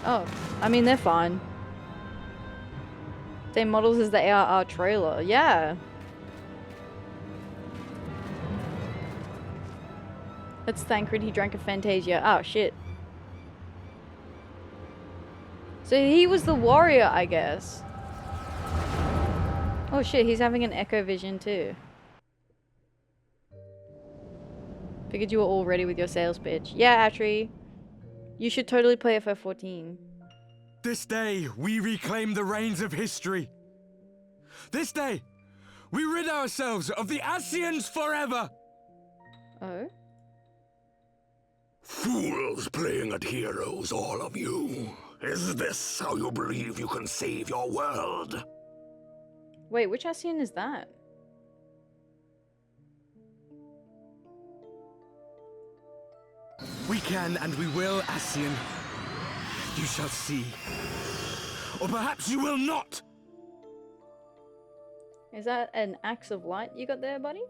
Oh, I mean, they're fine. Same models as the ARR trailer. Yeah. That's Thancred. He drank a Fantasia. Oh, shit. So he was the warrior, I guess. Oh, shit. He's having an echo vision, too. Figured you were all ready with your sales pitch. Yeah, Atri. You should totally play FF14. This day, we reclaim the reins of history. This day, we rid ourselves of the Asians forever. Oh? Fools playing at heroes, all of you. Is this how you believe you can save your world? Wait, which Asian is that? We can and we will, Asian. You shall see. Or perhaps you will not! Is that an axe of light you got there, buddy?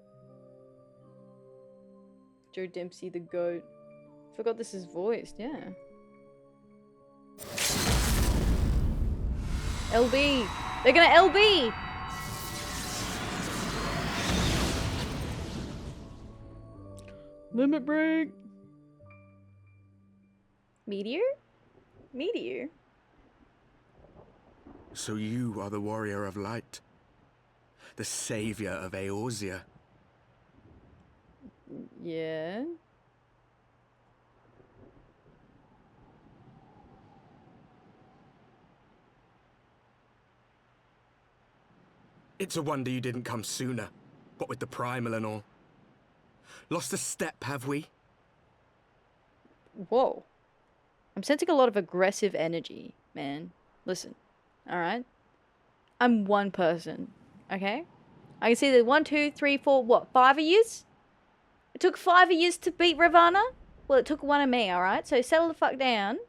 Joe Dempsey the goat. Forgot this is voiced, yeah. LB! They're gonna LB! Limit break! Meteor? Meteor? So you are the warrior of light. The savior of Eorzea. Yeah. It's a wonder you didn't come sooner. What with the primal and all. Lost a step, have we? Whoa. I'm sensing a lot of aggressive energy, man. Listen, alright? I'm one person, okay? I can see that 1, 2, 3, 4, what, 5 of yous? It took 5 of yous to beat Ravana? Well, it took 1 of me, alright? So settle the fuck down,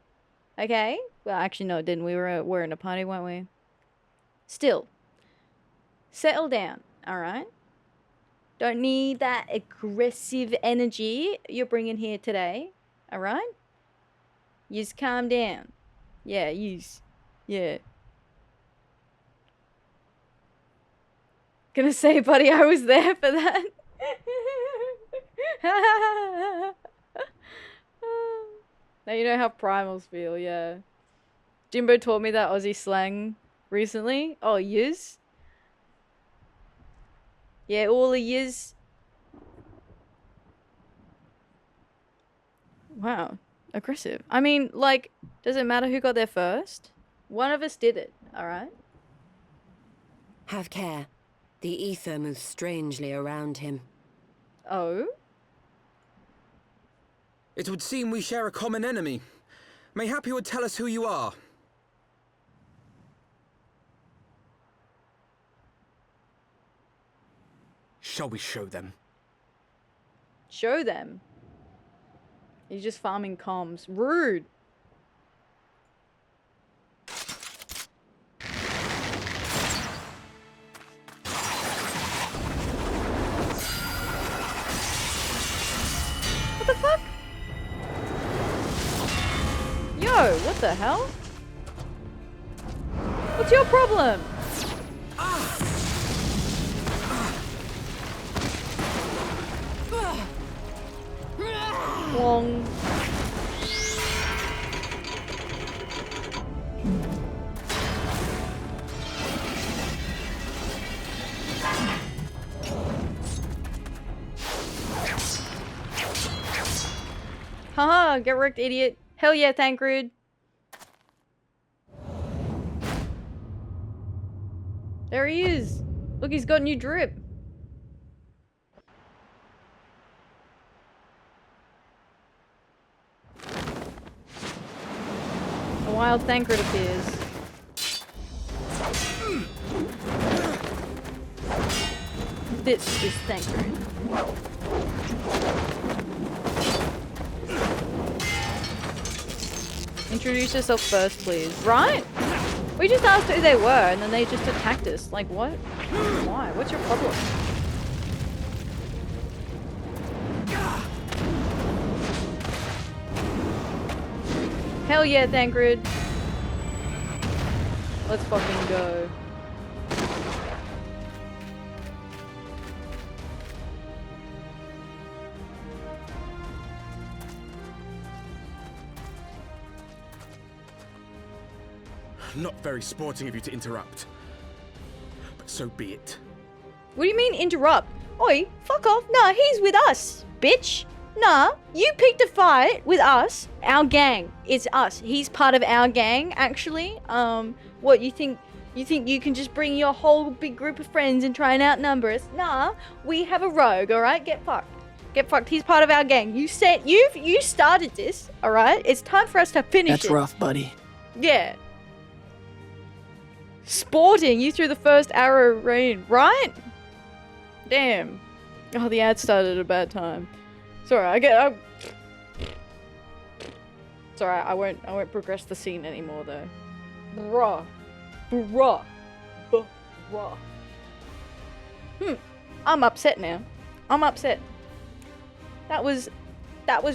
okay? Well, actually, no, it didn't. We were in a party, weren't we? Still. Settle down, alright? Don't need that aggressive energy you're bringing here today, alright? Yous calm down. Yeah, yous. Yeah. Gonna say, buddy, I was there for that. Now you know how primals feel, yeah. Jimbo taught me that Aussie slang recently. Oh, yous? Yeah, all of yous. Wow. Aggressive. I mean, like, does it matter who got there first? One of us did it, alright? Have care. The ether moves strangely around him. Oh? It would seem we share a common enemy. Mayhap you would tell us who you are. Shall we show them? Show them. He's just farming comms. Rude. What the fuck? Yo, what the hell? What's your problem? Wong. Haha, get wrecked, idiot. Hell yeah, Thancred. There he is. Look, he's got new drip. A wild Thancred appears. This is Thancred. Introduce yourself first, please. Right? We just asked who they were, and then they just attacked us. Like, what? Why? What's your problem? Hell yeah, Thancred. Let's fucking go. Not very sporting of you to interrupt. But so be it. What do you mean interrupt? Oi, fuck off. Nah, he's with us, bitch. Nah, you picked a fight with us, our gang. It's us. He's part of our gang, actually. What, you think you can just bring your whole big group of friends and try and outnumber us? Nah, we have a rogue, alright? Get fucked. Get fucked. He's part of our gang. You started this, alright? It's time for us to finish it. That's rough, buddy. Yeah. Sporting, you threw the first arrow rain, right? Damn. Oh, the ad started at a bad time. Sorry, Sorry, I won't progress the scene anymore though. Bruh. I'm upset now. I'm upset. That was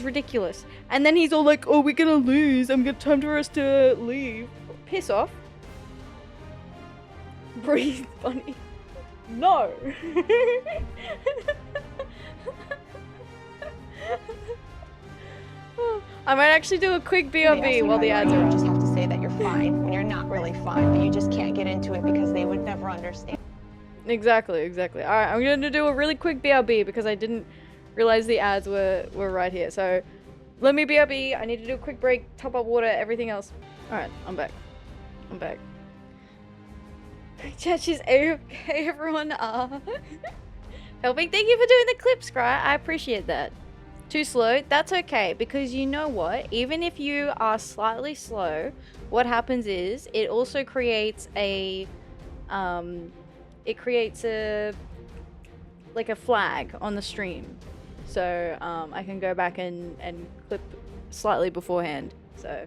ridiculous. And then he's all like, "Oh, we're gonna lose. Time for us to leave." Piss off. Breathe, bunny. No. I might actually do a quick BRB while the ads are on. You just have to say that you're fine when you're not really fine, but you just can't get into it because they would never understand. Exactly. Alright, I'm gonna do a really quick BRB because I didn't realize the ads were right here. So, let me BRB, I need to do a quick break, top up water, everything else. Alright, I'm back. Church is AFK, everyone helping. Thank you for doing the clip, Scry. I appreciate that. Too slow? That's okay, because you know what? Even if you are slightly slow, what happens is it also creates a like a flag on the stream. So I can go back and clip slightly beforehand. So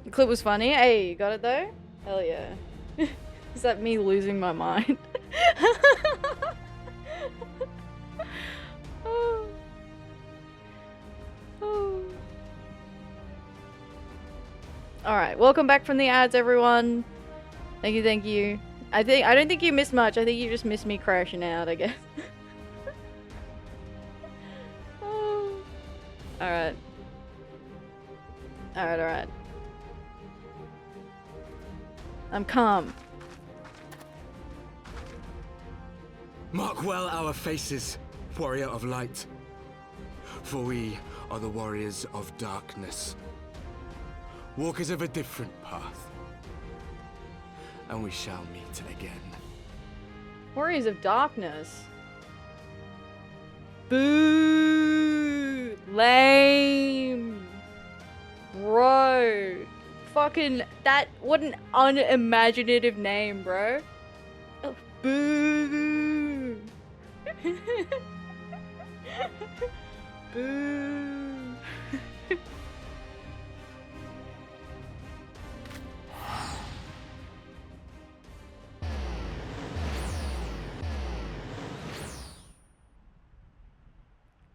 the clip was funny. Hey, you got it though? Hell yeah. Is that me losing my mind? Alright, welcome back from the ads, everyone. Thank you. I don't think you missed much. I think you just missed me crashing out, I guess. Alright. I'm calm. Mark well our faces, warrior of light. For we are the warriors of darkness. Walkers of a different path. And we shall meet again. Warriors of Darkness. Boo! Lame! Bro! Fucking that, what an unimaginative name, bro. Oh, boo! Boo!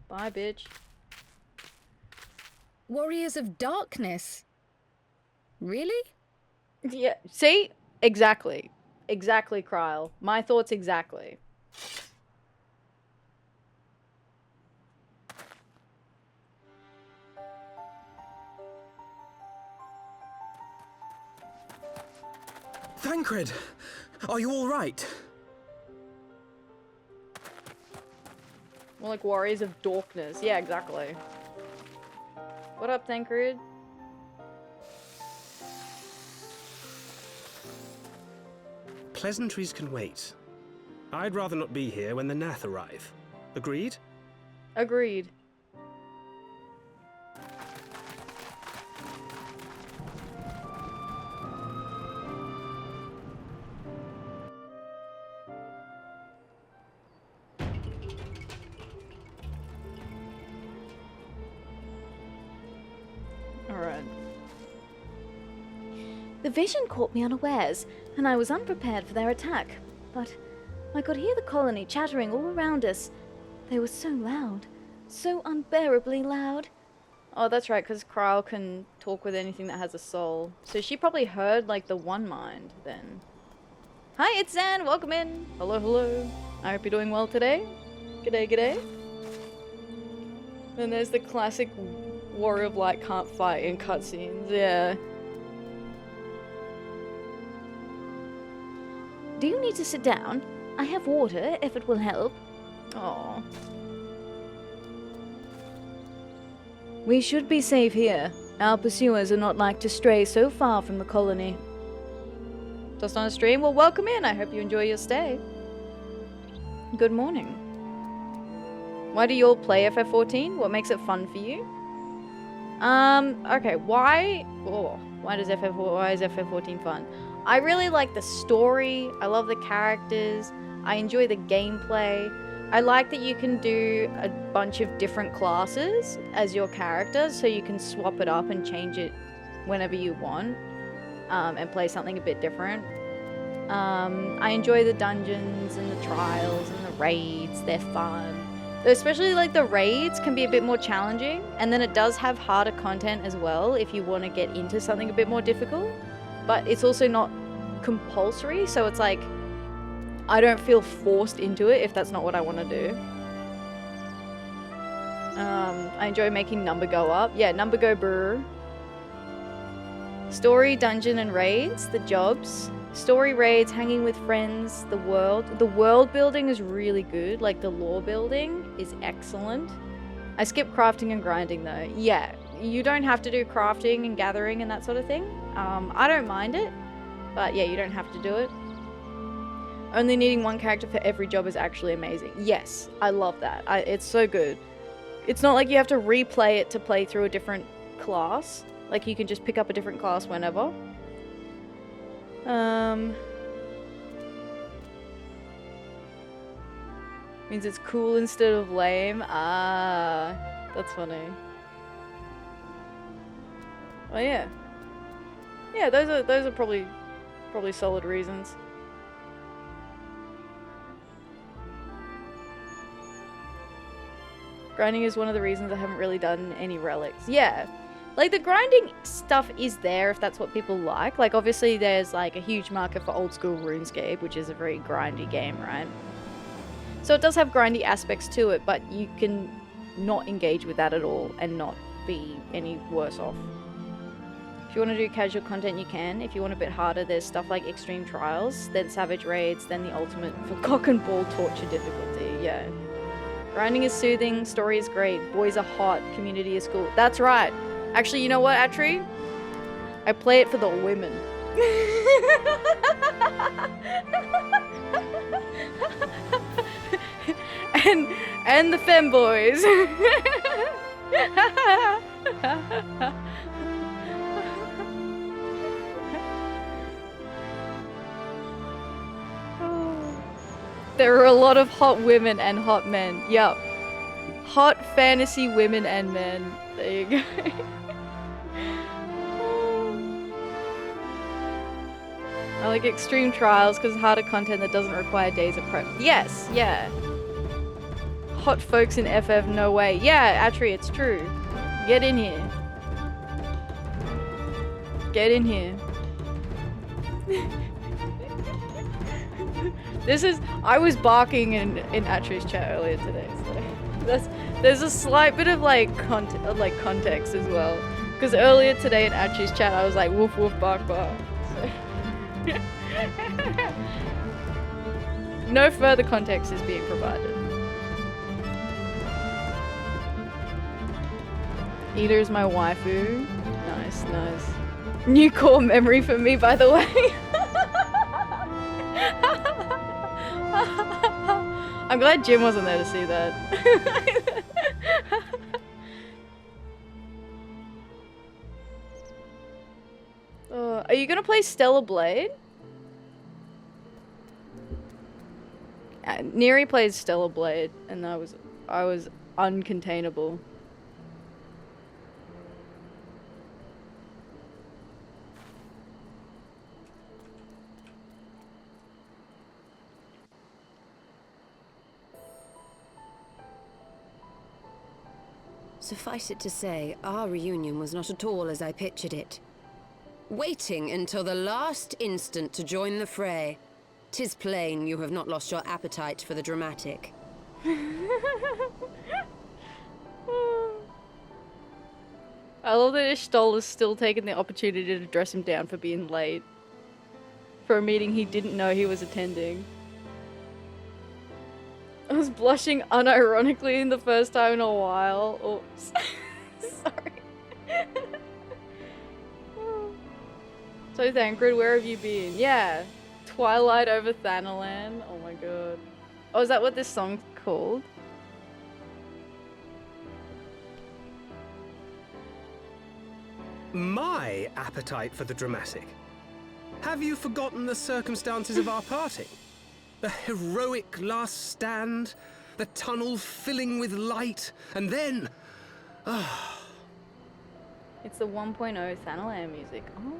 Bye, bitch. Warriors of Darkness? Really? Yeah, see? Exactly. Exactly, Kryle. My thoughts exactly. Thancred, are you all right? More like Warriors of Darkness. Yeah, exactly. What up, Tancred? Pleasantries can wait. I'd rather not be here when the Nath arrive. Agreed? Agreed. Alright. The vision caught me unawares, and I was unprepared for their attack. But I could hear the colony chattering all around us. They were so loud, so unbearably loud. Oh, that's right, because Kryle can talk with anything that has a soul. So she probably heard, like, the one mind, then. Hi, it's Zan! Welcome in! Hello, hello. I hope you're doing well today. G'day, g'day. Then there's the classic Warrior of Light can't fight in cutscenes, yeah. Do you need to sit down? I have water, if it will help. Aww. We should be safe here. Our pursuers are not like to stray so far from the colony. Just on a stream? Well, welcome in. I hope you enjoy your stay. Good morning. Why do you all play FF14? What makes it fun for you? Okay, why is FF14 fun? I really like the story. I love the characters. I enjoy the gameplay. I like that you can do a bunch of different classes as your character, so you can swap it up and change it whenever you want, and play something a bit different. I enjoy the dungeons and the trials and the raids. They're fun. Especially like the raids can be a bit more challenging, and then it does have harder content as well if you want to get into something a bit more difficult, but it's also not compulsory, so it's like I don't feel forced into it if that's not what I want to do. I enjoy making number go up. Yeah, number go brr. Story, dungeon, and raids, the jobs. Story raids, hanging with friends, the world. The world building is really good, like the lore building is excellent. I skip crafting and grinding though. Yeah, you don't have to do crafting and gathering and that sort of thing. I don't mind it, but yeah, you don't have to do it. Only needing one character for every job is actually amazing. Yes, I love that. It's so good. It's not like you have to replay it to play through a different class. Like you can just pick up a different class whenever. Means it's cool instead of lame. Ah, that's funny. Oh yeah. Yeah, those are probably solid reasons. Grinding is one of the reasons I haven't really done any relics. Yeah. Like, the grinding stuff is there if that's what people like. Like, obviously there's, like, a huge market for old school RuneScape, which is a very grindy game, right? So it does have grindy aspects to it, but you can not engage with that at all and not be any worse off. If you want to do casual content, you can. If you want a bit harder, there's stuff like Extreme Trials, then Savage Raids, then the ultimate for cock and ball torture difficulty, yeah. Grinding is soothing, story is great, boys are hot, community is cool. That's right. Actually, you know what, Atri? I play it for the women. and the femboys. There are a lot of hot women and hot men. Yup. Hot fantasy women and men. There you go. I like Extreme Trials because it's harder content that doesn't require days of prep. Yes, yeah. Hot folks in FF, no way. Yeah, Atri, it's true. Get in here. Get in here. I was barking in Atri's chat earlier today, so there's a slight bit of like context as well. Because earlier today in Atri's chat I was like woof woof bark bark. So. No further context is being provided. Ida is my waifu. Nice, nice. New core memory for me, by the way. I'm glad Jim wasn't there to see that. Are you gonna play Stellar Blade? Neri plays Stellar Blade, and I was uncontainable. Suffice it to say, our reunion was not at all as I pictured it. Waiting until the last instant to join the fray. 'Tis plain you have not lost your appetite for the dramatic. I love that Ishtal is still taking the opportunity to dress him down for being late. For a meeting he didn't know he was attending. I was blushing unironically in the first time in a while. Oops. Sorry. So Thancred, where have you been? Yeah. Twilight over Thanalan. Oh my god. Oh, is that what this song's called? My appetite for the dramatic. Have you forgotten the circumstances of our parting? The heroic last stand, the tunnel filling with light, and then... It's the 1.0 Thanalan music. Oh.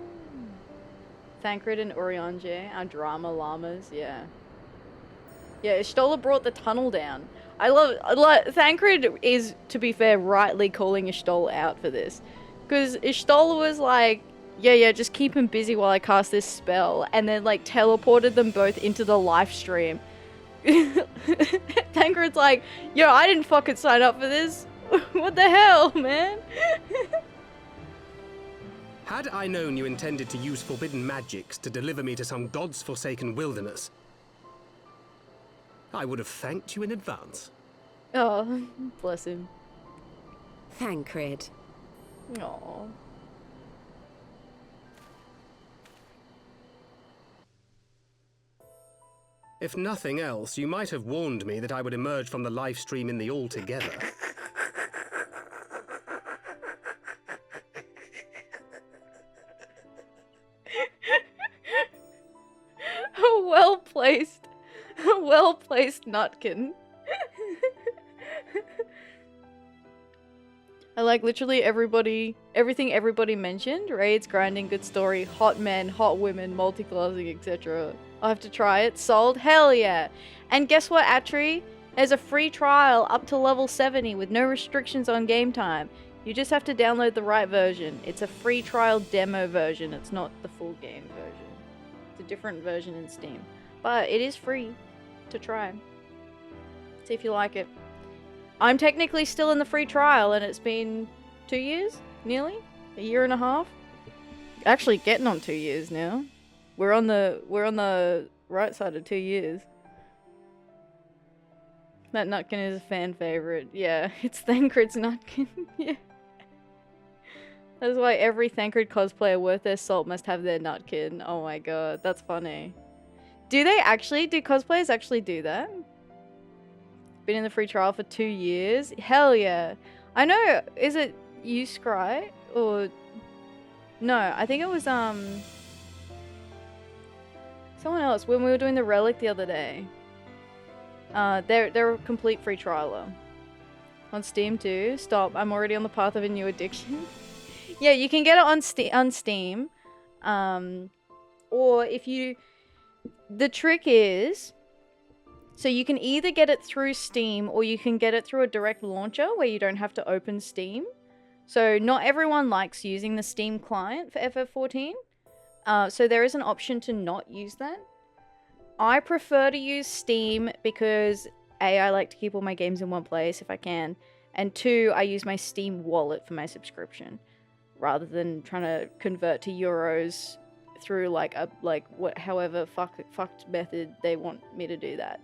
Thancred and Urianger, our drama llamas, yeah. Yeah, Ishtola brought the tunnel down. I love Thancred is, to be fair, rightly calling Ishtola out for this. Because Ishtola was like, yeah, just keep him busy while I cast this spell, and then like teleported them both into the live stream. Thancred's like, yo, I didn't fucking sign up for this. What the hell, man? Had I known you intended to use forbidden magics to deliver me to some god's forsaken wilderness, I would have thanked you in advance. Oh, bless him. Thancred. Aww. If nothing else, you might have warned me that I would emerge from the live stream in the altogether. Well-placed nutkin. I like literally everything everybody mentioned. Raids, grinding, good story, hot men, hot women, multi-classing, etc. I'll have to try it. Sold? Hell yeah. And guess what, Atri? There's a free trial up to level 70 with no restrictions on game time. You just have to download the right version. It's a free trial demo version. It's not the full game version. It's a different version in Steam. But it is free to try. See if you like it. I'm technically still in the free trial and it's been 2 years? Nearly? A year and a half? Actually getting on 2 years now. We're on the right side of 2 years. That Nutkin is a fan favorite. Yeah, it's Thancred's Nutkin. Yeah. That is why every Thancred cosplayer worth their salt must have their Nutkin. Oh my god, that's funny. Do cosplayers actually do that? Been in the free trial for 2 years? Hell yeah. I know, is it you, Scry? Or... No, I think it was, someone else, when we were doing the Relic the other day. They're a complete free trialer. On Steam too. Stop, I'm already on the path of a new addiction. Yeah, you can get it on Steam. Or if you... The trick is... So you can either get it through Steam or you can get it through a direct launcher where you don't have to open Steam. So not everyone likes using the Steam client for FF14. So there is an option to not use that. I prefer to use Steam because A, I like to keep all my games in one place if I can. And 2, I use my Steam wallet for my subscription. Rather than trying to convert to euros through however fucked method they want me to do that.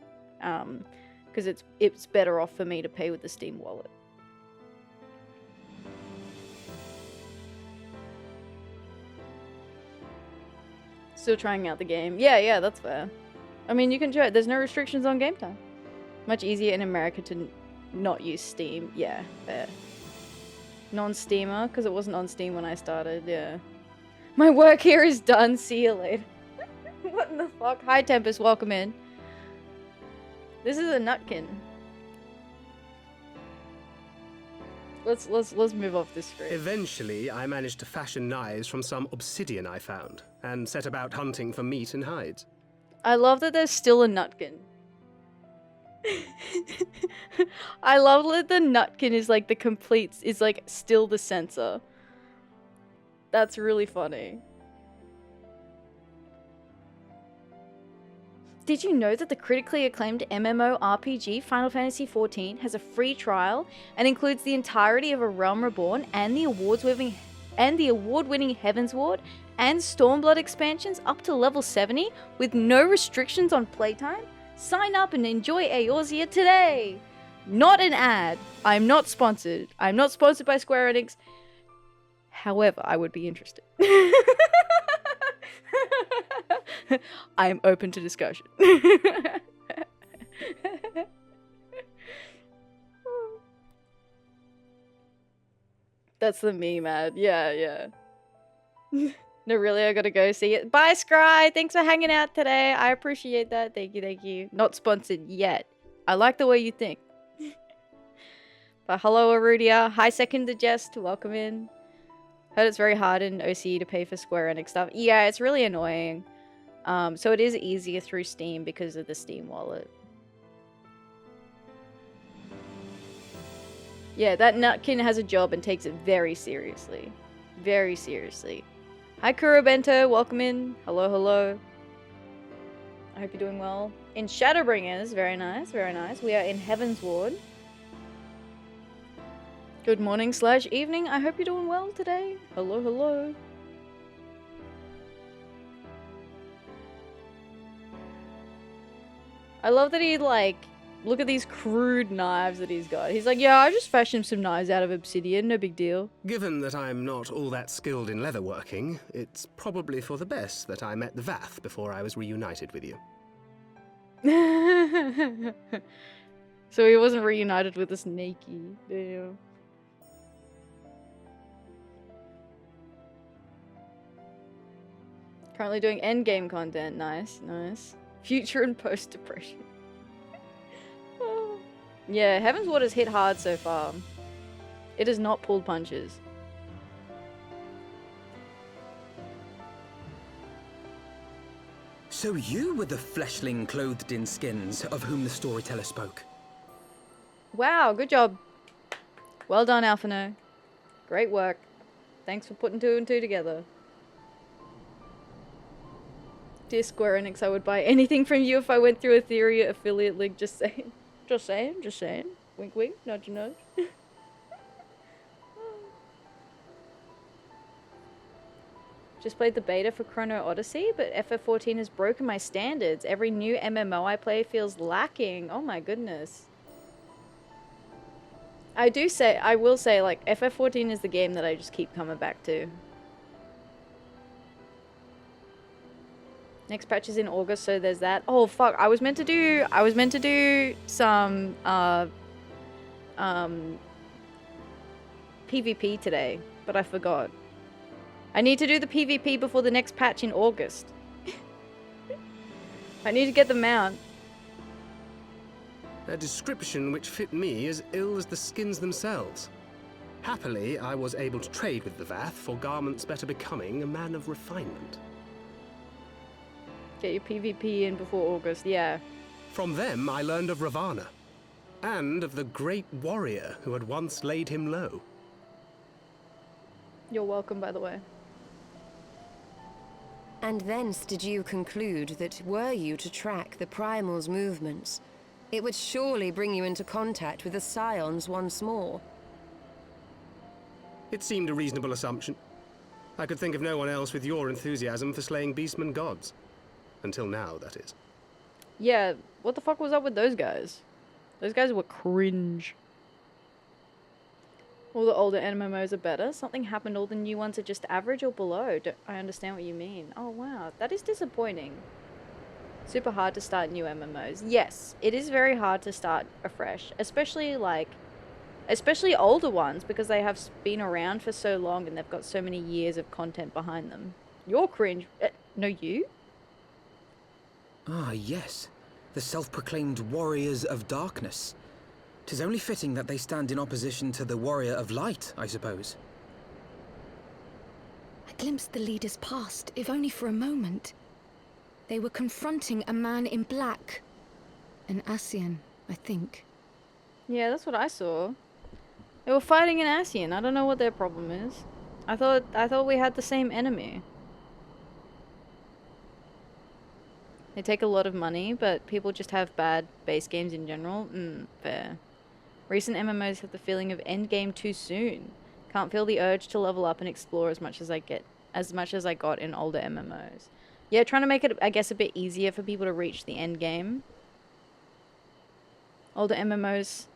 Because it's better off for me to pay with the Steam wallet. Still trying out the game. Yeah, that's fair. I mean, you can try it. There's no restrictions on game time. Much easier in America to not use Steam. Yeah, fair. Non-Steamer, because it wasn't on Steam when I started, yeah. My work here is done. See you later. What in the fuck? Hi, Tempest. Welcome in. This is a nutkin. Let's move off this screen. Eventually, I managed to fashion knives from some obsidian I found, and set about hunting for meat and hides. I love that there's still a nutkin. I love that the nutkin is like the complete, is like still the censor. That's really funny. Did you know that the critically acclaimed MMORPG Final Fantasy XIV has a free trial and includes the entirety of A Realm Reborn and the award-winning Heavensward and Stormblood expansions up to level 70 with no restrictions on playtime? Sign up and enjoy Eorzea today! Not an ad. I'm not sponsored. I'm not sponsored by Square Enix. However, I would be interested. I am open to discussion. That's the meme ad. Yeah. No, really, I gotta go see it. Bye, Scry! Thanks for hanging out today. I appreciate that. Thank you. Not sponsored yet. I like the way you think. But hello, Arudia. Hi, Second Digest. Welcome in. Heard it's very hard in OCE to pay for Square Enix stuff. Yeah, it's really annoying. So it is easier through Steam because of the Steam wallet. Yeah, that nutkin has a job and takes it very seriously. Very seriously. Hi, Kurobento. Welcome in. Hello. I hope you're doing well. In Shadowbringers. Very nice. We are in Heavensward. Good morning / evening. I hope you're doing well today. Hello. I love that he, like, look at these crude knives that he's got. He's like, yeah, I just fashioned some knives out of obsidian, no big deal. Given that I'm not all that skilled in leatherworking, it's probably for the best that I met the Vath before I was reunited with you. So he wasn't reunited with this Nakey. Damn. Currently doing endgame content. Nice. Future and post-depression. Yeah, Heavensward has hit hard so far. It has not pulled punches. So you were the fleshling clothed in skins of whom the storyteller spoke. Wow, good job. Well done, Alphino. Great work. Thanks for putting 2 and 2 together. Dear Square Enix, I would buy anything from you if I went through Atheria affiliate link, just saying. Just saying. Wink, nudge, nudge. Just played the beta for Chrono Odyssey, but FF14 has broken my standards. Every new MMO I play feels lacking. Oh my goodness. I will say, like, FF14 is the game that I just keep coming back to. Next patch is in August, so there's that. Oh fuck, I was meant to do some PvP today, but I forgot. I need to do the PvP before the next patch in August. I need to get the mount. A description which fit me as ill as the skins themselves. Happily, I was able to trade with the Vath for garments better becoming a man of refinement. Get your PvP in before August, yeah. From them, I learned of Ravana, and of the great warrior who had once laid him low. You're welcome, by the way. And thence did you conclude that were you to track the Primal's movements, it would surely bring you into contact with the Scions once more? It seemed a reasonable assumption. I could think of no one else with your enthusiasm for slaying beastmen gods. Until now, that is. Yeah, what the fuck was up with those guys? Those guys were cringe. All the older MMOs are better. Something happened. All the new ones are just average or below. I understand what you mean. Oh, wow. That is disappointing. Super hard to start new MMOs. Yes, it is very hard to start afresh. Especially, like... Especially older ones, because they have been around for so long and they've got so many years of content behind them. You're cringe. No, you? Ah, yes. The self-proclaimed Warriors of Darkness. 'Tis only fitting that they stand in opposition to the Warrior of Light, I suppose. I glimpsed the leaders past, if only for a moment. They were confronting a man in black. An Ascian, I think. Yeah, that's what I saw. They were fighting an Ascian. I don't know what their problem is. I thought we had the same enemy. They take a lot of money, but people just have bad base games in general. Fair. Recent MMOs have the feeling of endgame too soon. Can't feel the urge to level up and explore as much as I got in older MMOs. Yeah, trying to make it, I guess, a bit easier for people to reach the end game. Older MMOs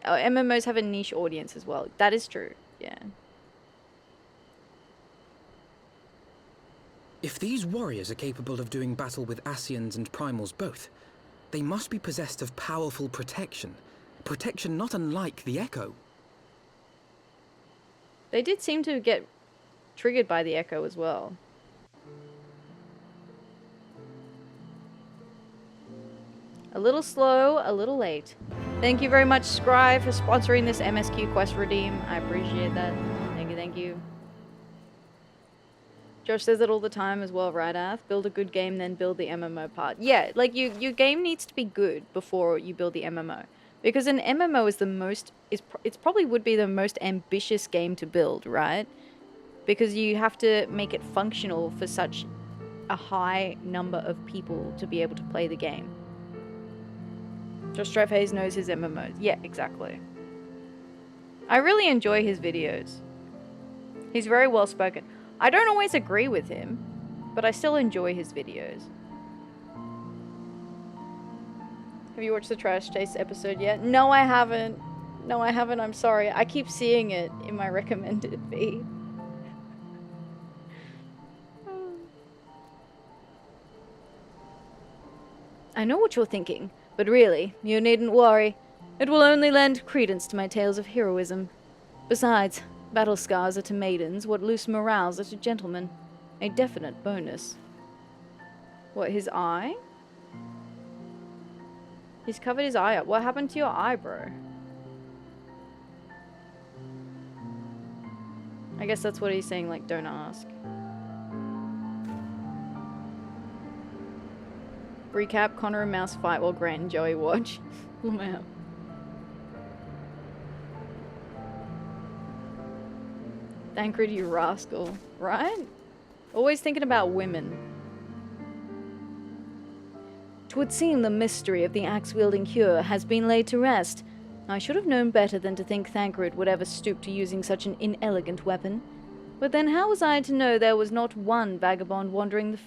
have a niche audience as well. That is true. Yeah. If these warriors are capable of doing battle with Ascians and Primals both, they must be possessed of powerful protection. Protection not unlike the Echo. They did seem to get triggered by the Echo as well. A little slow, a little late. Thank you very much, Scribe, for sponsoring this MSQ quest redeem. I appreciate that. Thank you, thank you. Josh says it all the time as well, right, Ath? Build a good game, then build the MMO part. Yeah, like your game needs to be good before you build the MMO. Because an MMO is it's probably would be the most ambitious game to build, right? Because you have to make it functional for such a high number of people to be able to play the game. Josh Strife Hayes knows his MMOs. Yeah, exactly. I really enjoy his videos. He's very well spoken. I don't always agree with him, but I still enjoy his videos. Have you watched the Trash Chase episode yet? No, I haven't. No, I haven't. I'm sorry. I keep seeing it in my recommended feed. I know what you're thinking, but really, you needn't worry. It will only lend credence to my tales of heroism. Besides, battle scars are to maidens what loose morals are to gentlemen. A definite bonus. What, his eye? He's covered his eye up. What happened to your eye, bro? I guess that's what he's saying, like, don't ask. Recap, Connor and Mouse fight while Grant and Joey watch. Wow. Thancred, you rascal. Right? Always thinking about women. 'Twould seem the mystery of the axe-wielding cure has been laid to rest. I should have known better than to think Thancred would ever stoop to using such an inelegant weapon. But then how was I to know there was not one vagabond wandering the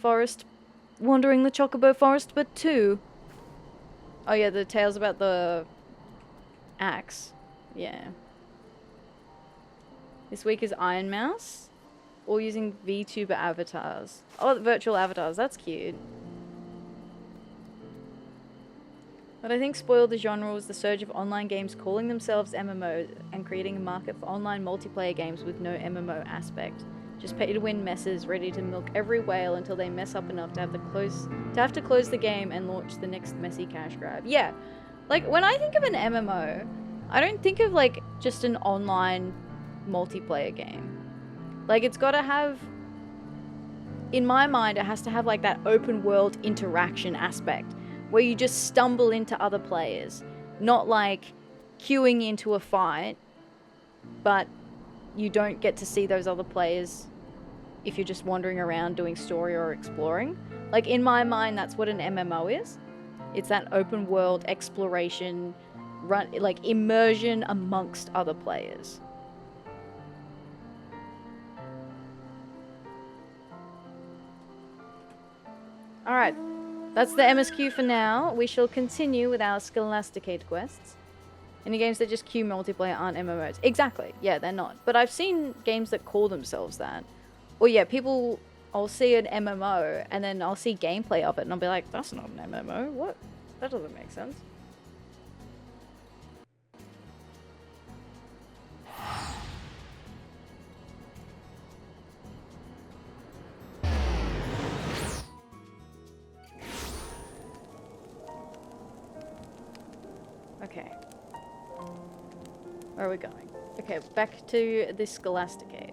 Chocobo Forest, but two? Oh yeah, the tales about the axe. Yeah. This week is Iron Mouse. All using VTuber avatars. Oh, virtual avatars. That's cute. What I think spoiled the genre was the surge of online games calling themselves MMOs and creating a market for online multiplayer games with no MMO aspect. Just pay-to-win messes ready to milk every whale until they mess up enough to have to close the game and launch the next messy cash grab. Yeah, like when I think of an MMO, I don't think of like just an online multiplayer game. Like it's got to have, in my mind, it has to have like that open world interaction aspect where you just stumble into other players, not like queuing into a fight, but you don't get to see those other players if you're just wandering around doing story or exploring. Like in my mind, that's what an MMO is. It's that open world exploration, like immersion amongst other players. Alright, that's the MSQ for now. We shall continue with our Scholasticate quests. Any games that just queue multiplayer aren't MMOs. Exactly. Yeah, they're not. But I've seen games that call themselves that. Or yeah, people, I'll see an MMO and then I'll see gameplay of it and I'll be like, that's not an MMO. What? That doesn't make sense. Okay. Where are we going? Okay, back to the Scholasticate.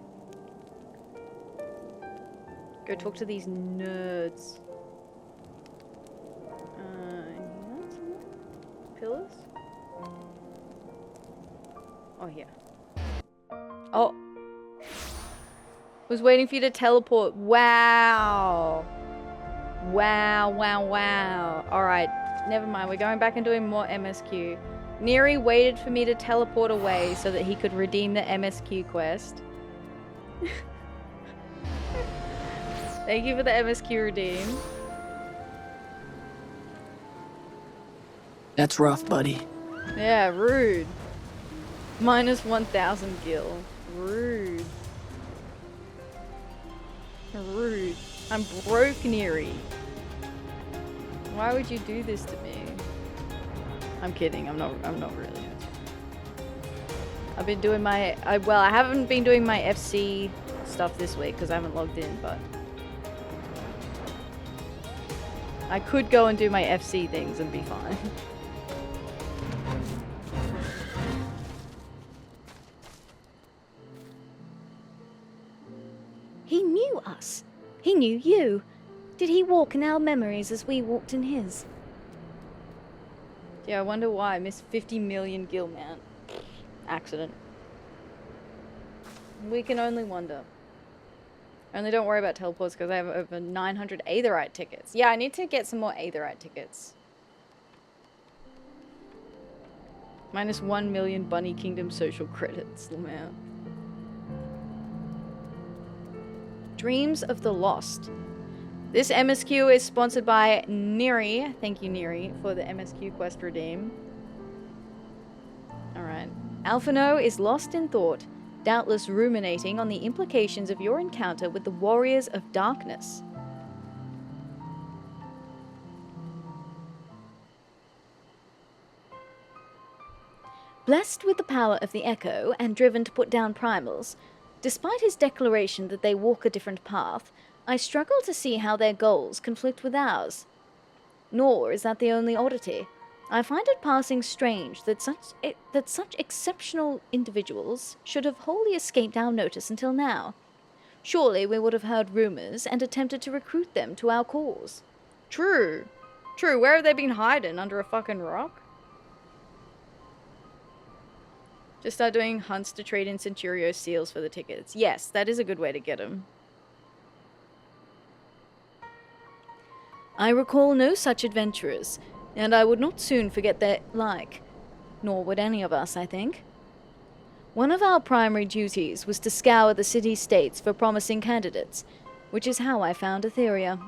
Go talk to these nerds. Pillars? Oh, here. Oh! Was waiting for you to teleport. Wow! Wow, wow, wow. Alright, never mind. We're going back and doing more MSQ. Neri waited for me to teleport away so that he could redeem the MSQ quest. Thank you for the MSQ redeem. That's rough, buddy. Yeah, rude. Minus 1,000 gil. Rude. Rude. I'm broke, Neri. Why would you do this to me? I'm kidding. I'm not really. I've been doing my well, I haven't been doing my FC stuff this week because I haven't logged in, but I could go and do my FC things and be fine. He knew us. He knew you. Did he walk in our memories as we walked in his? Yeah, I wonder why I missed 50 million gil, man. Accident. We can only wonder. Only don't worry about teleports because I have over 900 Aetherite tickets. Yeah, I need to get some more Aetherite tickets. Minus 1 million Bunny Kingdom social credits, man. Dreams of the Lost. This MSQ is sponsored by Neri. Thank you, Neri, for the MSQ quest redeem. Alright. Alphino is lost in thought, doubtless ruminating on the implications of your encounter with the Warriors of Darkness. Blessed with the power of the Echo and driven to put down primals, despite his declaration that they walk a different path, I struggle to see how their goals conflict with ours. Nor is that the only oddity. I find it passing strange that such exceptional individuals should have wholly escaped our notice until now. Surely we would have heard rumors and attempted to recruit them to our cause. True. True, where have they been hiding? Under a fucking rock? Just start doing hunts to trade in Centurio seals for the tickets. Yes, that is a good way to get them. I recall no such adventurers, and I would not soon forget their like. Nor would any of us, I think. One of our primary duties was to scour the city-states for promising candidates, which is how I found Atheria.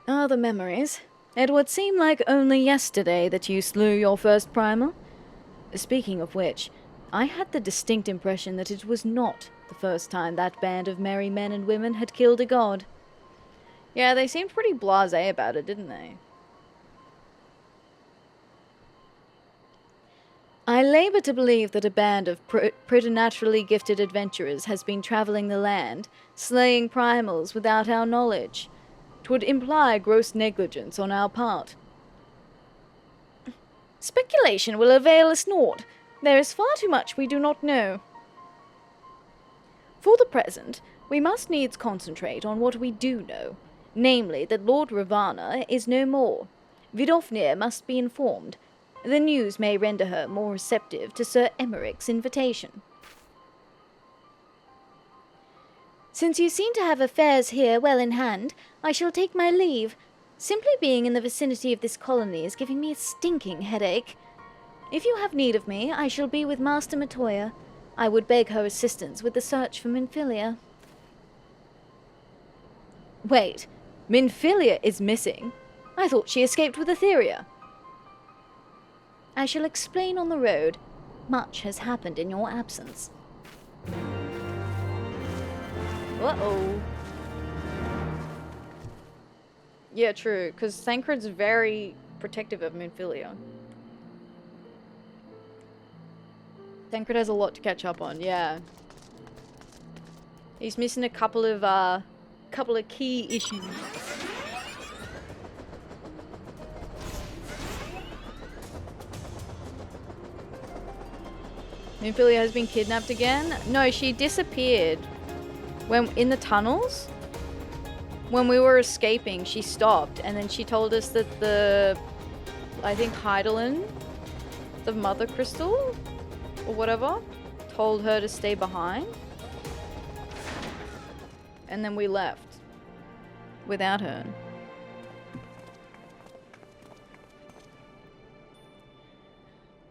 Ah, the memories. It would seem like only yesterday that you slew your first primal. Speaking of which, I had the distinct impression that it was not the first time that band of merry men and women had killed a god. Yeah, they seemed pretty blasé about it, didn't they? I labor to believe that a band of preternaturally gifted adventurers has been traveling the land, slaying primals without our knowledge. 'Twould imply gross negligence on our part. Speculation will avail us naught. There is far too much we do not know. For the present, we must needs concentrate on what we do know, namely that Lord Ravana is no more. Vidofnir must be informed. The news may render her more receptive to Sir Emmerich's invitation. Since you seem to have affairs here well in hand, I shall take my leave. Simply being in the vicinity of this colony is giving me a stinking headache. If you have need of me, I shall be with Master Matoya. I would beg her assistance with the search for Minfilia. Wait, Minfilia is missing? I thought she escaped with Atheria. I shall explain on the road. Much has happened in your absence. Uh-oh. Yeah, true, because Thancred's very protective of Moonfilia. Thancred has a lot to catch up on, yeah. He's missing a couple of key issues. Moonfilia has been kidnapped again? No, she disappeared. When in the tunnels? When we were escaping, she stopped, and then she told us that I think Heidelin, the Mother Crystal, or whatever, told her to stay behind. And then we left. Without her.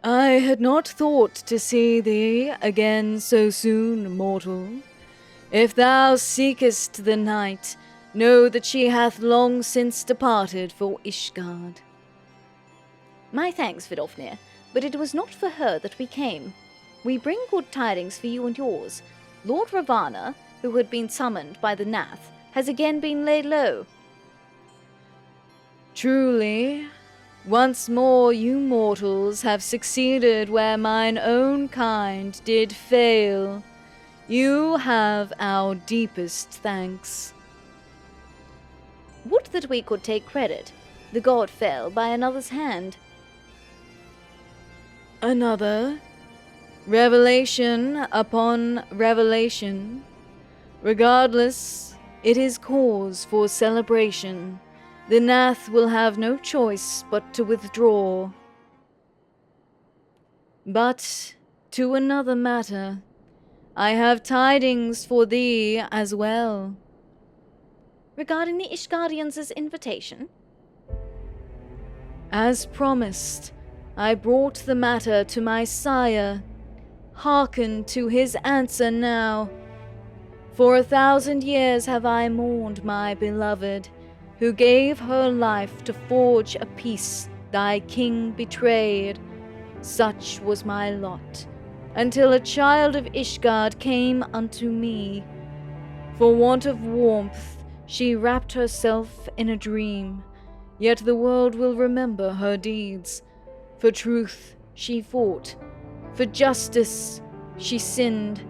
I had not thought to see thee again so soon, mortal. If thou seekest the night, know that she hath long since departed for Ishgard. My thanks, Vidofnir, but it was not for her that we came. We bring good tidings for you and yours. Lord Ravana, who had been summoned by the Nath, has again been laid low. Truly, once more you mortals have succeeded where mine own kind did fail. You have our deepest thanks. Would that we could take credit. The god fell by another's hand. Another? Revelation upon revelation. Regardless, it is cause for celebration. The Nath will have no choice but to withdraw. But to another matter. I have tidings for thee as well. Regarding the Ishgardians' invitation? As promised, I brought the matter to my sire. Hearken to his answer now. For 1,000 years have I mourned my beloved, who gave her life to forge a peace thy king betrayed. Such was my lot, until a child of Ishgard came unto me. For want of warmth, she wrapped herself in a dream, yet the world will remember her deeds. For truth she fought, for justice she sinned,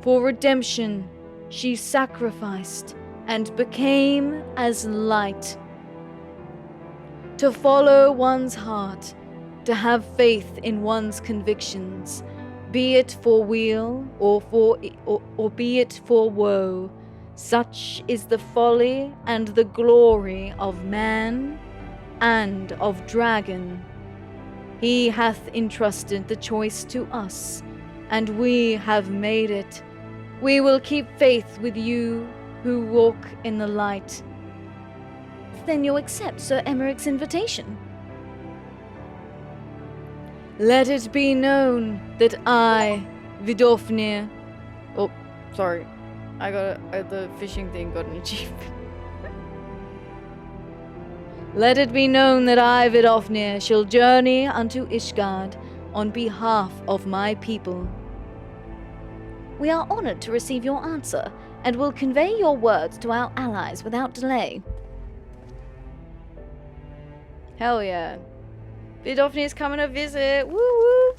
for redemption she sacrificed and became as light. To follow one's heart, to have faith in one's convictions, be it for weal or be it for woe, such is the folly and the glory of man and of dragon. He hath entrusted the choice to us, and we have made it. We will keep faith with you who walk in the light. Then you accept Sir Emeric's invitation? Let it be known that I, Vidofnir... Oh, sorry. The fishing thing got an achievement. Let it be known that I, Vidofnir, shall journey unto Ishgard on behalf of my people. We are honored to receive your answer, and will convey your words to our allies without delay. Hell yeah. Vidofnir's coming to visit. Woo woo.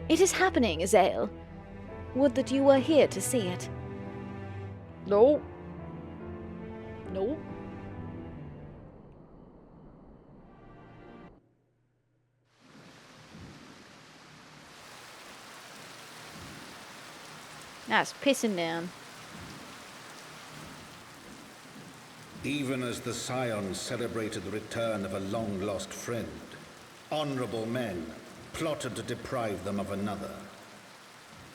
It is happening, Azael. Would that you were here to see it. No. No. That's pissing down. Even as the Scions celebrated the return of a long-lost friend, honorable men plotted to deprive them of another.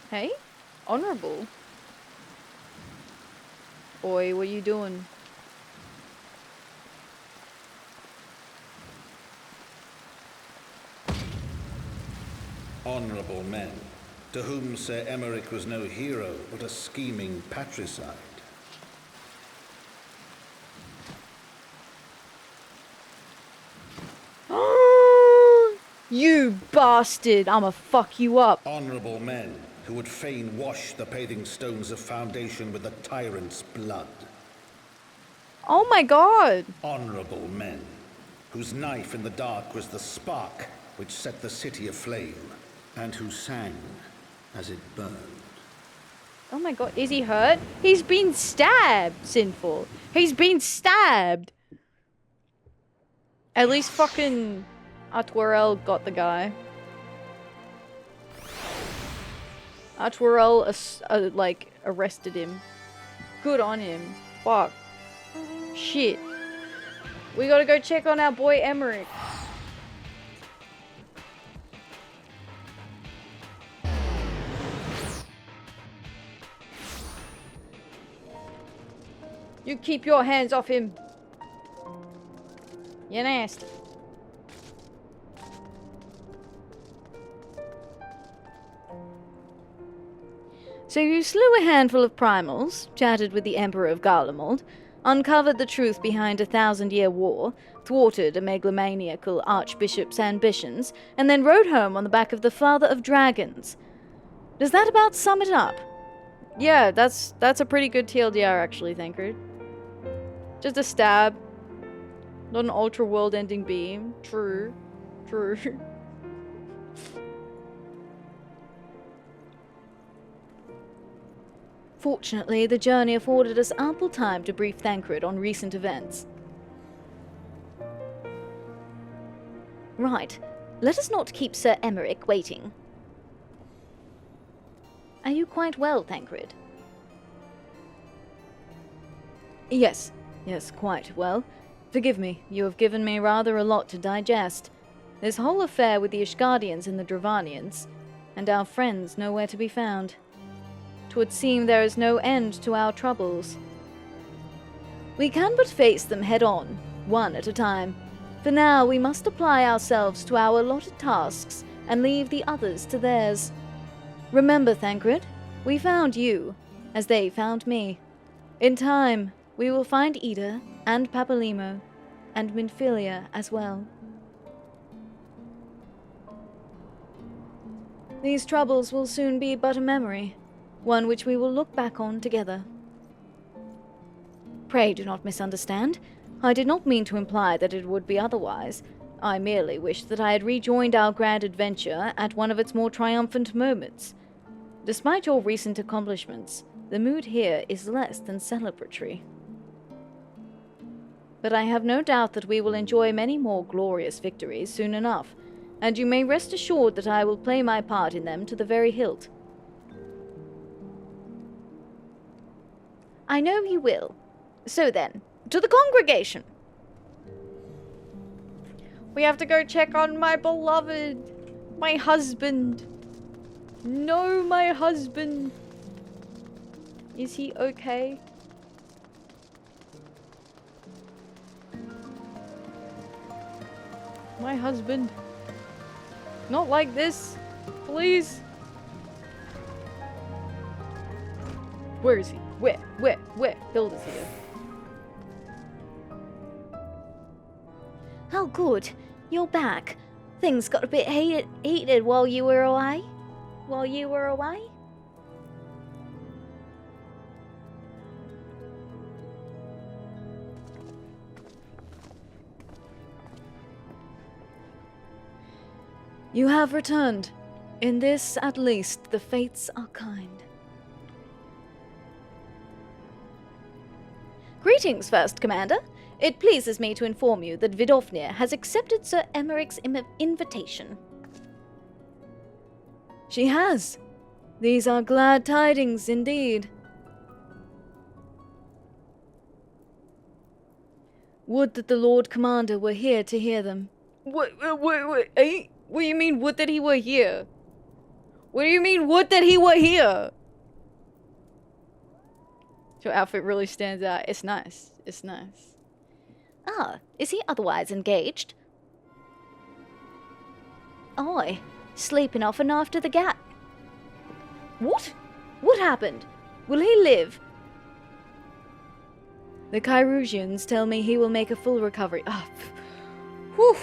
Hey? Honorable? Oi, what are you doing? Honorable men, to whom Sir Emeric was no hero, but a scheming patricide. You bastard! I'ma fuck you up. Honorable men who would fain wash the paving stones of foundation with the tyrant's blood. Oh my god! Honorable men whose knife in the dark was the spark which set the city aflame, and who sang as it burned. Oh my god, is he hurt? He's been stabbed, Sinful. He's been stabbed. At least fucking Atwarel got the guy. Atwarel, like, arrested him. Good on him. Fuck. Shit. We gotta go check on our boy Emmerich. You keep your hands off him. You're nasty. So you slew a handful of primals, chatted with the Emperor of Garlemald, uncovered the truth behind a 1,000-year war, thwarted a megalomaniacal archbishop's ambitions, and then rode home on the back of the Father of Dragons. Does that about sum it up? Yeah, that's a pretty good TLDR actually, Thancred. Just a stab. Not an ultra world-ending beam. True. True. Fortunately, the journey afforded us ample time to brief Thancred on recent events. Right. Let us not keep Sir Emmerich waiting. Are you quite well, Thancred? Yes. Yes, quite well. Forgive me, you have given me rather a lot to digest. This whole affair with the Ishgardians and the Dravanians, and our friends nowhere to be found. 'Twould seem there is no end to our troubles. We can but face them head-on, one at a time. For now, we must apply ourselves to our allotted tasks and leave the others to theirs. Remember, Thancred, we found you, as they found me. In time, we will find Ida and Papalimo, and Minfilia as well. These troubles will soon be but a memory, one which we will look back on together. Pray do not misunderstand. I did not mean to imply that it would be otherwise. I merely wished that I had rejoined our grand adventure at one of its more triumphant moments. Despite your recent accomplishments, the mood here is less than celebratory. But I have no doubt that we will enjoy many more glorious victories soon enough, and you may rest assured that I will play my part in them to the very hilt. I know you will. So then, to the congregation! We have to go check on my beloved, my husband. No, my husband. Is he okay? My husband. Not like this, please. Where is he? Where? Hilda's here. Oh, good. You're back. Things got a bit heated while you were away. You have returned. In this, at least, the fates are kind. Greetings, First Commander. It pleases me to inform you that Vidofnir has accepted Sir Emmerich's invitation. She has. These are glad tidings indeed. Would that the Lord Commander were here to hear them. What do you mean, would that he were here? What do you mean, would that he were here? Your outfit really stands out. It's nice. It's nice. Ah, is he otherwise engaged? Aye, sleeping often after the gap. What? What happened? Will he live? The Chirurgians tell me he will make a full recovery. Ah, whew.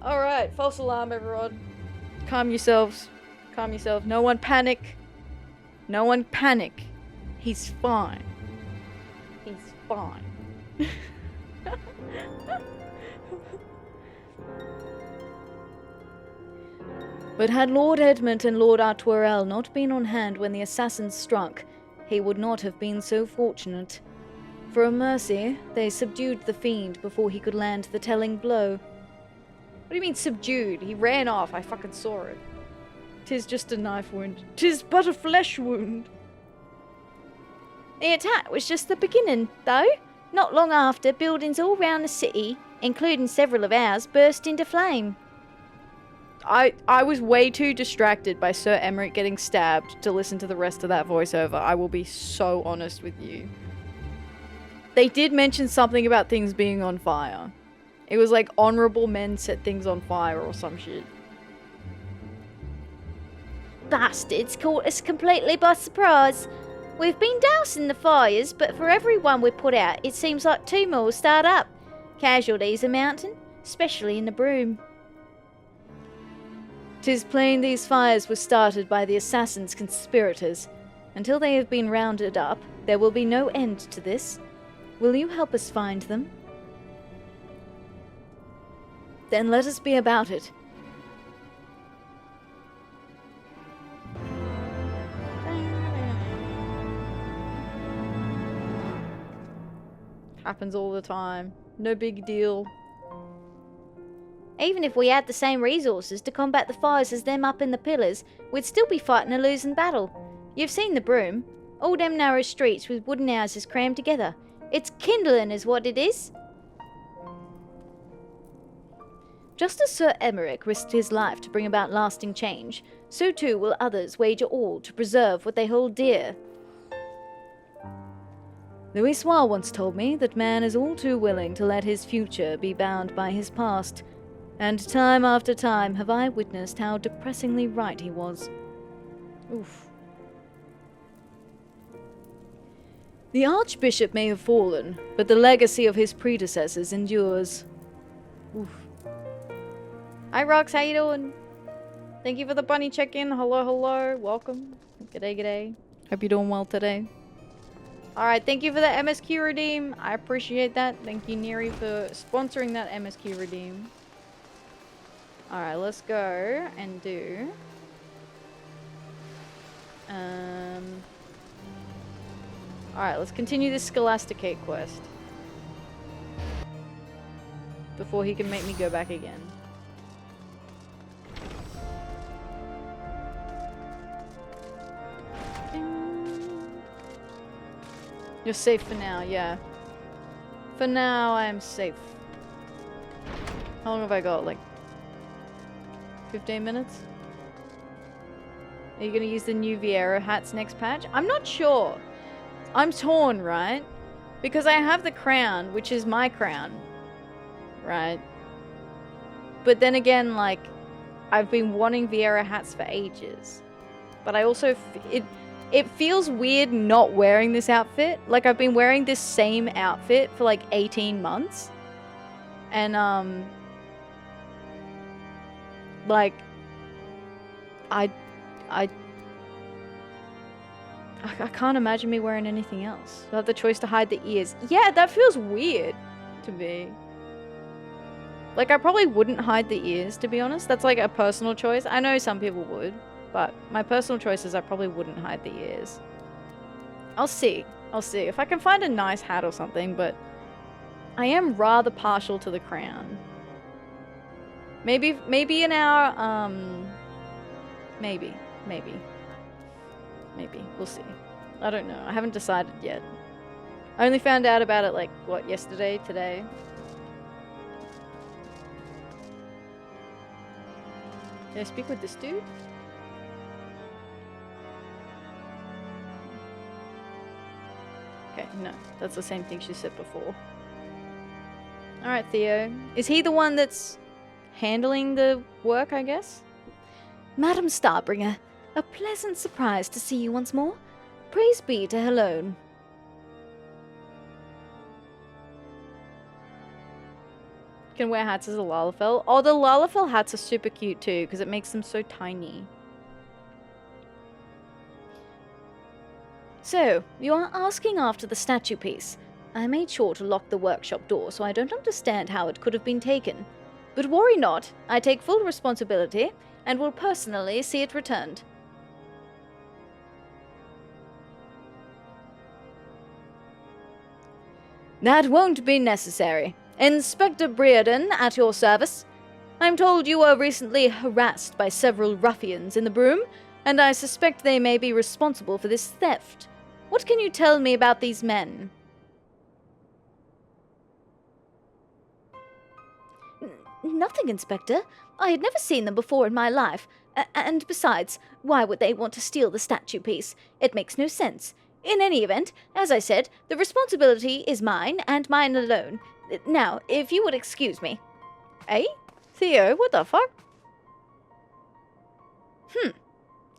Alright, false alarm, everyone. Calm yourselves. Calm yourself. No one panic. No one panic. He's fine. He's fine. But had Lord Edmund and Lord Artourel not been on hand when the assassins struck, he would not have been so fortunate. For a mercy, they subdued the fiend before he could land the telling blow. What do you mean subdued? He ran off. I fucking saw it. 'Tis just a knife wound. 'Tis but a flesh wound. The attack was just the beginning, though. Not long after, buildings all round the city, including several of ours, burst into flame. I was way too distracted by Sir Emmerich getting stabbed to listen to the rest of that voiceover. I will be so honest with you. They did mention something about things being on fire. It was like honorable men set things on fire or some shit. Bastards caught us completely by surprise. We've been dousing the fires, but for every one we put out, it seems like 2 more will start up. Casualties are mounting, especially in the broom. 'Tis plain these fires were started by the assassin's conspirators. Until they have been rounded up, there will be no end to this. Will you help us find them? Then let us be about it. Happens all the time. No big deal. Even if we had the same resources to combat the fires as them up in the pillars, we'd still be fighting a losing battle. You've seen the broom. All them narrow streets with wooden houses crammed together. It's kindling is what it is. Just as Sir Emmerich risked his life to bring about lasting change, so too will others wager all to preserve what they hold dear. Louis Soir once told me that man is all too willing to let his future be bound by his past, and time after time have I witnessed how depressingly right he was. Oof. The Archbishop may have fallen, but the legacy of his predecessors endures. Oof. Hi Rox, how you doing? Thank you for the bunny check-in. Hello, hello. Welcome. G'day, g'day. Hope you're doing well today. Alright, thank you for the MSQ redeem. I appreciate that. Thank you, Neri, for sponsoring that MSQ redeem. Alright, let's go and do... Alright, let's continue this Scholasticate quest. Before he can make me go back again. You're safe for now, yeah. For now, I am safe. How long have I got? Like 15 minutes? Are you gonna use the new Vieira hats next patch? I'm not sure. I'm torn, right? Because I have the crown, which is my crown. Right? But then again, like, I've been wanting Vieira hats for ages. But I also... It feels weird not wearing this outfit. Like, I've been wearing this same outfit for like 18 months. And, like, I can't imagine me wearing anything else. I have the choice to hide the ears. Yeah, that feels weird to me. Like, I probably wouldn't hide the ears, to be honest. That's like a personal choice. I know some people would. But my personal choice is I probably wouldn't hide the ears. I'll see. I'll see. If I can find a nice hat or something, but I am rather partial to the crown. Maybe in our, maybe. We'll see. I don't know. I haven't decided yet. I only found out about it, like, what, yesterday, today? Did I speak with this dude? Okay, no. That's the same thing she said before. Alright, Theo. Is he the one that's handling the work, I guess? Madam Starbringer, a pleasant surprise to see you once more. Praise be to Helone. Can wear hats as a Lalafell. Oh, the Lalafell hats are super cute too, because it makes them so tiny. So, you are asking after the statue piece. I made sure to lock the workshop door, so I don't understand how it could have been taken. But worry not, I take full responsibility, and will personally see it returned. That won't be necessary. Inspector Brereton, at your service. I'm told you were recently harassed by several ruffians in the broom, and I suspect they may be responsible for this theft. What can you tell me about these men? Nothing, Inspector. I had never seen them before in my life. And besides, why would they want to steal the statue piece? It makes no sense. In any event, as I said, the responsibility is mine, and mine alone. Now, if you would excuse me. Eh? Theo, what the fuck?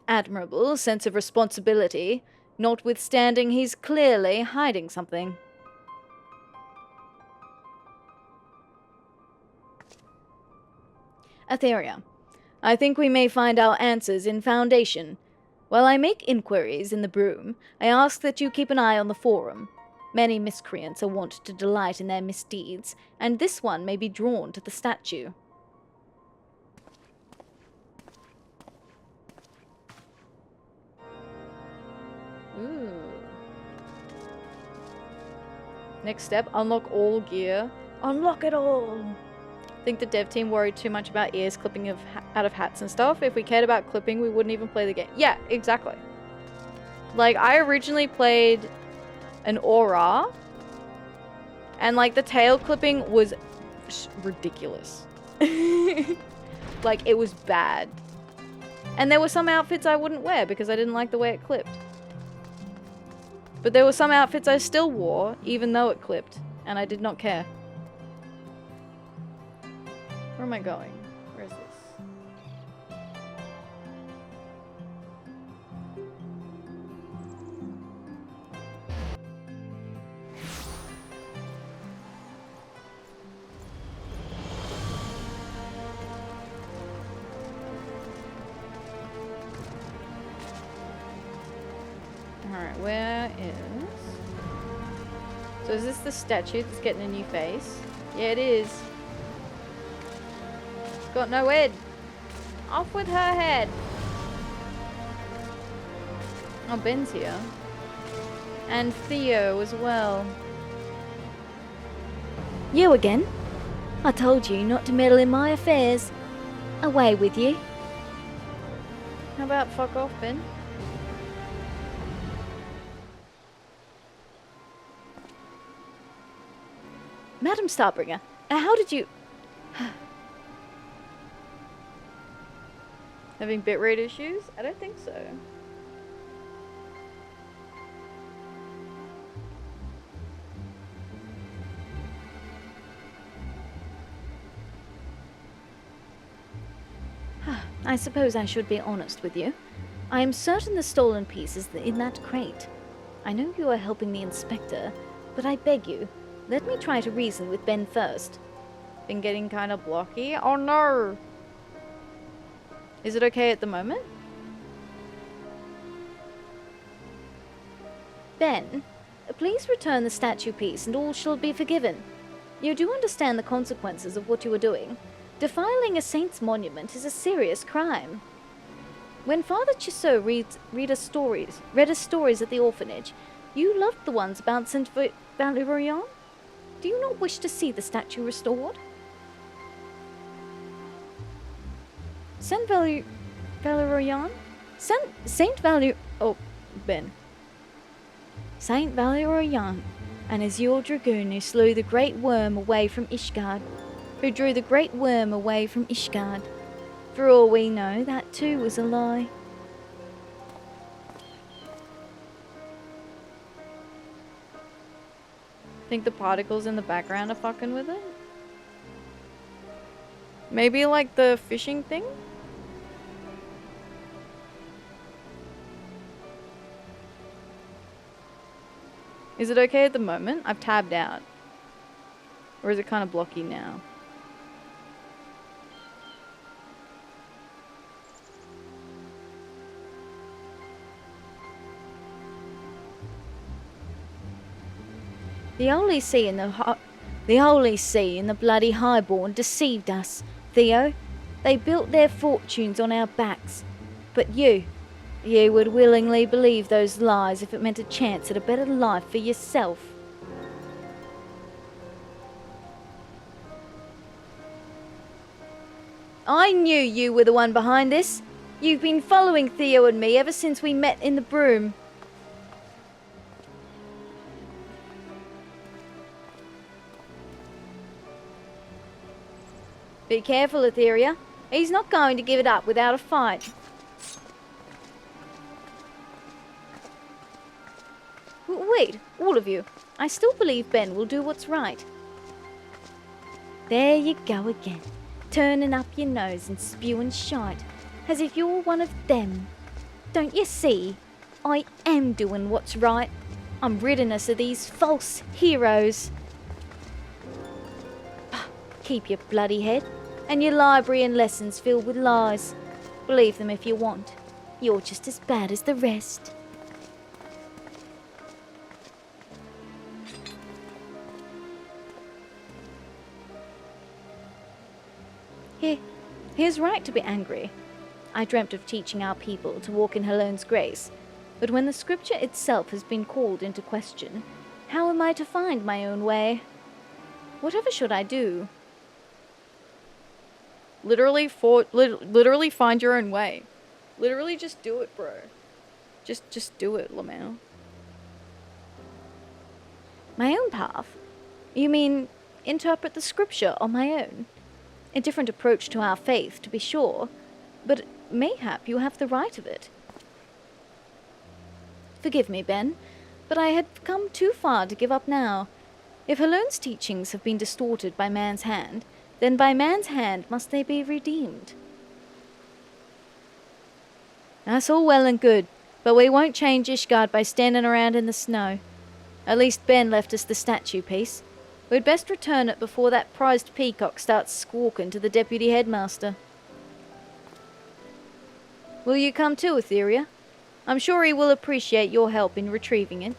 Admirable sense of responsibility, notwithstanding he's clearly hiding something. Atheria, I think we may find our answers in Foundation. While I make inquiries in the broom, I ask that you keep an eye on the forum. Many miscreants are wont to delight in their misdeeds, and this one may be drawn to the statue. Ooh. Next step, unlock all gear. Unlock it all! Think the dev team worried too much about ears clipping out of hats and stuff. If we cared about clipping, we wouldn't even play the game. Yeah, exactly. Like, I originally played an Aura, and like the tail clipping was ridiculous. Like, it was bad. And there were some outfits I wouldn't wear because I didn't like the way it clipped. But there were some outfits I still wore, even though it clipped, and I did not care. Where am I going? Where is this? Alright, where is... So is this the statue that's getting a new face? Yeah, it is. Got no head. Off with her head. Oh, Ben's here. And Theo as well. You again? I told you not to meddle in my affairs. Away with you. How about fuck off, Ben? Madam Starbringer, how did you... Having bitrate issues? I don't think so. I suppose I should be honest with you. I am certain the stolen piece is in that crate. I know you are helping the inspector, but I beg you, let me try to reason with Ben first. Been getting kind of blocky? Oh no! Is it okay at the moment? Ben, please return the statue piece and all shall be forgiven. You do understand the consequences of what you are doing. Defiling a saint's monument is a serious crime. When Father Chisot read us stories at the orphanage, you loved the ones about Saint Valerian. Do you not wish to see the statue restored? Saint Valerian? Saint Valerian? Oh, Ben. Saint Valerian, an Azure dragoon who slew the great worm away from Ishgard. Who drew the great worm away from Ishgard. For all we know, that too was a lie. Think the particles in the background are fucking with it? Maybe like the fishing thing? Is it okay at the moment? I've tabbed out. Or is it kind of blocky now? The Holy See and the Holy See and the bloody Highborn deceived us, Theo. They built their fortunes on our backs. But you would willingly believe those lies if it meant a chance at a better life for yourself. I knew you were the one behind this. You've been following Theo and me ever since we met in the broom. Be careful, Atheria. He's not going to give it up without a fight. Wait, all of you. I still believe Ben will do what's right. There you go again, turning up your nose and spewing shite, as if you're one of them. Don't you see? I am doing what's right. I'm ridding us of these false heroes. Keep your bloody head, and your library and lessons filled with lies. Believe them if you want. You're just as bad as the rest. He is right to be angry. I dreamt of teaching our people to walk in Helene's grace, but when the scripture itself has been called into question, how am I to find my own way? Whatever should I do? Literally find your own way. Literally just do it, bro. Just do it, Lamau. My own path? You mean interpret the scripture on my own? A different approach to our faith, to be sure, but mayhap you have the right of it. Forgive me, Ben, but I had come too far to give up now. If Helene's teachings have been distorted by man's hand, then by man's hand must they be redeemed. That's all well and good, but we won't change Ishgard by standing around in the snow. At least Ben left us the statue piece. We'd best return it before that prized peacock starts squawking to the deputy headmaster. Will you come too, Atheria? I'm sure he will appreciate your help in retrieving it.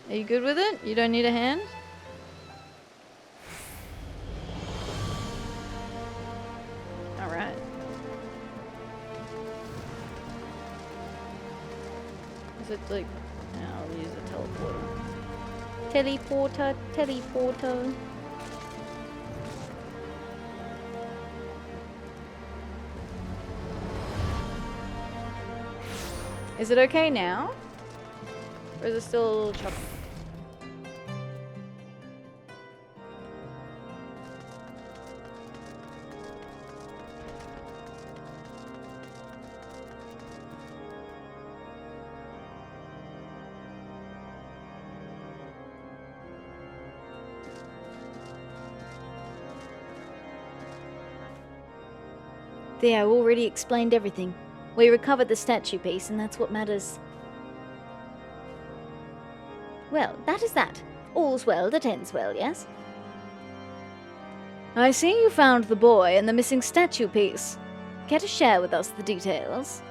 Are you good with it? You don't need a hand? Alright. Is it like... I'll use a teleporter. Teleporter. Is it okay now? Or is it still a little choppy? Theo already explained everything. We recovered the statue piece, and that's what matters. Well, that is that. All's well that ends well, yes? I see you found the boy and the missing statue piece. Care to share with us the details?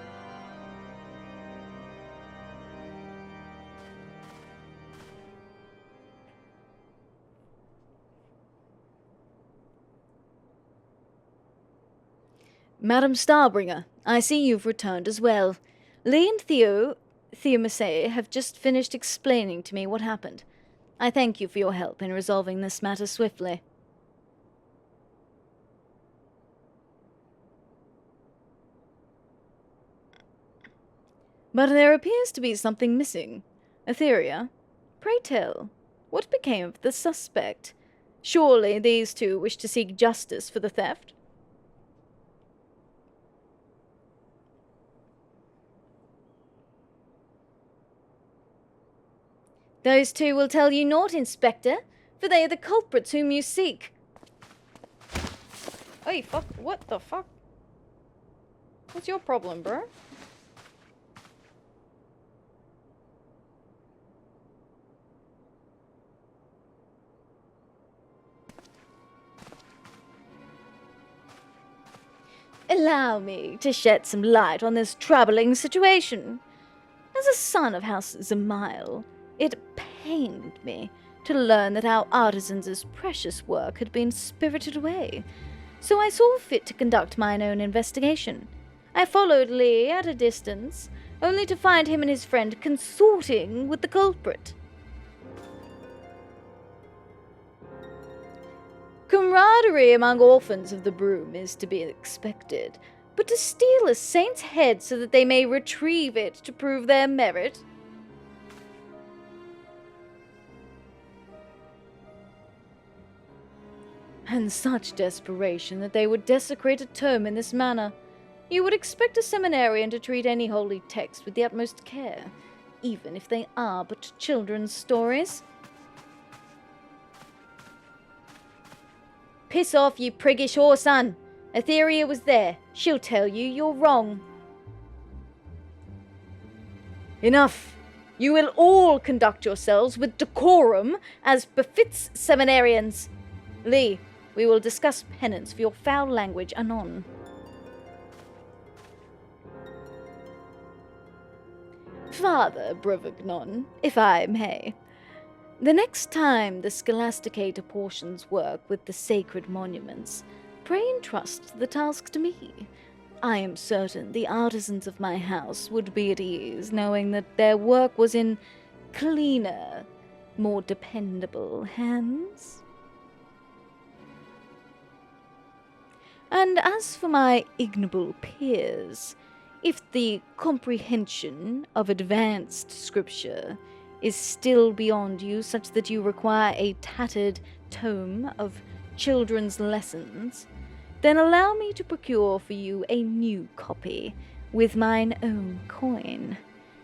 Madam Starbringer, I see you've returned as well. Lee and Theomase have just finished explaining to me what happened. I thank you for your help in resolving this matter swiftly. But there appears to be something missing. Atheria, pray tell, what became of the suspect? Surely these two wish to seek justice for the theft? Those two will tell you naught, Inspector, for they are the culprits whom you seek. Hey, fuck, what the fuck? What's your problem, bro? Allow me to shed some light on this troubling situation. As a son of House Zamail, it pained me to learn that our artisans' precious work had been spirited away, so I saw fit to conduct mine own investigation. I followed Lee at a distance, only to find him and his friend consorting with the culprit. Camaraderie among orphans of the broom is to be expected, but to steal a saint's head so that they may retrieve it to prove their merit? And such desperation that they would desecrate a tome in this manner. You would expect a seminarian to treat any holy text with the utmost care, even if they are but children's stories. Piss off, you priggish whoreson! Atheria was there. She'll tell you you're wrong. Enough! You will all conduct yourselves with decorum as befits seminarians. Lee, we will discuss penance for your foul language anon. Father Brevignon, if I may. The next time the Scholasticate apportions work with the sacred monuments, pray entrust the task to me. I am certain the artisans of my house would be at ease knowing that their work was in cleaner, more dependable hands. And as for my ignoble peers, if the comprehension of advanced scripture is still beyond you, such that you require a tattered tome of children's lessons, then allow me to procure for you a new copy with mine own coin.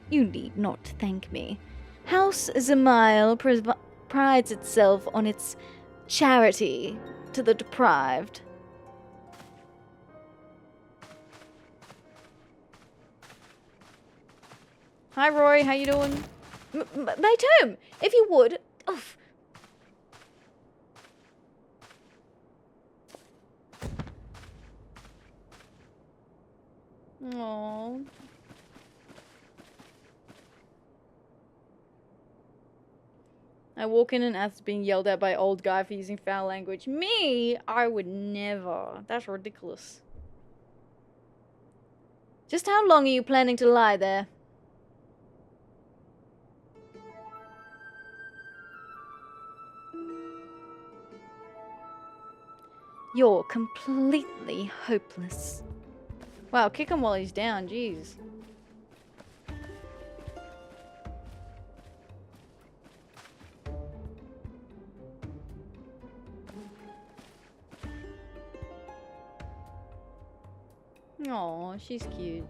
You need not thank me. House Zamail prides itself on its charity to the deprived. Hi, Roy. How you doing? My tome, if you would. Oh. Aww. I walk in and Ath's being yelled at by old guy for using foul language. Me? I would never. That's ridiculous. Just how long are you planning to lie there? You're completely hopeless. Wow, kick him while he's down, jeez. Aw, she's cute.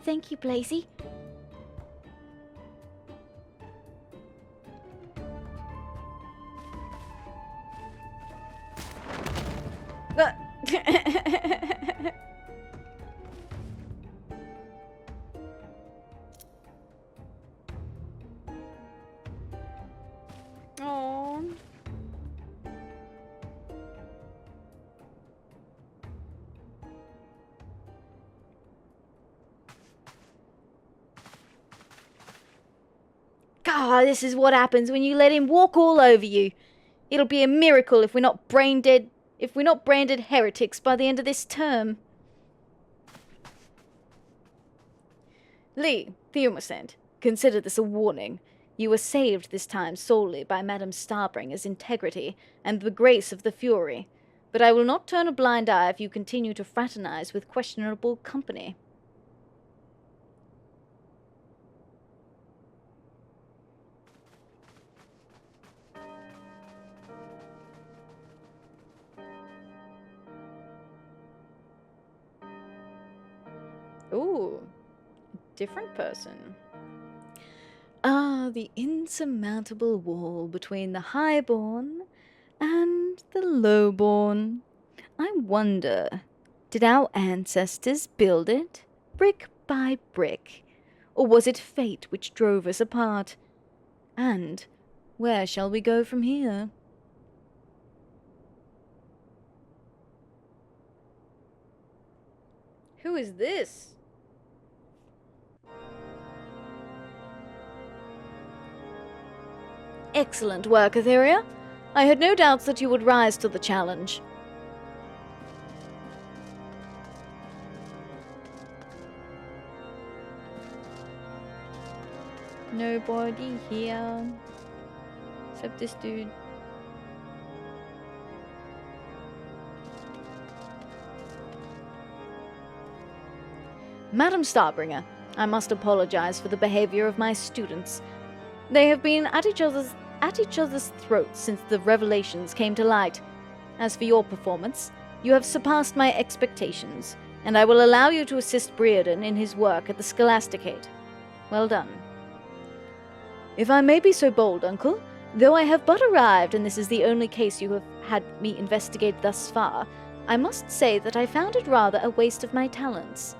Thank you, Blazy. Oh. God, this is what happens when you let him walk all over you. It'll be a miracle if we're not brain dead. If we're not branded heretics by the end of this term. Lee, Theomosant, consider this a warning. You were saved this time solely by Madame Starbringer's integrity and the grace of the Fury. But I will not turn a blind eye if you continue to fraternize with questionable company. Ooh, different person. Ah, the insurmountable wall between the highborn and the lowborn. I wonder, did our ancestors build it, brick by brick, or was it fate which drove us apart? And where shall we go from here? Who is this? Excellent work, Atheria. I had no doubts that you would rise to the challenge. Nobody here. Except this dude. Madam Starbringer, I must apologize for the behavior of my students. They have been at each other's throats since the revelations came to light. As for your performance, you have surpassed my expectations, and I will allow you to assist Brereton in his work at the Scholasticate. Well done. If I may be so bold, Uncle, though I have but arrived and this is the only case you have had me investigate thus far, I must say that I found it rather a waste of my talents.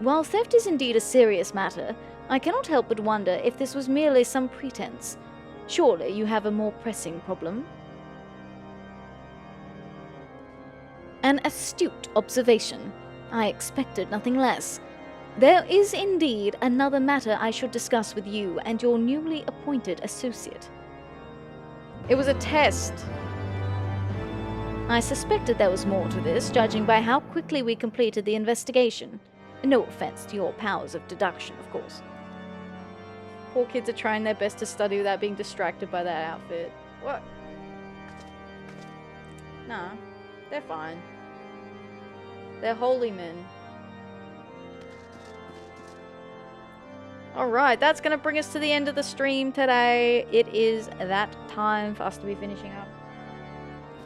While theft is indeed a serious matter, I cannot help but wonder if this was merely some pretense. Surely you have a more pressing problem. An astute observation. I expected nothing less. There is indeed another matter I should discuss with you and your newly appointed associate. It was a test. I suspected there was more to this, judging by how quickly we completed the investigation. No offense to your powers of deduction, of course. Poor kids are trying their best to study without being distracted by that outfit. What? Nah, they're fine. They're holy men. Alright, that's going to bring us to the end of the stream today. It is that time for us to be finishing up.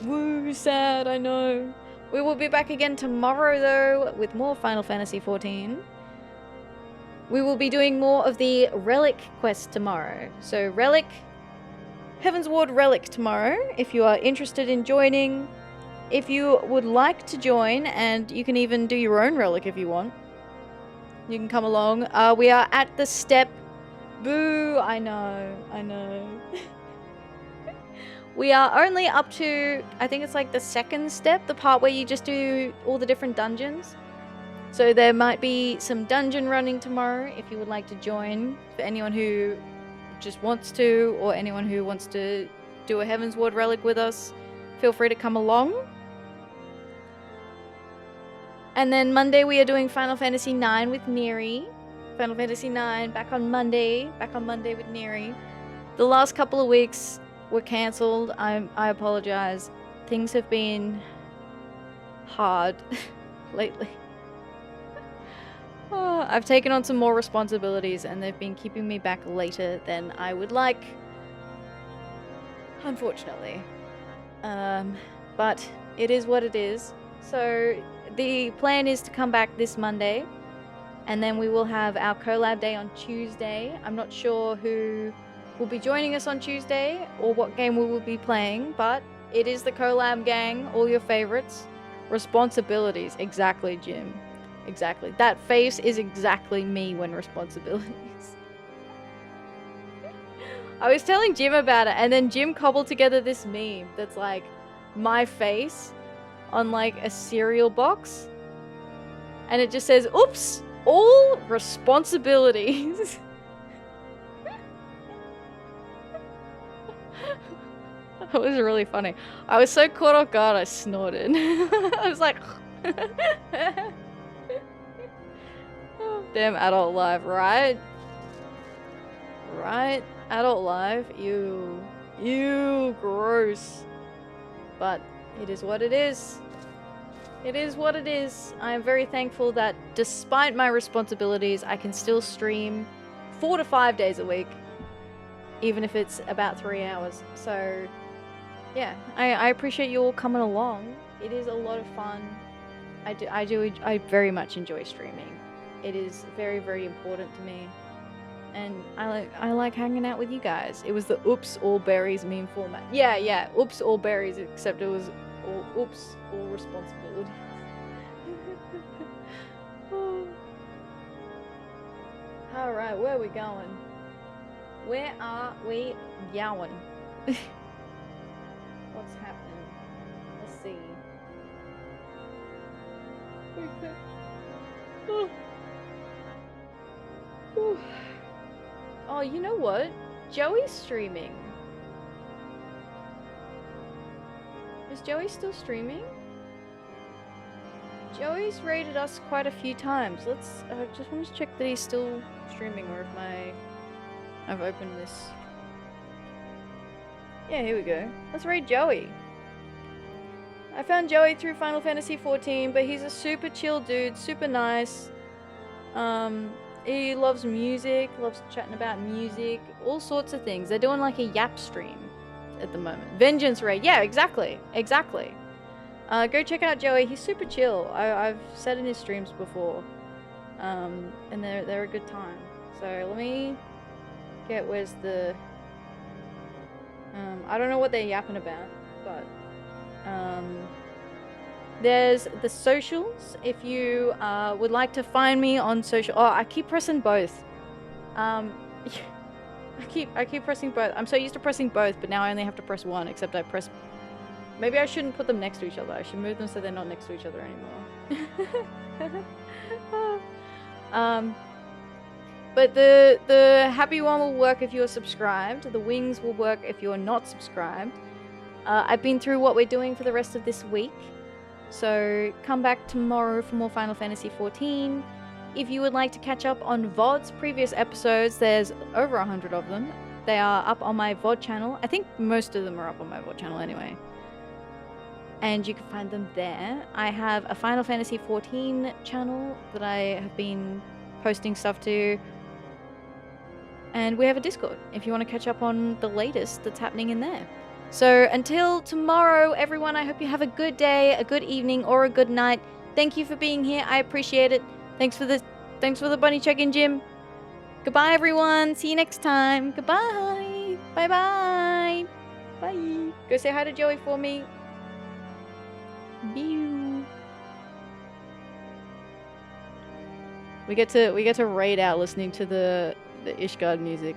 Woo, sad, I know. We will be back again tomorrow, though, with more Final Fantasy XIV. We will be doing more of the Relic quest tomorrow. So, Relic, Heaven's Ward Relic tomorrow, if you are interested in joining. If you would like to join, and you can even do your own Relic if you want. You can come along. We are at the step. Boo, I know. We are only up to, I think it's like the second step, the part where you just do all the different dungeons. So there might be some dungeon running tomorrow if you would like to join. For anyone who just wants to, or anyone who wants to do a Heaven's Ward Relic with us, feel free to come along. And then Monday we are doing Final Fantasy IX with Neri. Final Fantasy IX back on Monday with Neri. The last couple of weeks were cancelled. I apologize. Things have been hard lately. I've taken on some more responsibilities and they've been keeping me back later than I would like. Unfortunately. But it is what it is. So the plan is to come back this Monday. And then we will have our collab day on Tuesday. I'm not sure who will be joining us on Tuesday or what game we will be playing, but it is the collab gang, all your favorites. Responsibilities, exactly, Jim. Exactly. That face is exactly me when responsibilities. I was telling Jim about it, and then Jim cobbled together this meme that's like my face on like a cereal box. And it just says, oops, all responsibilities. That was really funny. I was so caught off guard, I snorted. I was like... Damn adult life, right? Right? Adult life? Ew. Ew, gross. But it is what it is. It is what it is. I am very thankful that despite my responsibilities, I can still stream 4 to 5 days a week. Even if it's about 3 hours. So, yeah. I appreciate you all coming along. It is a lot of fun. I very much enjoy streaming. It is very, very important to me. And I like hanging out with you guys. It was the oops, all berries meme format. Yeah. Oops, all berries, except it was all oops, all responsibilities. Alright, where are we going? Where are we going? What's happening? Let's see. Oh, you know what? Joey's streaming. Is Joey still streaming? Joey's raided us quite a few times. Let's just want to check that he's still streaming, or if I've opened this. Yeah, here we go. Let's raid Joey. I found Joey through Final Fantasy XIV, but he's a super chill dude, super nice. He loves music, loves chatting about music, all sorts of things. They're doing like a yap stream at the moment. Vengeance raid. Yeah, exactly. Exactly. Go check out Joey. He's super chill. I've said in his streams before. And they're a good time. So let me get, where's the... I don't know what they're yapping about, but... there's the socials. If you would like to find me on social... Oh, I keep pressing both. I keep pressing both. I'm so used to pressing both, but now I only have to press one, except I press... Maybe I shouldn't put them next to each other. I should move them so they're not next to each other anymore. But the happy one will work if you're subscribed. The wings will work if you're not subscribed. I've been through what we're doing for the rest of this week. So come back tomorrow for more Final Fantasy XIV. If you would like to catch up on VOD's previous episodes, there's over 100 of them. They are up on my VOD channel. I think most of them are up on my VOD channel anyway. And you can find them there. I have a Final Fantasy XIV channel that I have been posting stuff to. And we have a Discord if you want to catch up on the latest that's happening in there. So until tomorrow, everyone, I hope you have a good day, a good evening, or a good night. Thank you for being here. I appreciate it. Thanks for the bunny check-in, Jim. Goodbye, everyone. See you next time. Goodbye. Bye-bye. Bye. Go say hi to Joey for me. Meow. We get to raid out listening to the Ishgard music.